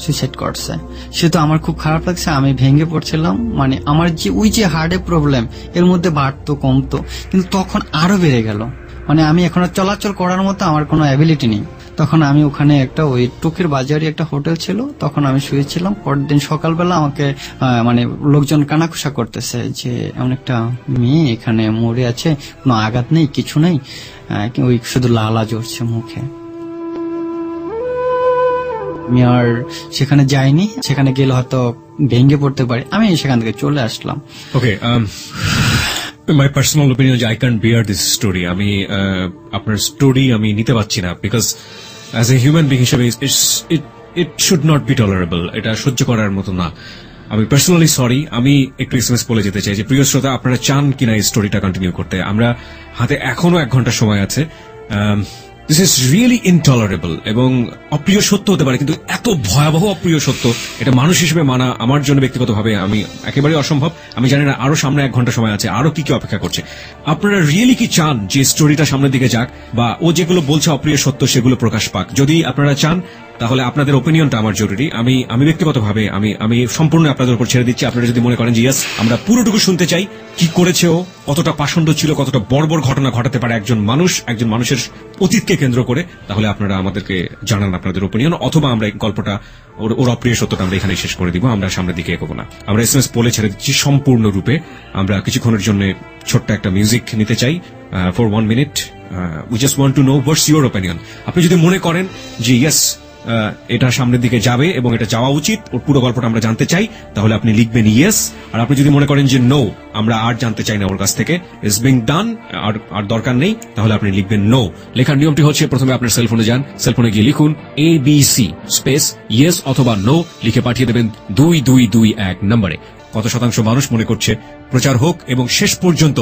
সুইসাইড করছে, সে তো আমার খুব খারাপ লাগছে। আমি ভেঙে পড়ছিলাম, মানে আমার যে ওই যে হার্টের প্রবলেম, এর মধ্যে বাড়তো কমতো, কিন্তু তখন আরো বেড়ে গেল। মানে আমি এখন চলাচল করার মতো আমার কোনো অ্যাবিলিটি নেই। তখন আমি ওখানে একটা ওই টুকের বাজারে একটা হোটেল ছিল, তখন আমি শুয়েছিলাম। পরের দিন সকালবেলা আমাকে মানে লোকজন কানাঘুষা করতেছে যে এমন একটা মেয়ে এখানে মরে আছে, কোনো আঘাত নেই, কিছু নেই, ওই শুধু লালা জ্বরছে মুখে। আমি আর সেখানে যাইনি, সেখানে গেলে হয়তো ভেঙে পড়তে পারি, আমি সেখান থেকে চলে আসলাম। ওকে, মাই পার্সোনাল ওপিনিয়ন যে I can't bear this story. আমি আপনার স্টোরি আমি নিতে পারছি না, because as a human being হিসেবে it should not be tolerable, এটা সহ্য করার মতো না। আমি পার্সোনালি সরি। আমি একটু এসএমএস বলে যেতে চাই যে প্রিয় শ্রোতা, আপনারা চান কিনা এই স্টোরিটা কন্টিনিউ করতে? আমরা হাতে এখনো 1 ঘন্টা সময় আছে। দিস ইজ রিয়েলি ইনটলারেবল এবং অপ্রিয় সত্য হতে পারে, কিন্তু এত ভয়াবহ অপ্রিয় সত্য, এটা মানুষ হিসেবে মানা আমার জন্য ব্যক্তিগতভাবে আমি একেবারে অসম্ভব। আমি জানি না আরো সামনে 1 ঘন্টা সময় আছে, আরো কি কি অপেক্ষা করছে। আপনারা রিয়েলি কি চান যে স্টোরিটা সামনের দিকে যাক, বা ও যেগুলো বলছে অপ্রিয় সত্য সেগুলো প্রকাশ পাক? যদি আপনারা চান তাহলে আপনাদের ওপিনিয়নটা আমার জরুরি। আমি ব্যক্তিগতভাবে আমি সম্পূর্ণ আপনাদের উপর ছেড়ে দিচ্ছি। আপনারা যদি মনে করেন যে ইয়েস আমরা পুরোটুকু শুনতে চাই, কি করেছে ও, কতটা পাষণ্ড ছিল, কতটা বর্বর ঘটনা ঘটাতে পারে একজন মানুষের অতীতকে কেন্দ্র করে, তাহলে আপনারা আমাদেরকে জানান আপনাদের ওপিনিয়ন, অথবা আমরা এই গল্পটা ওর অপ্রিয় সত্যটা আমরা এখানেই শেষ করে দিব। আমরা সামনের দিকে এগোবো না। আমরা এসএমএস বলে ছেড়ে দিচ্ছি সম্পূর্ণ রূপে। আমরা কিছুক্ষণের জন্য ছোট্ট একটা মিউজিক নিতে চাই for 1 minute. We just want to know what's your opinion. আপনি যদি মনে করেন যে ইয়েস এটা সামনের দিকে যাবে এবং এটা যাওয়া উচিত, ওর পুরো গল্পটা আমরা জানতে চাই, তাহলে আপনি লিখবেন ইয়েস। আর আপনি যদি মনে করেন যে নো, আমরা আর জানতে চাই না ওর কাছ থেকে, ইটস বিং ডান, আর দরকার নেই, তাহলে আপনি লিখবেন নো। লেখার নিয়মটি হচ্ছে প্রথমে আপনার সেলফোনে যান, সেলফোনে গিয়ে লিখুন ABC স্পেস ইয়েস অথবা নো, লিখে পাঠিয়ে দেবেন 2221 নম্বরে। কত শতাংশ মানুষ মনে করছে প্রচার হোক এবং শেষ পর্যন্ত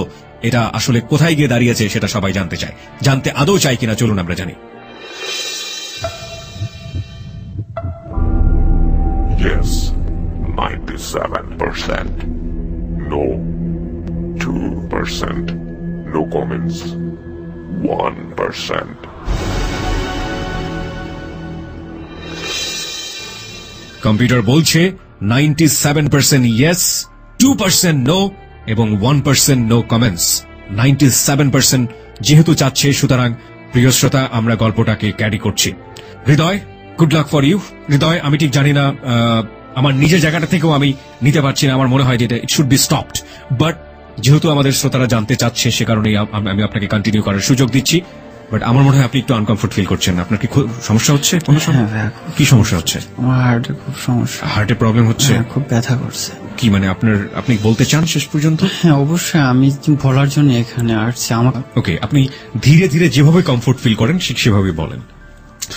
এটা আসলে কোথায় গিয়ে দাঁড়িয়েছে সেটা সবাই জানতে চায়, জানতে আদৌ চাই কিনা চলুন আমরা জানি। Yes, 97%. No, 2%. No comments, 1%. Computer বলছে 97% ইয়েস, 2% নো এবং 1% নো কমেন্টস। 97% যেহেতু চাচ্ছে, সুতরাং প্রিয় শ্রোতা আমরা গল্পটাকে ক্যারি করছি। হৃদয়, গুড লাক ফর ইউ। হৃদয়, আমি ঠিক জানি না, আমার নিজের জায়গাটা থেকেও আমি নিতে পারছি না। আমার মনে হয় যে it should be stopped, but যেহেতু আমাদের শ্রোতারা জানতে চাচ্ছে সে কারণেই আমি আপনাকে কন্টিনিউ করার সুযোগ দিচ্ছি। বাট আমার মনে হয় আপনি একটু আনকমফোর্ট ফিল করছেন। আপনার কি সমস্যা হচ্ছে? কি সমস্যা হচ্ছে? আমার হার্টে খুব সমস্যা। হার্টে প্রবলেম হচ্ছে? খুব ব্যথা করছে। কি মানে আপনি বলতে চান শেষ পর্যন্ত? হ্যাঁ অবশ্যই, আমি বলার জন্য এখানে আসছি। আমার ওকে, আপনি ধীরে ধীরে যেভাবে কমফোর্ট ফিল করেন ঠিক সেভাবে বলেন।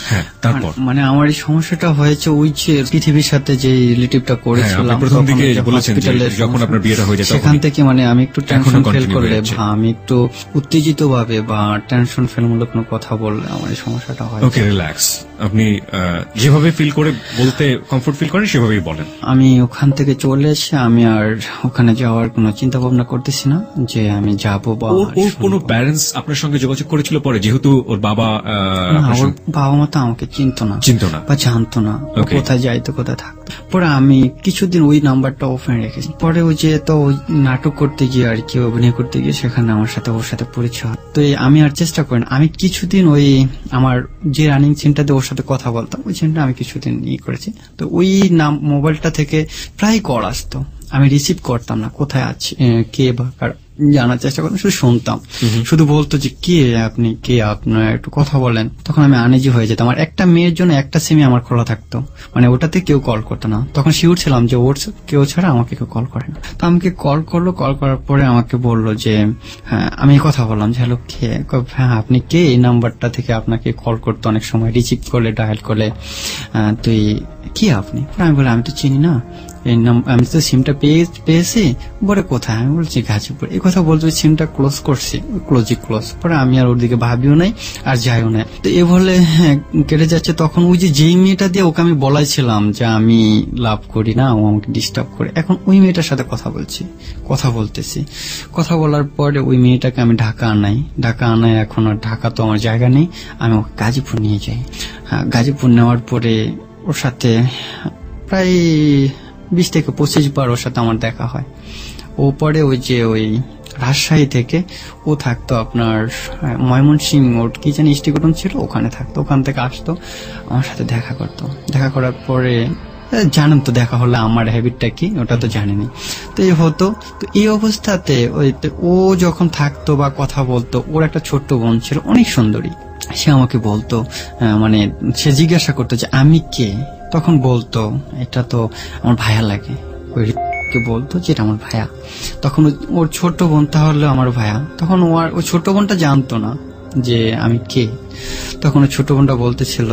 হ্যাঁ, তারপর মানে আমার এই সমস্যাটা হয়েছে ওই যে পৃথিবীর সাথে যে রিলেটিভটা করেছিলাম, প্রথম দিকে বলেছেন যে যখন আপনার বিয়েটা হয়ে যায় সেখান থেকে মানে আমি একটু টেনশন ফিল করলে বা আমি একটু উত্তেজিত ভাবে বা টেনশন ফিল মূলক কোনো কথা বললে আমার এই সমস্যাটা হয়। ওকে, রিল্যাক্স। আপনি যেভাবে ফিল করে বলতে কমফোর্ট ফিল করেন সেভাবেই বলেন। আমি ওখান থেকে চলে এসে আমি আর ওখানে যাওয়ার কোনো চিন্তা ভাবনা করতেছি না যে আমি যাবো। বা ওর কোনো প্যারেন্টস আপনার সঙ্গে যোগাযোগ করেছিল পরে, যেহেতু ওর বাবা মা তো আমাকে চিনতো না বা জানতো না Okay. কোথায় যাইতো কোথায় থাকতো। পরে আমি কিছুদিন ওই নাম্বারটা ওপেন রেখেছি। পরে ওই যে তো ওই নাটক করতে গিয়ে আর কি অভিনয় করতে গিয়ে সেখানে আমার সাথে ওর সাথে পরিচয় হয়। তো আমি আর চেষ্টা করি না, আমি কিছুদিন ওই আমার যে রানিং সিনটাতে ওর সাথে কথা বলতাম ওই সিনটা আমি কিছুদিন করেছি। তো ওই মোবাইলটা থেকে প্রায় কল আসতো, আমি রিসিভ করতাম না, কোথায় আছে কে বা জানার চেষ্টা করতাম, শুধু শুনতাম। শুধু বলতো যে কে আপনি, কে আপনার, একটু কথা বলেন। তখন আমি আনইজি হয়ে যেতাম। আর একটা মেয়ের জন্য একটা সিমই আমার খোলা থাকতো, মানে ওটাতে কেউ কল করতো না। তখন শিওর ছিলাম যে ওর কেউ ছাড়া আমাকে কেউ কল করে না। তো আমাকে কল করলো, কল করার পরে আমাকে বললো যে হ্যাঁ, আমি কথা বললাম যে হ্যালো কে, হ্যাঁ আপনি কে, এই নাম্বারটা থেকে আপনাকে কল করতো অনেক সময়, রিসিভ করলে ডায়াল করলে, তুই কি আপনি? আমি বললাম আমি তো চিনি না, আমি তো সিমটা পেয়েছি। বলে কোথায়? আমি বলছি গাজীপুর। এই কথা বলতে সিমটা ক্লোজ করছি, ক্লোজ। পরে আমি আর ওর দিকে ভাবিও নাই আর যাইও না। তো এ বলে কেটে যাচ্ছে। তখন ওই যে যেই মেয়েটা দিয়ে ওকে আমি বলাইছিলাম যে আমি লাভ করি না, ও আমাকে ডিস্টার্ব করে, এখন ওই মেয়েটার সাথে কথা বলতেছি। কথা বলার পরে ওই মেয়েটাকে আমি ঢাকা আনাই। এখন আর ঢাকা তো আমার জায়গা নেই, আমি ওকে গাজীপুর নিয়ে যাই। গাজীপুর নেওয়ার পরে ওর সাথে প্রায় 20 থেকে 25 বার ওর সাথে আমার দেখা হয়। ও পরে ওই যে ওই রাজশাহী থেকে। ও থাকতো আপনার ময়মনসিংহ, ওর কি জানি স্টিকটন ছিল, ওখানে থাকতো। ওখান থেকে আসতো, আমার সাথে দেখা করতো। দেখা করার পরে জানেন তো দেখা হলে আমার হ্যাবিটটা কি, ওটা তো জানেনি। তো এই হতো। তো এই অবস্থাতে ও যখন থাকতো বা কথা বলতো, ওর একটা ছোট্ট বোন ছিল অনেক সুন্দরী। সে আমাকে বলতো, মানে সে জিজ্ঞাসা করতো যে আমি কে। তখন বলতো এটা তো আমার ভাইয়া লাগে। ওই বলতো যে এটা আমার ভাইয়া। তখন ওর ছোট বোন তাহলে আমার ভাইয়া। তখন ওই ছোট বোনটা জানতো না যে আমি কে। তখন ওই ছোট বোনটা বলতেছিল,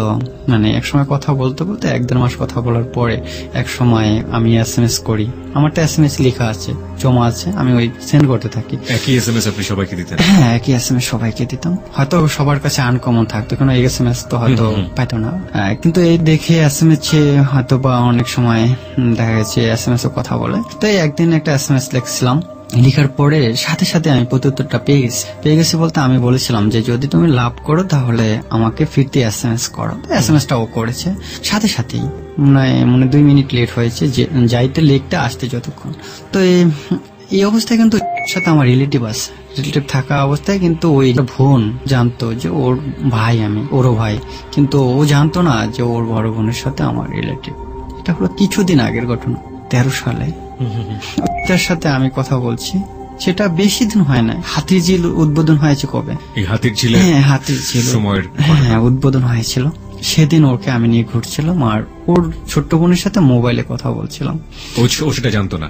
মানে একসময় কথা বলতে বলতে 1-1.5 মাস কথা বলার পরে এক সময় আমি SMS করি। আমারটা SMS লেখা আছে, জমা আছে, আমি ওই সেন্ড করতে থাকি। একই SMS আপনি সবাইকে দিতেন? হ্যাঁ, একই SMS সবাইকে দিতাম। হয়তো সবার কাছে আনকমন থাকতো, কারণ এই SMS তো হয়তো পাইতো না। কিন্তু এই দেখে SMS হয়তো বা অনেক সময় দেখা গেছে SMS ও কথা বলে। তো একদিন একটা SMS লিখছিলাম, লেখার পরে সাথে সাথে আমি প্রত্যুত্তরটা পেয়ে গেছি বলতে আমি বলেছিলাম যে যদি তুমি লাভ করো তাহলে আমাকে ফিরতে SMS করো। SMSটা ও করেছে সাথে সাথেই, মানে 2 মিনিট লেট হয়েছে, যে যাইতে লিখতে আসতে যতক্ষণ। তো এই অবস্থায় কিন্তু সাথে আমার রিলেটিভ থাকা অবস্থায় কিন্তু ওই বোন জানতো যে ওর ভাই, আমি ওরও ভাই, কিন্তু ও জানতো না যে ওর বড় বোনের সাথে আমার রিলেটিভ। এটা হলো কিছুদিন আগের ঘটনা, 13 সালে। তার সাথে আমি কথা বলছি, সেটা বেশি দিন হয় না। হাতির ঝিল উদ্বোধন হয়েছে কবে? এই হাতির ঝিলে? হ্যাঁ, হাতির ঝিল সময়ের উদ্বোধন হয়েছিল। সেদিন ওকে আমি নিয়ে ঘুরছিলাম আর ওর ছোট্ট বোনের সাথে মোবাইলে কথা বলছিলাম। ও সেটা জানতো না?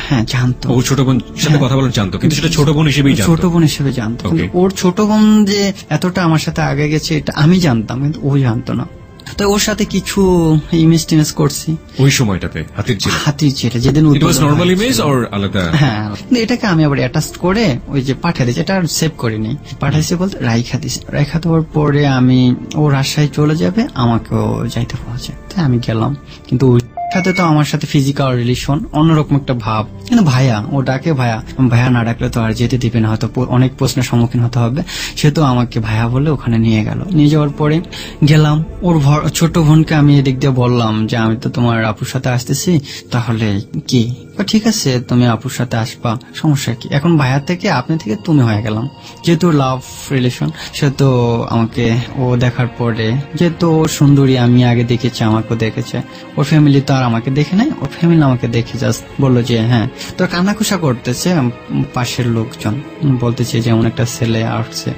হ্যাঁ, জানতো। ও ছোট বোন সাথে কথা বলেন জানতো, কিন্তু সেটা ছোট বোন হিসেবেই জানতো। ছোট বোন হিসেবে জানতো, কিন্তু ওর ছোট বোন যে এতটা আমার সাথে আগে গেছে এটা আমি জানতাম, কিন্তু ও জানতো না। তো ওর সাথে কিছু ইমেজ টিমেজ করছি ওই সময়টাতে হাতির ঝিলে যেদিন নরমাল ইমেজ আর আলাদা। হ্যাঁ, এটাকে আমি আবার অ্যাটাচ করে ওই যে পাঠিয়ে দিয়েছি, এটা সেভ করিনি, পাঠাইছি বলতে রাইখা দিছি। রাইখা দেওয়ার পরে আমি ও রাজশাহী চলে যাবে, আমাকেও যাইতে বলছে, তাই আমি গেলাম। কিন্তু সাথে তো আমার সাথে ফিজিক্যাল রিলেশন, অন্যরকম একটা ভাব। কিন্তু ভাইয়া, ও ডাকে ভাইয়া, ভাইয়া না ডাকলে তো আর যেতে দিবে না, হয়তো অনেক প্রশ্নের সম্মুখীন হতে হবে। সে তো আমাকে ভাইয়া বলে ওখানে নিয়ে গেল। নিয়ে যাওয়ার পরে গেলাম, ওর ছোট বোনকে আমি এদিক দিয়ে বললাম যে আমি তো তোমার আপুর সাথে আসতেছি, তাহলে কি? ঠিক আছে, তুমি আপুর সাথে আসবা, সমস্যা কি? এখন ভাইয়া থেকে আপনি থেকে তুমি হয়ে গেলাম, যেহেতু লাভ রিলেশন। সে তো আমাকে ও দেখার পরে, যেহেতু সুন্দরী আমি আগে দেখেছি, আমাকেও দেখেছে, ওর ফ্যামিলি তো আর আমাকে দেখে নাই, ওর ফ্যামিলি আমাকে দেখে জাস্ট বললো যে হ্যাঁ। তো কান্নাকুষা করতেছে পাশের লোকজন, বলতেছে যে এমন একটা ছেলে আসছে,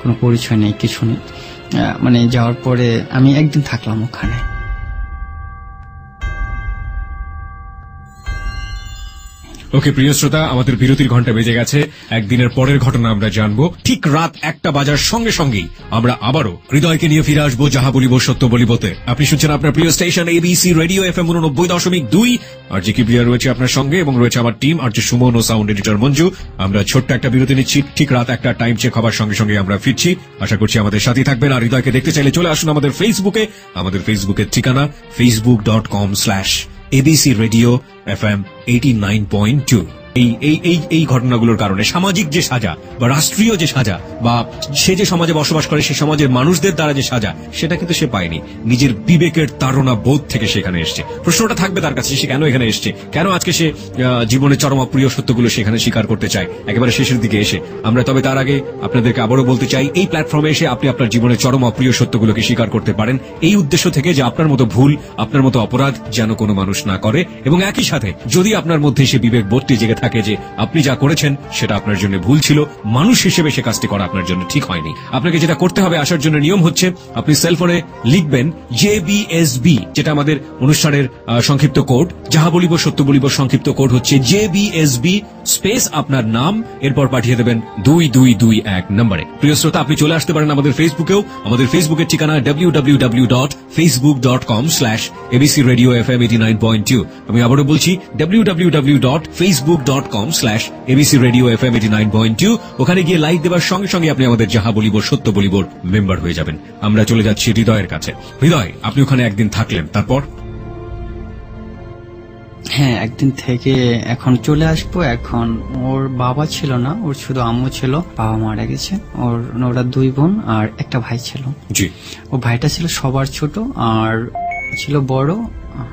কোনো পরিচয় নেই, কিছু নেই। মানে যাওয়ার পরে আমি একদিন থাকলাম ওখানে। ওকে প্রিয় শ্রোতা, আমাদের বিরতির ঘন্টা বেজে গেছে। একদিনের পরের ঘটনা আমরা জানবো। ঠিক রাত 1টা বাজার সঙ্গে সঙ্গেই আমরা আবারও হৃদয়কে নিয়ে ফিরে আসবো যাহা বলিব সত্য বলিবতে। আপনি শুনছেন আপনার প্রিয় স্টেশন ABC রেডিও FM 89.2। আর যে কি প্রিয়া রয়েছে আপনার সঙ্গে, এবং রয়েছে আমার টিম আর যে সুমন ও সাউন্ড এডিটর মঞ্জু। আমরা ছোট্ট একটা বিরতি নিচ্ছি। ঠিক রাত 1টা টাইম চেক হবার সঙ্গে সঙ্গে আমরা ফিরছি। আশা করছি আমাদের সাথেই থাকবেন। আর হৃদয়কে দেখতে চাইলে চলে আসুন আমাদের ফেসবুকে। আমাদের ফেসবুকের ঠিকানা facebook.com/ABC Radio FM 89.2। এই ঘটনাগুলোর কারণে সামাজিক যে সাজা বা রাষ্ট্রীয় যে সাজা বা সে যে সমাজে বসবাস করে সে সমাজের মানুষদের দ্বারা যে সাজা, সেটা কিন্তু সে পায়নি। নিজের বিবেকের তাড়না বোধ থেকে সেখানে এসছে। প্রশ্নটা থাকবে তার কাছে, সে কেন এখানে এসছে, কেন আজকে সে জীবনের চরম অপ্রিয় সত্যগুলো সেখানে স্বীকার করতে চায় একেবারে শেষের দিকে এসে। আমরা তবে তার আগে আপনাদেরকে আবারও বলতে চাই, এই প্ল্যাটফর্মে এসে আপনি আপনার জীবনের চরম অপ্রিয় সত্যগুলোকে স্বীকার করতে পারেন, এই উদ্দেশ্য থেকে যে আপনার মতো ভুল, আপনার মতো অপরাধ যেন কোনো মানুষ না করে। এবং একই সাথে যদি আপনার মধ্যে সে বিবেক বোধটি জেগে থাকে যে আপনি যা করেছেন সেটা আপনার জন্য ভুল ছিল, মানুষ হিসেবে সে কাজটি করা আপনার জন্য ঠিক হয়নি, আপনাকে যেটা করতে হবে, আসার জন্য নিয়ম হচ্ছে আপনি সেলফোনে লিখবেন JBSB, যেটা আমাদের অনুষ্ঠানের সংক্ষিপ্ত কোড। যাহা বলিব সত্য বলিব সংক্ষিপ্ত কোড হচ্ছে JBSB স্পেস আপনার নাম, এরপর পাঠিয়ে দেবেন 2221 নম্বরে। প্রিয় শ্রোতা, আপনি চলে আসতে পারেন আমাদের ফেসবুকেও। আমাদের ফেসবুকের ঠিকানা www.facebook.com/ABC Radio FM 89.2। আমি আবারও বলছি www.facebook.com/ABC Radio FM 89.2। ওখানে গিয়ে লাইক দেওয়ার সঙ্গে সঙ্গে আপনি আমাদের যাহা বলিব সত্য বলিবর মেম্বার হয়ে যাবেন। আমরা চলে যাচ্ছি হৃদয়ের কাছে। হৃদয়, আপনি ওখানে একদিন থাকলেন, তারপর? হ্যাঁ, একদিন থেকে এখন চলে আসবো। এখন ওর বাবা ছিল না, ওর শুধু আম্মু ছিল, বাবা মারা গেছে। ওরা 2 বোন আর একটা ভাই ছিল। জি। ও ভাইটা ছিল সবার ছোট আর ছিল বড়,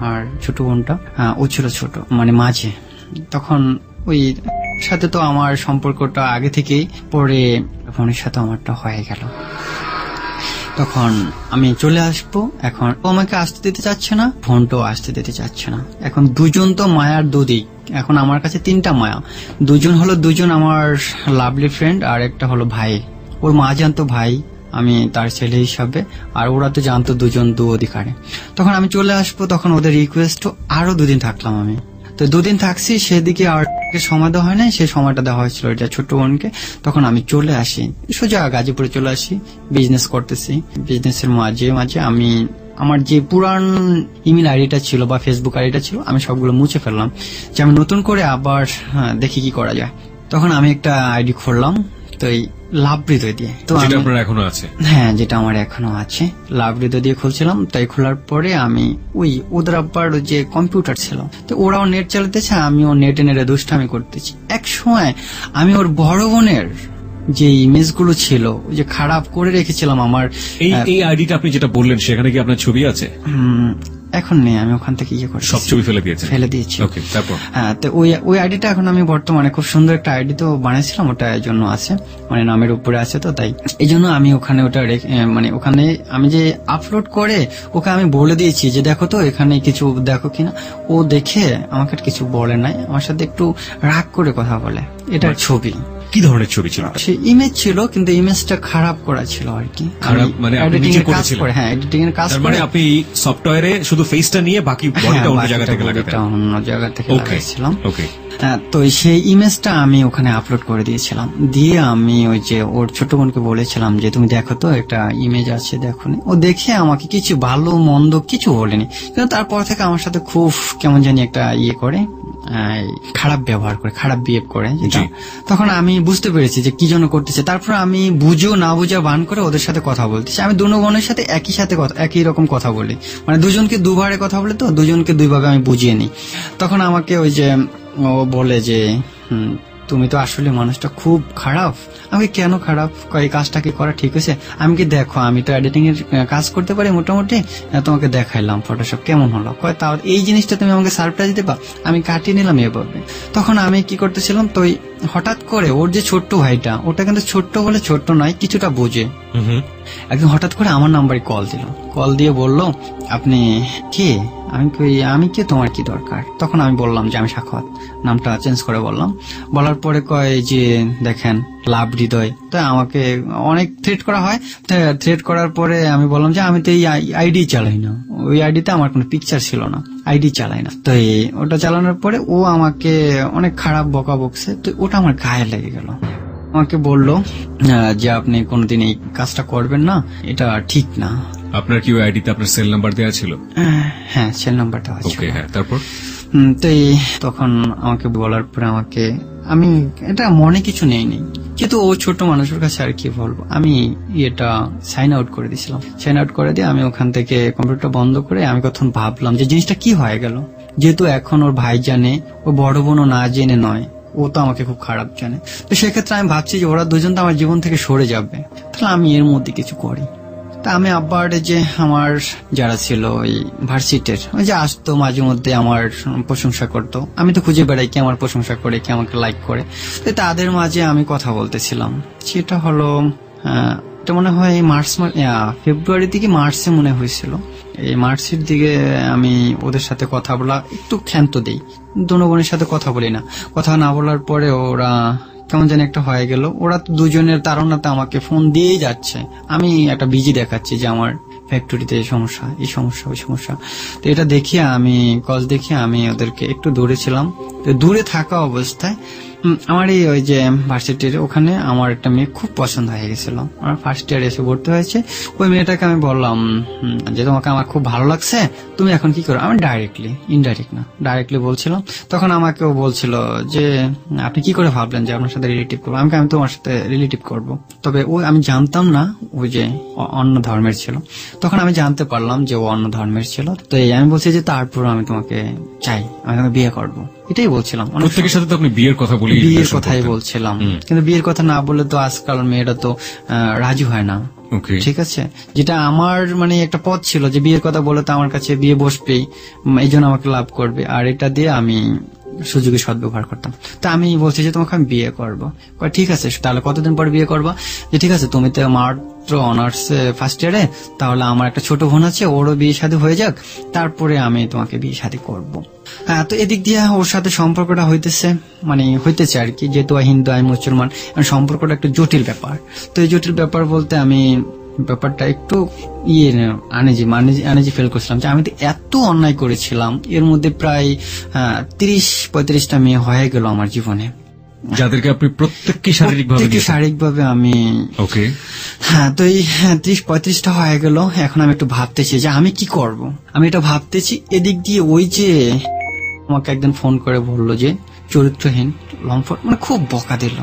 আর ছোট বোনটা ও ছিল ছোট, মানে মাঝে। তখন ওই সাথে তো আমার সম্পর্কটা আগে থেকেই, পরে বোনের সাথে আমারটা হয়ে গেল। তখন আমি চলে আসবো, এখন ও আমাকে আসতে দিতে চাচ্ছে না, ফোনটাও আসতে দিতে চাচ্ছে না। এখন দুজন তো মায়ার দুদিক, এখন আমার কাছে 3টা মায়া। দুজন আমার লাভলি ফ্রেন্ড, আর একটা হলো ভাই। ওর মা জানতো ভাই আমি তার ছেলে হিসাবে, আর ওরা তো জানতো দুজন দু অধিকারে। তখন আমি চলে আসবো, তখন ওদের রিকোয়েস্ট আরো 2 দিন থাকলাম আমি। তো 2 দিন থাকছি, সেদিকে আর সময় দেওয়া হয় না, সেই সময়টা দেওয়া হয়েছিল এটা ছোট্ট বোনকে। তখন আমি চলে আসি, সোজা গাজীপুরে চলে আসি, বিজনেস করতেছি। বিজনেসের মাঝে মাঝে আমি আমার যে পুরান ইমেল আইডিটা ছিল বা ফেসবুক আইডিটা ছিল, আমি সবগুলো মুছে ফেললাম, যে আমি নতুন করে আবার দেখি কি করা যায়। তখন আমি একটা আইডি খুললাম, তো এই লাভ হৃদয় দিয়ে, তো যেটা আপনার এখনো আছে। হ্যাঁ, যেটা আমার এখনো আছে, লাভ হৃদয় দিয়ে খুলছিলাম। তাই খোলার পরে আমি ওদের আব্বার যে কম্পিউটার ছিল, তো ওরাও নেট চালাতেছে, আমিও নেটে দুষ্টামি করতেছি। এক সময় আমি ওর বড় বোনের যে ইমেজ গুলো ছিল, যে খারাপ করে রেখেছিলাম আমার, এই আইডিটা আপনি যেটা বললেন, সেখানে কি আপনার ছবি আছে? এখন নেই, আমি ওখান থেকে সব ছবি ফেলে দিয়েছি। ওকে, তারপর হ্যাঁ, তো ওই আইডিটা এখন আমি বর্তমানে খুব সুন্দর একটা আইডি তো বানিয়েছিলাম, ওটা এই জন্য আছে, মানে নামের উপরে আছে, তো তাই এই জন্য আমি ওখানে ওটা মানে ওখানে আমি যে আপলোড করে ওকে আমি বলে দিয়েছি যে দেখো তো এখানে কিছু দেখো কিনা। ও দেখে আমাকে কিছু বলে নাই, আমার সাথে একটু রাগ করে কথা বলে। এটার ছবি, কি ধরনের ছবি ছিল? সে ইমেজ ছিল, কিন্তু ইমেজটা খারাপ করা ছিল আর কি। খারাপ মানে আপনি নিজে করেছিলেন? হ্যাঁ, এডিটিং এর কাজ। তার মানে আপনি সফটওয়্যারে শুধু ফেসটা নিয়ে বাকি বডিটা অন্য জায়গা থেকে লাগাতেন? অন্য জায়গা থেকে লাগাইছিলাম। ওকে, তো সেই ইমেজটা আমি ওখানে আপলোড করে দিয়েছিলাম। দিয়ে আমি ওই যে ওর ছোট বোনকে বলেছিলাম যে তুমি দেখো তো একটা ইমেজ আছে, দেখো। ও দেখে আমাকে কিছু ভালো মন্দ কিছু বলেনি, কিন্তু তারপর থেকে আমার সাথে খুব কেমন জানি একটা করে, খারাপ ব্যবহার করে, খারাপ বিহেভ করে। তখন আমি বুঝতে পেরেছি যে কি জন্য করতেছে। তারপর আমি বুঝো না বুঝা বান করে ওদের সাথে কথা বলতেছি। আমি দুনো বোনের সাথে একই রকম কথা বলি, মানে দুজনকে দুবারে কথা বলে, তো দুজনকে 2 ভাবে আমি বুঝিয়ে নিই। তখন আমাকে ওই যে ও বলে যে তুমি তো আসলে মানুষটা খুব খারাপ। আমি কেন খারাপ? এই কাজটা কি করা ঠিক হয়েছে? আমি কি দেখো, আমি তো এডিটিং এর কাজ করতে পারি মোটামুটি, তোমাকে দেখাইলাম ফটোশপ কেমন হলো। তাও এই জিনিসটা তুমি আমাকে সারপ্রাইজ দেবা? আমি কাটিয়ে নিলাম এভাবে। তখন আমি কি করতেছিলাম, তো হঠাৎ করে ওর যে ছোট্ট ভাইটা, ওটা কিন্তু ছোট্ট বলে ছোট্ট নয়, কিছুটা বোঝে, একদম হঠাৎ করে আমার নাম্বারে কল দিয়ে বলল আপনি কে? আমি কে, তোমার কি দরকার? তখন আমি বললাম যে আমি সাখাওয়াত, নামটা চেঞ্জ করে বললাম। বলার পরে কয় যে দেখেন লাভ হৃদয়। তো আমাকে অনেক থ্রেট করা হয়। থ্রেট করার পরে আমি বললাম যে আমি তো এই আইডি চালাই না, ওই আইডিতে আমার কোনো পিকচার ছিল না, আইডি চালাই না। তো ওটা চালানোর পরে ও আমাকে অনেক খারাপ বকা বকছে। তো ওটা আমার গায়ে লেগে গেল। আমাকে বললো যে আপনি কোনোদিন এই কাজটা করবেন না, এটা ঠিক না। আপনার কি ওই আইডিতে আপনার সেল নাম্বার দেওয়া ছিল? হ্যাঁ, সেল নাম্বারটা আছে। ওকে, হ্যাঁ, তারপর তো তখন আমাকে বলার পরে আমি এটা মনে কিছু নেইনি, যেহেতু ও ছোট মানুষের কাছে আর কি বলবো, আমি এটা সাইন আউট করে দিয়েছিলাম। সাইন আউট করে দিয়ে আমি ওখান থেকে কম্পিউটার বন্ধ করে আমি তখন ভাবলাম যে জিনিসটা কি হয়ে গেল। যেহেতু এখন ওর ভাই জানে, ও বড় বোনও না জেনে নয়, ও তো আমাকে খুব খারাপ জানে। তো সেক্ষেত্রে আমি ভাবছি যে ওরা দুজন তো আমার জীবন থেকে সরে যাবে, তাহলে আমি এর মধ্যে কিছু করি। তা আমি আবার যে আমার যারা ছিল ওই ভার্সিটির, ওই যে আসতো মাঝে মধ্যে আমার প্রশংসা করতো, আমি তো খুঁজে বেড়াই কে আমার প্রশংসা করে, কে আমাকে লাইক করে। তো তাদের মাঝে আমি কথা বলতেছিলাম। সেটা হলো এটা মনে হয় ফেব্রুয়ারি থেকে মার্চে মনে হয়েছিল। এই মার্চের দিকে আমি ওদের সাথে কথা বলা একটু ক্ষান্ত দিই, দুনো বোনের সাথে কথা বলি না। কথা না বলার পরে ওরা কেমন জানি একটা হয়ে গেল। ওরা তো দুজনের তাড়নাতে আমাকে ফোন দিয়েই যাচ্ছে, আমি একটা বিজি দেখাচ্ছি যে আমার ফ্যাক্টরিতে এই সমস্যা, এই সমস্যা, ওই সমস্যা। তো এটা দেখিয়ে আমি ওদেরকে একটু দূরে ছিলাম। দূরে থাকা অবস্থায় আমার ওই যে ভার্সিটির ওখানে আমার একটা মেয়ে খুব পছন্দ হয়ে গেছিল। আমার ফার্স্ট ইয়ার এসে ভর্তি হয়েছে। ওই মেয়েটাকে আমি বললাম যে তোমাকে আমার খুব ভালো লাগছে, তুমি এখন কি করো? আমি ডাইরেক্টলি বলছিলাম। তখন আমাকেও বলছিল যে আপনি কি করে ভাবলেন যে আপনার সাথে রিলেটিভ করবো? আমি তোমার সাথে রিলেটিভ করবো। তবে আমি জানতাম না ওই যে অন্য ধর্মের ছিল। তখন আমি জানতে পারলাম যে ও অন্য ধর্মের ছিল। তো আমি বলছি যে তারপর আমি তোমাকে চাই, আমি তোমাকে বিয়ে করবো, এটাই বলছিলাম। প্রত্যেকের সাথে তো আপনি বিয়ের কথাই বলছিলাম, কিন্তু বিয়ের কথা না বললে তো আজকাল মেয়েরা তো রাজি হয় না। ঠিক আছে, যেটা আমার মানে একটা পথ ছিল যে বিয়ের কথা বলে তো আমার কাছে বিয়ে বসবেই, এই জন্য আমাকে লাভ করবে। আর এটা দিয়ে আমি সুযোগে সদ্ব্যবহার করতাম। তা আমি বলছি যে তোমাকে আমি বিয়ে করবো। কয় ঠিক আছে, তাহলে কতদিন পর বিয়ে করবো? যে ঠিক আছে, তুমি তো মাত্র অনার্স ফার্স্ট ইয়ারে, তাহলে আমার একটা ছোট বোন আছে, ওরও বিয়ে শাদী হয়ে যাক, তারপরে আমি তোমাকে বিয়ে শাদী করবো। হ্যাঁ, তো এদিক দিয়ে ওর সাথে সম্পর্কটা হইতেছে আর কি, যেহেতু হিন্দু আমি মুসলমান, সম্পর্কটা একটু জটিল ব্যাপার। তো এই জটিল ব্যাপার বলতে আমি ব্যাপারটা একটু আনেজি ফিল করছিলাম যে আমি তো এত অন্যায় করেছিলাম, এর মধ্যে প্রায় 30-35টা মেয়ে হয়ে গেল আমার জীবনে, যাদেরকে আপনি প্রত্যেককে শারীরিকভাবে আমি ওকে। হ্যাঁ, তো এই 30-35টা হয়ে গেল। এখন আমি একটু ভাবতেছি যে আমি কি করব, আমি এটা ভাবতেছি। এদিক দিয়ে ওই যে আমাকে একদিন ফোন করে বললো যে চরিত্রহীন, লম্পট, খুব বকা দিল।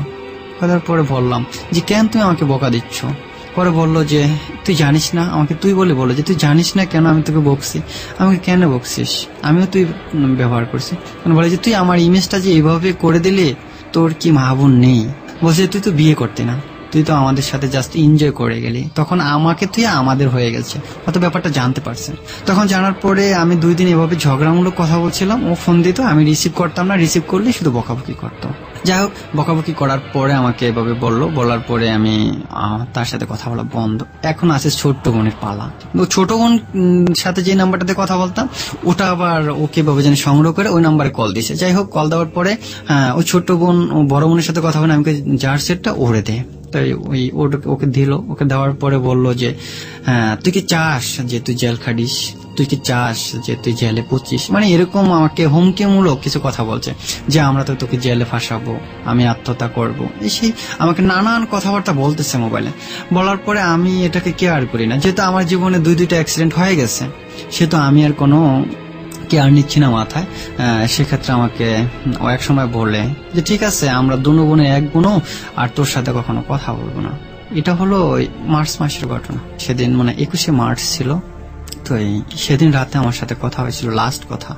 কথার পরে বললাম যে কেন তুমি আমাকে বকা দিচ্ছ? পরে বললো যে তুই জানিস না, আমাকে তুই বললো যে তুই জানিস না কেন আমি তোকে বকছি? আমাকে কেন বকছিস? আমিও তুই ব্যবহার করছি। বলে যে তুই আমার ইমেজটা যে এইভাবে করে দিলি, তোর কি মা বোন নেই? বলছে তুই তো বিয়ে করতি না, তুই তো আমাদের সাথে জাস্ট এনজয় করে গেলি, তখন আমাকে তুই আমাদের হয়ে গেছে। অত ব্যাপারটা জানতে পারছেন। তখন জানার পরে আমি 2 দিন এভাবে ঝগড়ামূলক কথা বলছিলাম। ও ফোন দিত, আমি রিসিভ করতাম না, রিসিভ করলে শুধু বকাবকি করতো। যাই হোক, বকাবকি করার পরে আমাকে এভাবে বলার পরে আমি তার সাথে কথা বলা বন্ধ। এখন আছে ছোট্ট বোনের পালা। ছোট বোন সাথে যে নাম্বারটাতে কথা বলতাম, ওটা আবার ওকে ভাবে যেন সংগ্রহ করে ওই নাম্বারে কল দিছে। যাই হোক, কল দেওয়ার পরে ওই ছোট্ট বোন বড় বোনের সাথে কথা বলে আমাকে যার সেটটা ওরে দেয়। তাই ওকে দিল। ওকে দেওয়ার পরে বলল যে তুই কি চাস যে তুই জেল খাটিস, তুই কি চাস যে তুই জেলে পচিস, এরকম আমাকে হুমকিমূলক কিছু কথা বলছে যে আমরা তো তোকে জেলে ফাঁসাবো, আমি আত্মহত্যা করবো, সেই আমাকে নানান কথাবার্তা বলতেছে মোবাইলে। বলার পরে আমি এটাকে কেয়ার করি না, যেহেতু আমার জীবনে 2-2টা অ্যাক্সিডেন্ট হয়ে গেছে, সেহেতু আমি আর কোনো কেয়ার নিচ্ছি না মাথায়। সেক্ষেত্রে আমাকে ও এক সময় বলে যে ঠিক আছে, আমরা 2 বোনে 1 বোনও, আর তোর সাথে কখনো কথা বলবো না। এটা হলো মার্চ মাসের ঘটনা। সেদিন 21শে মার্চ ছিল। তো সেদিন রাতে আমার সাথে কথা হয়েছিল, লাস্ট কথা।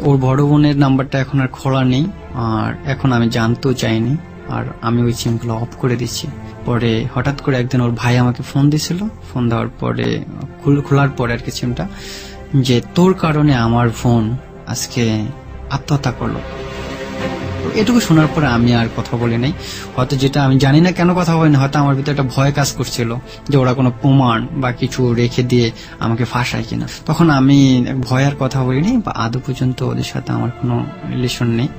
ওর বড় বোনের নাম্বারটা এখন আর খোলা নেই, আর এখন আমি জানতেও চাইনি, আর আমি ওই সিমগুলো অফ করে দিচ্ছি। পরে হঠাৎ করে একদিন ওর ভাই আমাকে ফোন দিছিল। ফোন দেওয়ার পরে খোলার পরে আর কি সিমটা, যে তোর কারণে আমার ফোন আজকে আত্মহত্যা করলো। এটুকু শোনার পরে আমি আর কথা বলি নাই। হয়তো যেটা আমি জানি না কেন কথা বলিনি, হয়তো আমার ভিতরে একটা ভয় কাজ করছিল যে ওরা কোনো প্রমাণ বা কিছু রেখে দিয়ে আমাকে ফাঁসায় কিনা। তখন আমি ভয় আর কথা বলিনি, বা আদৌ পর্যন্ত ওদের সাথে আমার কোনো রিলেশন নেই।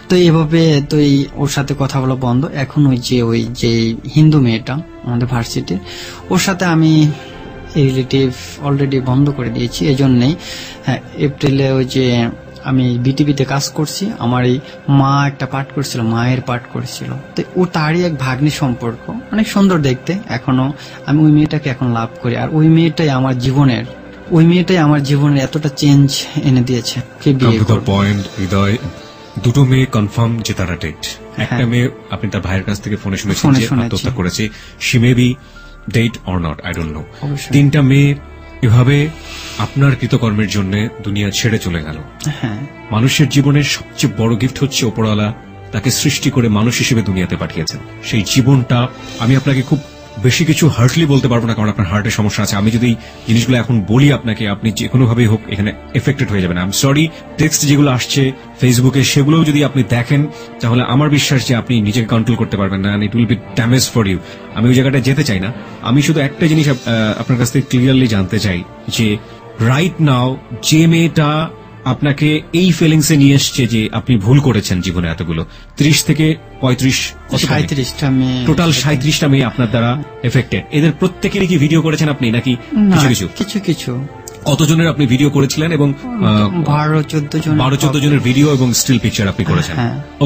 তো এভাবে তো ওর সাথে কথা বলা বন্ধ। এখন ওই যে হিন্দু মেয়েটা আমাদের ভার্সিটির, ওর সাথে আমি রিলেটিভ অলরেডি বন্ধ করে দিয়েছি। এই জন্যই এপ্রিলে ওই যে আমি বিটিভিতে কাজ করছি, আমার এই মা একটা পাঠ করছিল, মায়ের পাঠ করছিল। তো ও তারই এক ভাগ্নি সম্পর্ক, অনেক সুন্দর দেখতে। এখনো আমি ওই মেয়েটাকে এখন লাভ করি, আর ওই মেয়েটাই আমার জীবনের এতটা চেঞ্জ এনে দিয়েছে। পয়েন্ট হৃদয়, 2টো মেয়ে কনফার্ম যে তারা ডেট। একটা মেয়ে আপনি তার ভাইয়ের কাছ থেকে ফোনে শুনেছেন যে আত্মহত্যা করেছে, she may be dead or not, I don't know. 3টা মেয়ে এভাবে আপনার কৃতকর্মের জন্য দুনিয়া ছেড়ে চলে গেল। মানুষের জীবনের সবচেয়ে বড় গিফট হচ্ছে ওপরওয়ালা তাকে সৃষ্টি করে মানুষ হিসেবে দুনিয়াতে পাঠিয়েছেন। সেই জীবনটা আমি আপনাকে খুব বেশি কিছু হার্টলি বলতে পারবো না, কারণ আপনার হার্টের সমস্যা আছে। আমি যদি জিনিসগুলো এখন বলি আপনাকে, আপনি যে কোনো ভাবেই হোক এখানে এফেক্টেড হয়ে যাবেন। I am sorry. টেক্সট যেগুলো আসছে ফেসবুকে, সেগুলোও যদি আপনি দেখেন, তাহলে আমার বিশ্বাস যে আপনি নিজেকে কন্ট্রোল করতে পারবেন না, it will be damage for you. আমি ওই জায়গাটায় যেতে চাই না। আমি শুধু একটা জিনিস আপনার কাছ থেকে ক্লিয়ারলি জানতে চাই যে রাইট নাও যে মেয়েটা আপনাকে এই ফিলিংসে নিয়ে এসছে যে আপনি ভুল করেছেন জীবনে, এতগুলো 30 থেকে 35 টোটাল 37টা মেয়ে আপনার দ্বারা এফেক্টেড। এদের প্রত্যেকেরই কি ভিডিও করেছেন আপনি, নাকি কিছু? কতজনের আপনি ভিডিও করেছিলেন? এবং 12-14 জনের ভিডিও এবং স্টিল পিকচার আপনি করেছেন।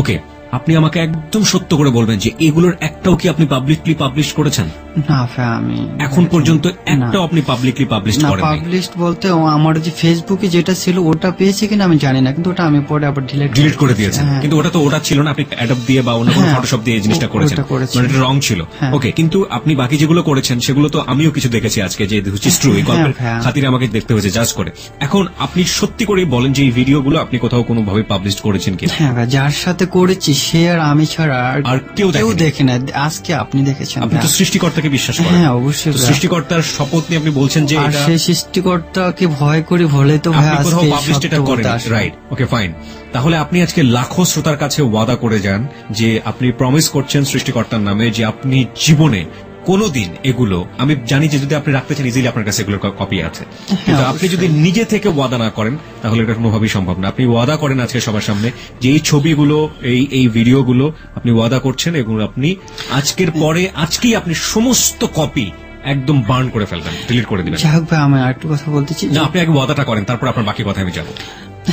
ওকে, আপনি আমাকে একদম সত্য করে বলবেন যে এগুলোর একটাও কি আপনি পাবলিকলি পাবলিশ করেছেন? না, আমি এখন পর্যন্ত একটাও আপনি পাবলিকলি পাবলিশ করেননি। পাবলিশ বলতে আমার যে ফেসবুকে যেটা ছিল ওটা পেয়েছি কিনা আমি জানি না, কিন্তু ওটা আমি পরে আবার ডিলিট করে দিয়েছেন। কিন্তু ওটা ছিল না, আপনি অ্যাডব দিয়ে বা অন্য কোনো ফটোশপ দিয়ে এই জিনিসটা করেছেন, মানে এটা রং ছিল। ওকে, কিন্তু আপনি বাকি যেগুলো করেছেন সেগুলো তো আমিও কিছু দেখেছি আজকে, যে হুইচ ইজ ট্রু। এই গল্পের খাতিরে আমাকে দেখতে হয়েছে জাজ করে। এখন আপনি সত্যি করে বলেন যে এই ভিডিওগুলো আপনি কোথাও কোনো ভাবে পাবলিশ করেছেন কিনা? হ্যাঁ, যার সাথে করেছি সে আর আমি ছাড়া আর কেউ দেখে না। আজকে আপনি দেখেছেন। আপনি তো সৃষ্টিকর্তা সৃষ্টিকর্তাকে বিশ্বাস করেন। হ্যাঁ, অবশ্যই তো ভাইয়া। সৃষ্টিকর্তার শপথ নিয়ে আপনি বলছেন যে আর এটা সেই সৃষ্টিকর্তাকে ভয় করি বলে তো ভাই আপনি কোথাও আজকে পাবলিশড এটা সত্য করেন, বলতে আসলাম। রাইট? ওকে, ফাইন। তাহলে আপনি আজকে লাখো শ্রোতার কাছে ওয়াদা করে যান যে আপনি প্রমিস করছেন সৃষ্টিকর্তার নামে যে আপনি জীবনে কোনোদিন এগুলো, আমি জানি যে যদি আপনি রাখতে চান ইজিলি আপনার কাছে এগুলোর কপি আছে, কিন্তু আপনি যদি নিজে থেকে ওয়াদা না করেন তাহলে এটা কোনোভাবেই সম্ভব না। আপনি ওয়াদা করেন আজকে সবার সামনে যে এই ছবিগুলো, এই ভিডিওগুলো আপনি ওয়াদা করছেন, এগুলো আপনি আজকের পরে আজকেই আপনি সমস্ত কপি একদম বার্ন করে ফেলবেন, ডিলিট করে দিবেন। যাই হোক ভাই, আমি আরেকটু কথা বলতেছি। না, আপনি আগে ওয়াদাটা করেন, তারপর আপনার বাকি কথা আমি যাবো।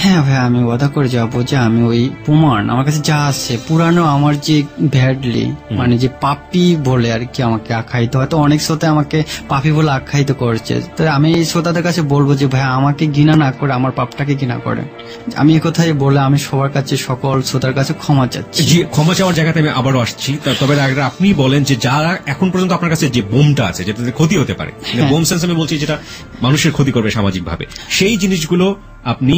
হ্যাঁ ভাই, আমি ওয়াদা করে যাবো যে আমি ওই প্রমাণ আমার কাছে যা আছে পুরানো আমার যে ভ্যাডলি মানে যে পাপি বলে আর কি আমাকে আখ্যায়িত, হয়তো অনেক শ্রোতা আমাকে পাপি বলে আখ্যায়িত করছে, তো আমি এই শ্রোতাদের কাছে বলবো যে ভাই আমাকে ঘৃণা না করে আমার পাপটাকে ঘৃণা করে। আমি এই কথাই বলে আমি সবার কাছে, সকল শ্রোতার কাছে ক্ষমা চাচ্ছি। জি, ক্ষমা চাওয়ার জায়গাতে আমি আবারও আসছি। তবে আগে আপনি বলেন যে যারা এখন পর্যন্ত আপনার কাছে যে বোমটা আছে যেটাতে ক্ষতি হতে পারে, বোম সেন্স আমি বলছি যেটা মানুষের ক্ষতি করবে সামাজিক ভাবে, সেই জিনিসগুলো আপনি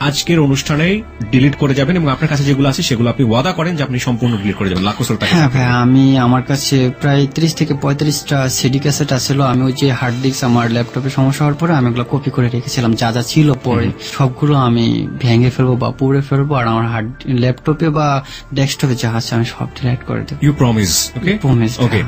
আজকের অনুষ্ঠানে ডিলিট করে যাবেন এবং আপনার কাছে যেগুলো আছে সেগুলো আপনি ওয়াদা করেন যে আপনি সম্পূর্ণ ডিলিট করে যাবেন লাখো শ্রোতা। হ্যাঁ ভাই, আমি আমার কাছে প্রায় 30 থেকে 35টা সিডি ক্যাসেট আছিল। আমি ওই যে হার্ড ডিস্ক আমার ল্যাপটপে সমস্যা হওয়ার পরে আমি ওগুলো কপি করে রেখেছিলাম, যা যা ছিল পরে সবগুলো আমি ভেঙে ফেলবো বা পুড়ে ফেলবো, আর আমার হার্ড ল্যাপটপে বা ডেস্কটপে যা আছে আমি সব ডিলিট করে দেবো। You promise? Okay, Promise, okay.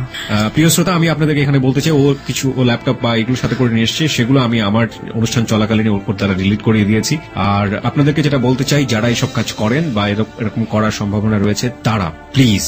প্রিয় শ্রোতা, আমি আপনাদেরকে এখানে বলতে চাই ও কিছু ল্যাপটপ বা এগুলোর সাথে করে নিয়ে এসছে, সেগুলো আমি আমার অনুষ্ঠান চলাকালীন ওর দ্বারা ডিলিট করিয়ে দিয়েছি। আর আপনাদেরকে যেটা বলতে চাই, যারা এইসব কাজ করেন বা এরকম করার সম্ভাবনা রয়েছে তারা please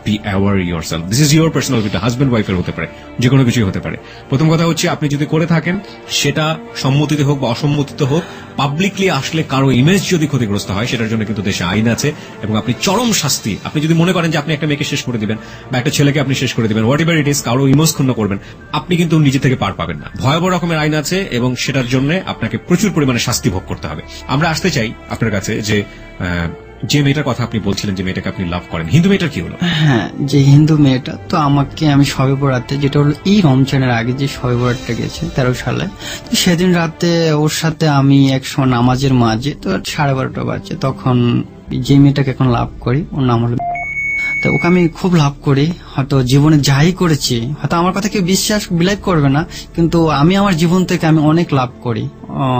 be aware yourself. This is your personal video, husband ওয়াইফের হতে পারে, যে কোনো কিছুই হতে পারে। প্রথম কথা হচ্ছে আপনি যদি করে থাকেন সেটা সম্মতিতে হোক বা অসম্মতিতে হোক, পাবলিকলি আসলে কারো ইমেজ যদি ক্ষতিগ্রস্ত হয় সেটার জন্য কিন্তু দেশে আইন আছে এবং আপনি চরম শাস্তি, আপনি যদি মনে করেন যে আপনি একটা মেয়েকে শেষ করে দিবেন বা একটা ছেলেকে আপনি শেষ করে দিবেন, হোয়াট এভার ইট ইজ, কারো ইমোজ ক্ষুণ্ণ করবেন, আপনি কিন্তু নিজে থেকে পার পাবেন না। ভয়াবহ রকমের আইন আছে এবং সেটার জন্য আপনাকে প্রচুর পরিমাণে শাস্তি ভোগ করতে হবে। আমরা আসতে চাই আপনার কাছে যে মেয়েটার কথা আপনি বলছিলেন, যে মেয়েটাকে আপনি লাভ করেন, হিন্দু মেয়েটার কি হলো? হ্যাঁ, যে হিন্দু মেয়েটা, তো আমাকে আমি শবে বরাতে, যেটা হলো এই রমজানের আগে যে শবে বরাতটা গেছে 13 সালে, তো সেদিন রাতে ওর সাথে আমি একসময় নামাজের মাঝে, তো 12:30 বাজে, তখন যে মেয়েটাকে এখন লাভ করি ওর নাম হলো, তো ওকে আমি খুব লাভ করি। হয়তো জীবনে যাই করেছি, হয়তো আমার কথা কেউ বিশ্বাস বিলিভ করবে না, কিন্তু আমি আমার জীবন থেকে আমি অনেক লাভ করি।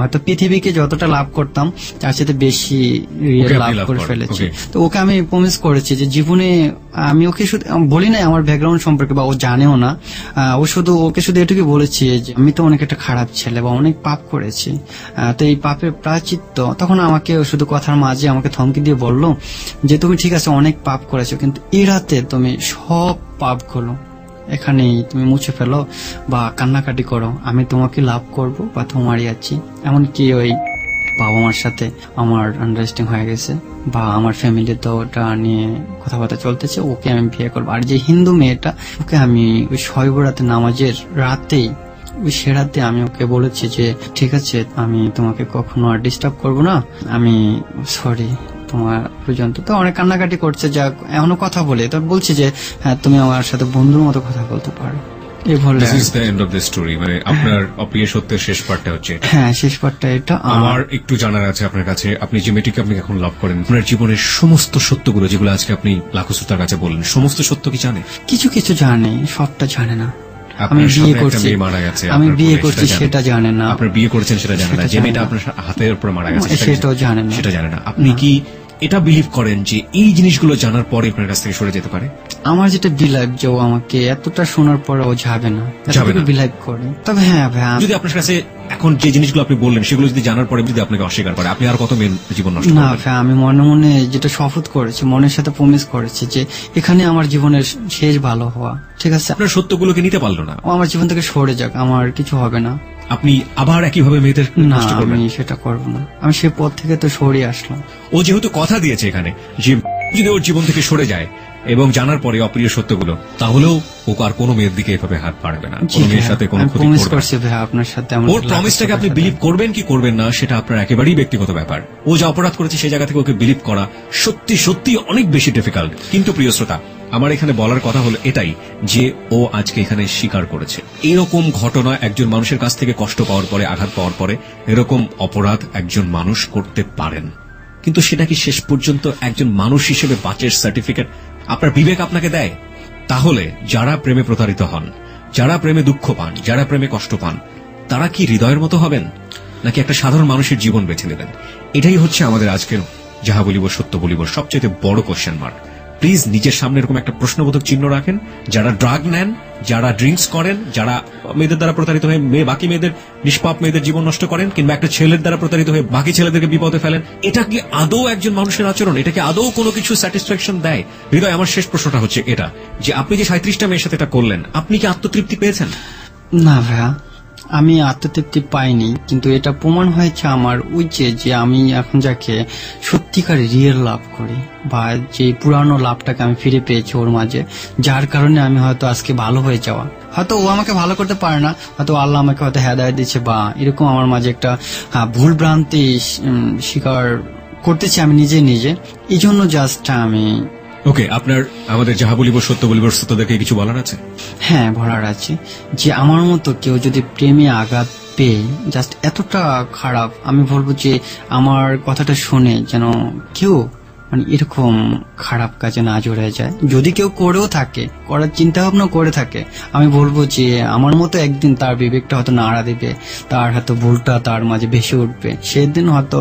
হয়তো পৃথিবীকে যতটা লাভ করতাম তার সাথে বেশি লাভ করে ফেলেছি। তো ওকে আমি প্রমিস করেছি যে জীবনে আমি ওকে শুধু বলি নাই আমার ব্যাকগ্রাউন্ড সম্পর্কে, বা ও জানেও না, ওকে শুধু এটুকু বলেছি যে আমি তো অনেক একটা খারাপ ছেলে বা অনেক পাপ করেছি, তো এই পাপের প্রায়শ্চিত্ত। তখন আমাকে শুধু কথার মাঝে আমাকে ধমকি দিয়ে বললো যে তুমি ঠিক আছে অনেক পাপ করেছো, কিন্তু এই রাতে তুমি সব পাপগুলো এখানেই তুমি মুছে ফেলো বা কান্নাকাটি করো, আমি তোমাকে লাভ করব বা তোমারই আছি। এমনকি ওই বাবা মার সাথে আমার আন্ডারস্ট্যান্ডিং হয়ে গেছে বা আমার ফ্যামিলিতে ওটা নিয়ে কথাবার্তা চলতেছে, ওকে আমি বিয়ে করবো। আর যে হিন্দু মেয়েটা, ওকে আমি ওই শবে বরাতে নামাজের রাতেই, ওই সে রাতে আমি ওকে বলেছি যে ঠিক আছে আমি তোমাকে কখনো আর ডিস্টার্ব করবো না, আমি সরি তোমার পর্যন্ত। তো অনেক কান্নাকাটি করছে, যা এখনো কথা বলে, তো বলছি যে হ্যাঁ তুমি আমার সাথে বন্ধুর মতো কথা বলতে পারো। This is the end of the story, মানে আপনার অপ্রিয় সত্যের শেষ পার্টটা হচ্ছে এটা। হ্যাঁ, শেষ পার্টটা এটা। আমার একটু জানার আছে আপনার কাছে, আপনি যে মেয়েটিকে আপনি এখন লাভ করেন, আপনার জীবনের সমস্ত সত্যগুলো যেগুলো আজকে আপনি লাখো শ্রোতার কাছে বললেন, সমস্ত সত্য কি জানে? কিছু কিছু জানে, সবটা জানে না। আমি আপনার বিয়ে সামনে একটা করছি, মেয়ে মারা গেছে, আমি আপনার বিয়ে বোন, করছি সেটা জানে না। আপনার বিয়ে করেছেন সেটা জানে না। সেটা যে জানে মেয়েটা না। আপনার হাতের উপরে মারা গেছে সেটাও জানে না। সেটা জানে না। আপনি কি এটা বিলিভ করেন যে এই জিনিসগুলো জানার পরে আপনার কাছ থেকে সরে যেতে পারে? আমার যেটা বিলাইভ, যে ও আমাকে এতটা শোনার পরে ও যাবে না, বিলাইভ করে। তবে হ্যাঁ ভাই, যদি আপনার কাছে এখন যে জিনিসগুলো আপনি বললেন সেগুলো যদি জানার পরে যদি আপনাকে অস্বীকার করে, আপনি আর কত মেন জীবন নষ্ট না করবেন? ভাই, আমি মনে মনে যেটা শপথ করেছি, মনের সাথে প্রমিস করেছি যে এখানে আমার জীবনের শেষ ভালো হওয়া, ঠিক আছে? আপনার সত্যগুলোকে নিতে পারলো না, ও আমার জীবন থেকে সরে যাক, আমার কিছু হবে না। আপনি আবার একইভাবে মেয়েদের না, নষ্ট করবেন? আমি সেটা করবো না। আমি সে পথ থেকে তো সরে আসলাম। ও যেহেতু কথা দিয়েছে এখানে যে যদি ওর জীবন থেকে সরে যায় এবং জানার পরে অপ্রিয় সত্যগুলো, তাহলেও ও আর কোনো মেয়ের দিকে এভাবে হাত বাড়াবে না, কোনো মেয়ের সাথে কোনো ক্ষতি প্রমিস করবে করছি ভাই আপনার সাথে। ওর প্রমিসটাকে আপনি বিলিভ করবেন কি করবেন না সেটা আপনার একেবারেই ব্যক্তিগত ব্যাপার। ও যা অপরাধ করেছে সেই জায়গা থেকে ওকে বিলিভ করা সত্যি সত্যি অনেক বেশি ডিফিকাল্ট। কিন্তু প্রিয় শ্রোতা, আমার এখানে বলার কথা হলো এটাই যে ও আজকে এখানে স্বীকার করেছে এরকম ঘটনা একজন মানুষের কাছ থেকে কষ্ট পাওয়ার পরে, আঘাত পাওয়ার পরে এরকম অপরাধ একজন মানুষ করতে পারেন, কিন্তু সেটা কি শেষ পর্যন্ত একজন মানুষ হিসেবে বাঁচের সার্টিফিকেট আপনার বিবেক আপনাকে দেয়? তাহলে যারা প্রেমে প্রতারিত হন, যারা প্রেমে দুঃখ পান, যারা প্রেমে কষ্ট পান, তারা কি হৃদয়ের মতো হবেন, নাকি একটা সাধারণ মানুষের জীবন বেছে নেবেন? এটাই হচ্ছে আমাদের আজকের যাহা বলিব সত্য বলিব সবচেয়ে বড় কোশ্চেন মার্ক। প্লিজ নিজের সামনে এরকম একটা প্রশ্নবোধক চিহ্ন রাখেন। যারা ড্রাগ নেন, যারা ড্রিঙ্কস করেন, যারা মেয়েদের দ্বারা প্রতারিত হয়ে বাকি মেয়েদের, নিষ্পাপ মেয়েদের জীবন নষ্ট করেন, কিংবা একটা ছেলের দ্বারা প্রতারিত হয়ে বাকি ছেলেদেরকে বিপদে ফেলেন, এটা কি আদৌ একজন মানুষের আচরণ? এটা কি আদৌ কোনো কিছু স্যাটিসফ্যাকশন দেয়? হৃদয়, আমার শেষ প্রশ্নটা হচ্ছে এটা, যে আপনি যে 37টা মেয়ের সাথে এটা করলেন, আপনি কি আত্মতৃপ্তি পেয়েছেন? না ভাইয়া, আমি আত্মতৃপ্তি পাইনি, কিন্তু এটা প্রমাণ হয়েছে আমার যে আমি এখন যাকে সত্যিকার রিয়েল লাভ করি, বা যে পুরানো লাভটাকে আমি ফিরে পেয়েছি ওর মাঝে, যার কারণে আমি হয়তো আজকে ভালো হয়ে যাওয়া। হয়তো ও আমাকে ভালো করতে পারে না, হয়তো আল্লাহ আমাকে হয়তো হেদায়েত দিচ্ছে, বা এরকম আমার মাঝে একটা ভুল ভ্রান্তি স্বীকার করতেছি আমি নিজে। এই জন্য জাস্ট আমি ওকে, আপনার আমাদের যাহা বলিব সত্য বলিব শ্রোতাদেরকে কিছু বলার আছে? হ্যাঁ, বলার আছে যে আমার মতো কেউ যদি প্রেমে আঘাত পেয়ে জাস্ট এতটা খারাপ, আমি বলবো যে আমার কথাটা শুনে যেন কেউ এরকম খারাপ কাজে না জড়ে যায়। যদি কেউ করেও থাকে, করার চিন্তা ভাবনা করে থাকে, আমি বলবো যে আমার মতো একদিন তার বিবেকটা হয়তো নাড়া দেবে, তার হয়তো ভুলটা তার মাঝে ভেসে উঠবে, সেদিন হয়তো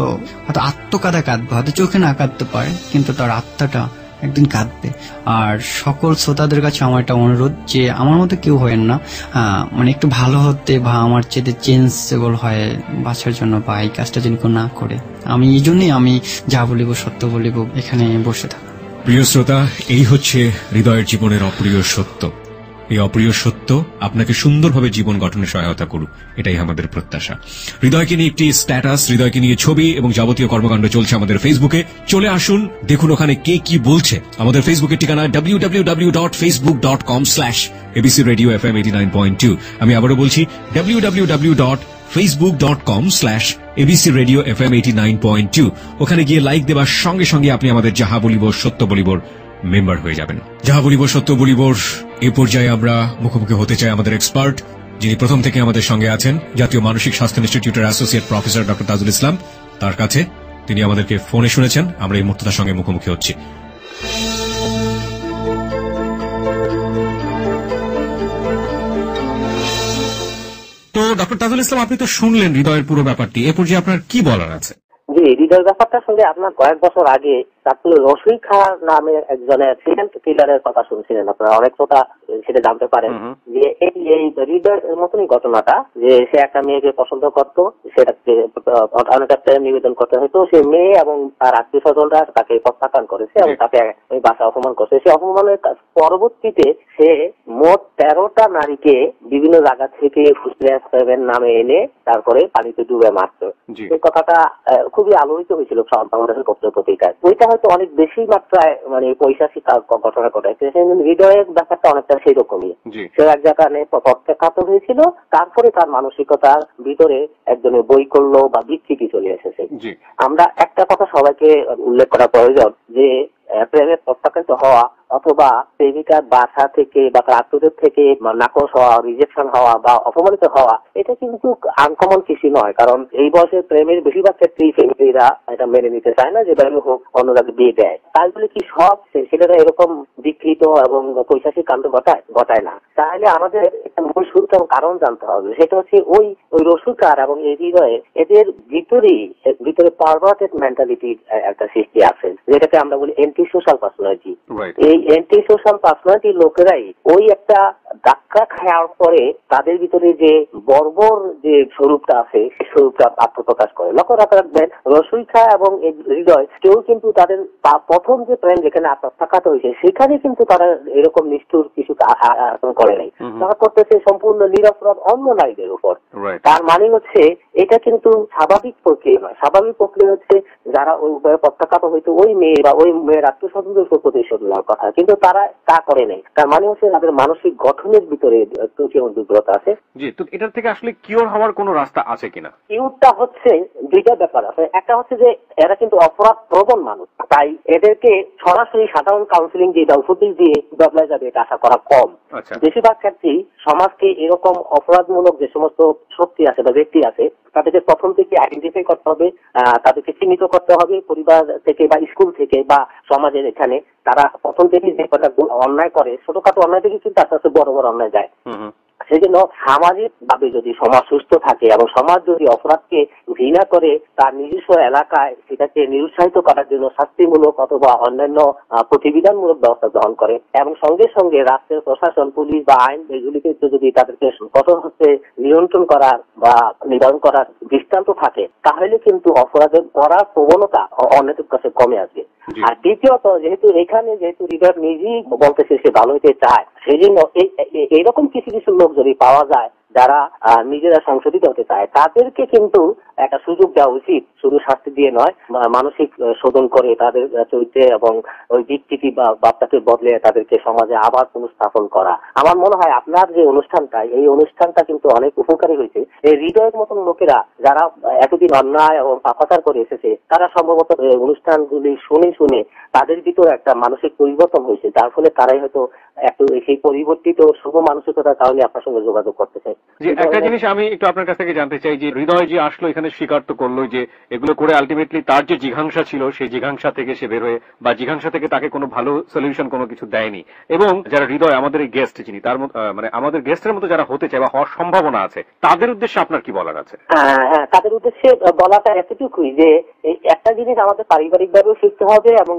আত্মকাদা কাঁদবে, হয়তো চোখে না কাঁদতে পারে, কিন্তু তার আত্মাটা একদিন কাঁদবে। আর সকল শ্রোতাদের কাছে আমার একটা অনুরোধ যে আমার মতো কেউ হয়েন না, একটু ভালো হতে বা আমার চেয়ে চেঞ্জেবল হয়ে বাঁচার জন্য, বা এই কাজটা যেন কেউ না করে। আমি এই জন্যই আমি যা বলিব সত্য বলিব এখানে বসে থাকা। প্রিয় শ্রোতা, এই হচ্ছে হৃদয়ের জীবনের অপ্রিয় সত্য। এই অপ্রিয় সত্য আপনাকে সুন্দরভাবে জীবন গঠনে সহায়তা করুক, এটাই আমাদের প্রত্যাশা। হৃদয়কে নিয়ে একটি স্ট্যাটাস, হৃদয়কে নিয়ে ছবি এবং যাবতীয় কর্মকাণ্ড চলছে আমাদের ফেসবুকে। চলে আসুন, দেখুন ওখানে কে কি বলছে। আমাদের ফেসবুকের ঠিকানা www.facebook.com/abcradiofm89.2। আমি আবারও বলছি, www.facebook.com/abcradiofm89.2। ওখানে গিয়ে লাইক দেবার সঙ্গে সঙ্গে আপনি আমাদের যাহা বলিব সত্য বলিবর মেম্বার হয়ে যাবেন। যাহা বলিব সত্য বলিবর এ পর্যায়ে আমরা মুখোমুখি হতে চাই আমাদের এক্সপার্ট, যিনি প্রথম থেকে আমাদের সঙ্গে আছেন, জাতীয় মানসিক স্বাস্থ্য ইনস্টিটিউটের associate professor doctor Tajul Islam. তার কাছে তিনি আমাদেরকে ফোনে শুনেছেন, আমরা এই মুহূর্তে তার সঙ্গে মুখোমুখি হচ্ছি। তো ডক্টর তাজুল ইসলাম, আপনি তো শুনলেন হৃদয়ের পুরো ব্যাপারটি, এ পর্যায়ে আপনার কি বলার আছে? জি, হৃদয় ব্যাপারটার সঙ্গে আপনার কয়েক বছর আগে তারপরে রসুই খা নামে একজনের সিরিয়াল কিলারের কথা শুনছিলেন আপনারা, অনেক কথা সেটা জানতে পারেন যে এই হৃদয়ের মতনই ঘটনাটা, যে সে একটা মেয়েকে পছন্দ করত, সেটাকে অনেকটা প্রেম নিবেদন করতে হয়তো, সে মেয়ে এবং তার আত্মীয় স্বজনরা তাকে প্রত্যাখ্যান করেছে এবং তাকে ওই বাসা অপমান করছে। সে অপমানের পরবর্তীতে সে মোট 13টা নারীকে বিভিন্ন জায়গা থেকে ফুসলিয়ার নামে এনে তারপরে পানিতে ডুবে মারত। এই কথাটা খুবই আলোড়িত হয়েছিল বাংলাদেশের পত্রিকায়। ওইটা হয়তো অনেক বেশি মাত্রায় পৈশাচিক ঘটনা ঘটাইছে। হৃদয়ের ব্যাপারটা অনেকটা সেই রকমই। সে এক জায়গায় প্রত্যাখ্যাত হয়েছিল, তারপরে তার মানসিকতার ভিতরে একজনের বই করলো বা বিকৃতি চলে এসেছে। আমরা একটা কথা সবাইকে উল্লেখ করা প্রয়োজন, যে প্রেমের প্রত্যাখ্যাত হওয়া অথবা প্রেমিকার বাসা থেকে বা তার আত্মীয়দের থেকে নাকচ হওয়া, রিজেকশন হওয়া বা অপমানিত হওয়া, এটা কিন্তু আনকমন কিছু নয়। কারণ এই বয়সে প্রেমের বেশিরভাগ ক্ষেত্রেই প্রেমিকরা এটা মেনে নিতে চায় না, যে বাইরে হোক অন্যরাকে বিয়ে দেয়। তাই বলে কি সব ছেলেরা এরকম বিকৃত এবং পৈশাচিক কাণ্ড ঘটায় না। তাহলে আমাদের একটা মূল সূত্র এবং কারণ জানতে হবে, সেটা হচ্ছে ওই রসুকার এবং এই হৃদয়ে এদের ভিতরে পারভার্টেড মেন্টালিটির একটা সৃষ্টি আছে, যেটাকে আমরা বলি অ্যান্টি সোশ্যাল পার্সোনালিটি। এই অ্যান্টি সোশ্যাল পার্সোনালিটি লোকেরাই ওই একটা ধাক্কা খাওয়ার পরে তাদের ভিতরে যে বর্বর যে স্বরূপটা আছে, সেই স্বরূপটা আত্মপ্রকাশ করে। লক্ষ্য রাখবেন, রসুইখা এবং হৃদয় কেউ কিন্তু তাদের প্রথম যে প্রেম যেখানে প্রত্যাখ্যাত হয়েছে, সেখানে কিন্তু তারা এরকম নিষ্ঠুর কিছু করে নাই। তারা করতেছে সম্পূর্ণ নিরপরাধ অন্য নারীদের উপর। তার মানে হচ্ছে এটা কিন্তু স্বাভাবিক প্রক্রিয়া নয়। স্বাভাবিক প্রক্রিয়া হচ্ছে যারা ওই প্রত্যাখ্যাত হয়তো ওই মেয়ে বা ওই মেয়ের আত্মস্বতন্ত্র প্রতিশোধ নেওয়ার কথা, কিন্তু তারা তা করে নাই। তার মানে হচ্ছে তাদের মানসিক গঠনের ভিতরে ত্রুটি এবং দুর্বলতা আছে। জি, তো এটার থেকে আসলে কিওর হওয়ার কোন রাস্তা আছে কিনা? কিওরটা হচ্ছে দুইটা ব্যাপার আছে। একটা হচ্ছে যে এরা কিন্তু অপরাধ প্রবণ মানুষ, তাই এদেরকে সরাসরি সাধারণ কাউন্সিলিং দিয়ে বা উপদেশ দিয়ে বদলা যাবে এটা আশা করা কম। বেশিরভাগ ক্ষেত্রেই সমাজকে এরকম অপরাধমূলক যে সমস্ত শক্তি আছে বা ব্যক্তি আছে, তাদেরকে প্রথম থেকে আইডেন্টিফাই করতে হবে, তাদেরকে চিহ্নিত করতে হবে পরিবার থেকে বা স্কুল থেকে বা সমাজের এখানে। তারা প্রথম থেকে যে কটা অন্যায় করে, ছোটখাটো অন্যায় থেকে কিন্তু আস্তে আস্তে বড় বড় অন্যায় যায়। সেই জন্য সামাজিক ভাবে যদি সমাজ সুস্থ থাকে এবং সমাজ যদি অপরাধকে ঘৃণা করে তার নিজস্ব এলাকায় সেটাকে নিরুৎসাহিত করার জন্য শাস্তিমূলক অথবা অন্যান্য প্রতিবিধানমূলক ব্যবস্থা গ্রহণ করে এবং সঙ্গে সঙ্গে রাষ্ট্রের প্রশাসন, পুলিশ বা আইন এগুলিকে যদি তাদেরকে কঠোর হচ্ছে নিয়ন্ত্রণ করার বা নিবারণ করার দৃষ্টান্ত থাকে, তাহলে কিন্তু অপরাধের করার প্রবণতা অন্যদের কাছে কমে আসবে। আর দ্বিতীয়ত, যেহেতু হৃদয় নিজেই বলতেছে সে ভালো হতে চায়, সেই জন্য এইরকম কিছু কিছু লোক যদি পাওয়া যায় যারা নিজেরা সংশোধিত হতে চায়, তাদেরকে কিন্তু একটা সুযোগ দেওয়া উচিত, শুধু শাস্তি দিয়ে নয়, মানসিক শোধন করে তাদের চরিত্রে এবং ওই বিকৃতি বা বার্তাকে বদলে তাদেরকে সমাজে আবার পুনঃস্থাপন করা। আমার মনে হয় আপনার যে অনুষ্ঠানটা, এই অনুষ্ঠানটা কিন্তু অনেক উপকারী হয়েছে। এই হৃদয়ের মতন লোকেরা যারা এতদিন অন্যায় এবং পাপাচার করে এসেছে, তারা সম্ভবত অনুষ্ঠানগুলি শুনে শুনে তাদের ভিতরে একটা মানসিক পরিবর্তন হয়েছে, যার ফলে তারাই হয়তো একটু সেই পরিবর্তিত শুভ মানসিকতার কারণে আপনার সঙ্গে যোগাযোগ করতে চাই। যে একটা জিনিস আমি একটু আপনার কাছ থেকে জানতে চাই, যে হৃদয় যে আসলো এখানে স্বীকার তো করলো যে এগুলো করে আলটিমেটলি তার যে জিঘাংসা ছিল সেই জিঘাংসা থেকে সে বের হয়ে, বা জিঘাংসা থেকে তাকে কোনো ভালো সলিউশন কোনো কিছু দেয়নি। এবং যারা হৃদয় আমাদের এই গেস্ট যিনি, তার মানে আমাদের গেস্টের মতো যারা হতে চায় বা হওয়ার সম্ভাবনা আছে, তাদের উদ্দেশ্যে আপনার কি বলার আছে? হ্যাঁ, তাদের উদ্দেশ্যে বলাটা এতটুকুই যে এই একটা জিনিস আমাদের পারিবারিক ভাবেও শিখতে হবে এবং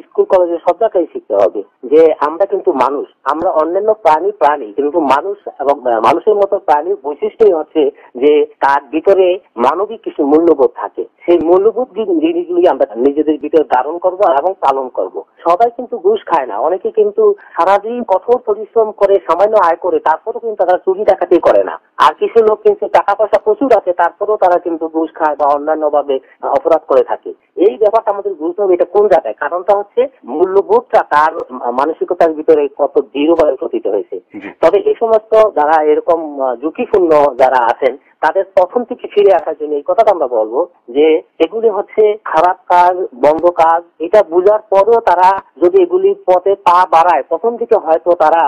স্কুল কলেজের সব জায়গায় শিখতে হবে যে আমরা কিন্তু মানুষ, আমরা অন্যান্য প্রাণী কিন্তু মানুষ, এবং মানুষের মতো প্রাণীর বৈশিষ্ট্যই হচ্ছে যে তার ভিতরে মানবিক কিছু মূল্যবোধ থাকে। সেই মূল্যবোধ জিনিসগুলি আমরা নিজেদের ভিতরে ধারণ করব এবং পালন করব। সবাই কিন্তু ঘুষ খায় না, অনেকে কিন্তু সারাদিন কঠোর পরিশ্রম করে সামান্য আয় করে তারপরও কিন্তু তারা চুরি ডাকাতি করে না। আর কিছু লোক কিন্তু টাকা পয়সা প্রচুর আছে, তারপরেও তারা কিন্তু ঘুষ খায় বা অন্যান্য ভাবে অপরাধ করে থাকে। এই ব্যাপারটা আমাদের বুঝতে হবে, এটা কোন জায়গায়। কারণটা হচ্ছে মূল্যবোধটা তার মানসিকতার ভিতরে কত দৃঢ়ভাবে প্রতীত হয়েছে। তবে এই সমস্ত যারা এরকম ঝুঁকিপূর্ণ যারা আছেন, তাদের প্রথম থেকে ফিরে আসার জন্য এই কথাটা আমরা বলবো যে এগুলি হচ্ছে খারাপ কাজ, বন্ধ কাজ। এটা বুঝার পরেও তারা যদি এগুলি পথে পা বাড়ায়, প্রথম দিকে হয়তো তারা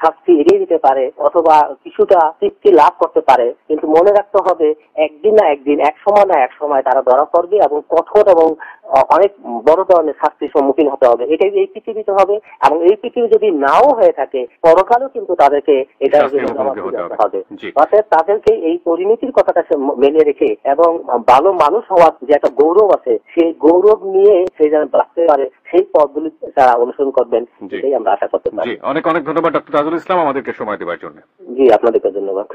শাস্তি এড়িয়ে দিতে পারে অথবা কিছুটা তৃপ্তি লাভ করতে পারে, কিন্তু মনে রাখতে হবে একদিন না একদিন, এক সময় না এক সময় তারা ধরা পড়বে এবং কঠোর এবং অনেক বড় ধরনের শাস্তির সম্মুখীন হতে হবে। এটাই এই পৃথিবীতে হবে, এবং এই পৃথিবী যদি নাও হয়ে থাকে পরকালেও কিন্তু তাদেরকে এটা হবে। অর্থাৎ তাদেরকে এই পরিণতির কথাটা মেনে রেখে এবং ভালো মানুষ হওয়ার যে একটা গৌরব আছে, সেই গৌরব নিয়ে সে যেন বাঁচতে পারে, সেই পথগুলি তারা অনুসরণ করবেন, এটাই আমরা আশা করতে পারি। অনেক অনেক ধন্যবাদ ডক্টর তাজুল ইসলাম আমাদেরকে সময় দেওয়ার জন্য। জি, আপনাদেরকে ধন্যবাদ।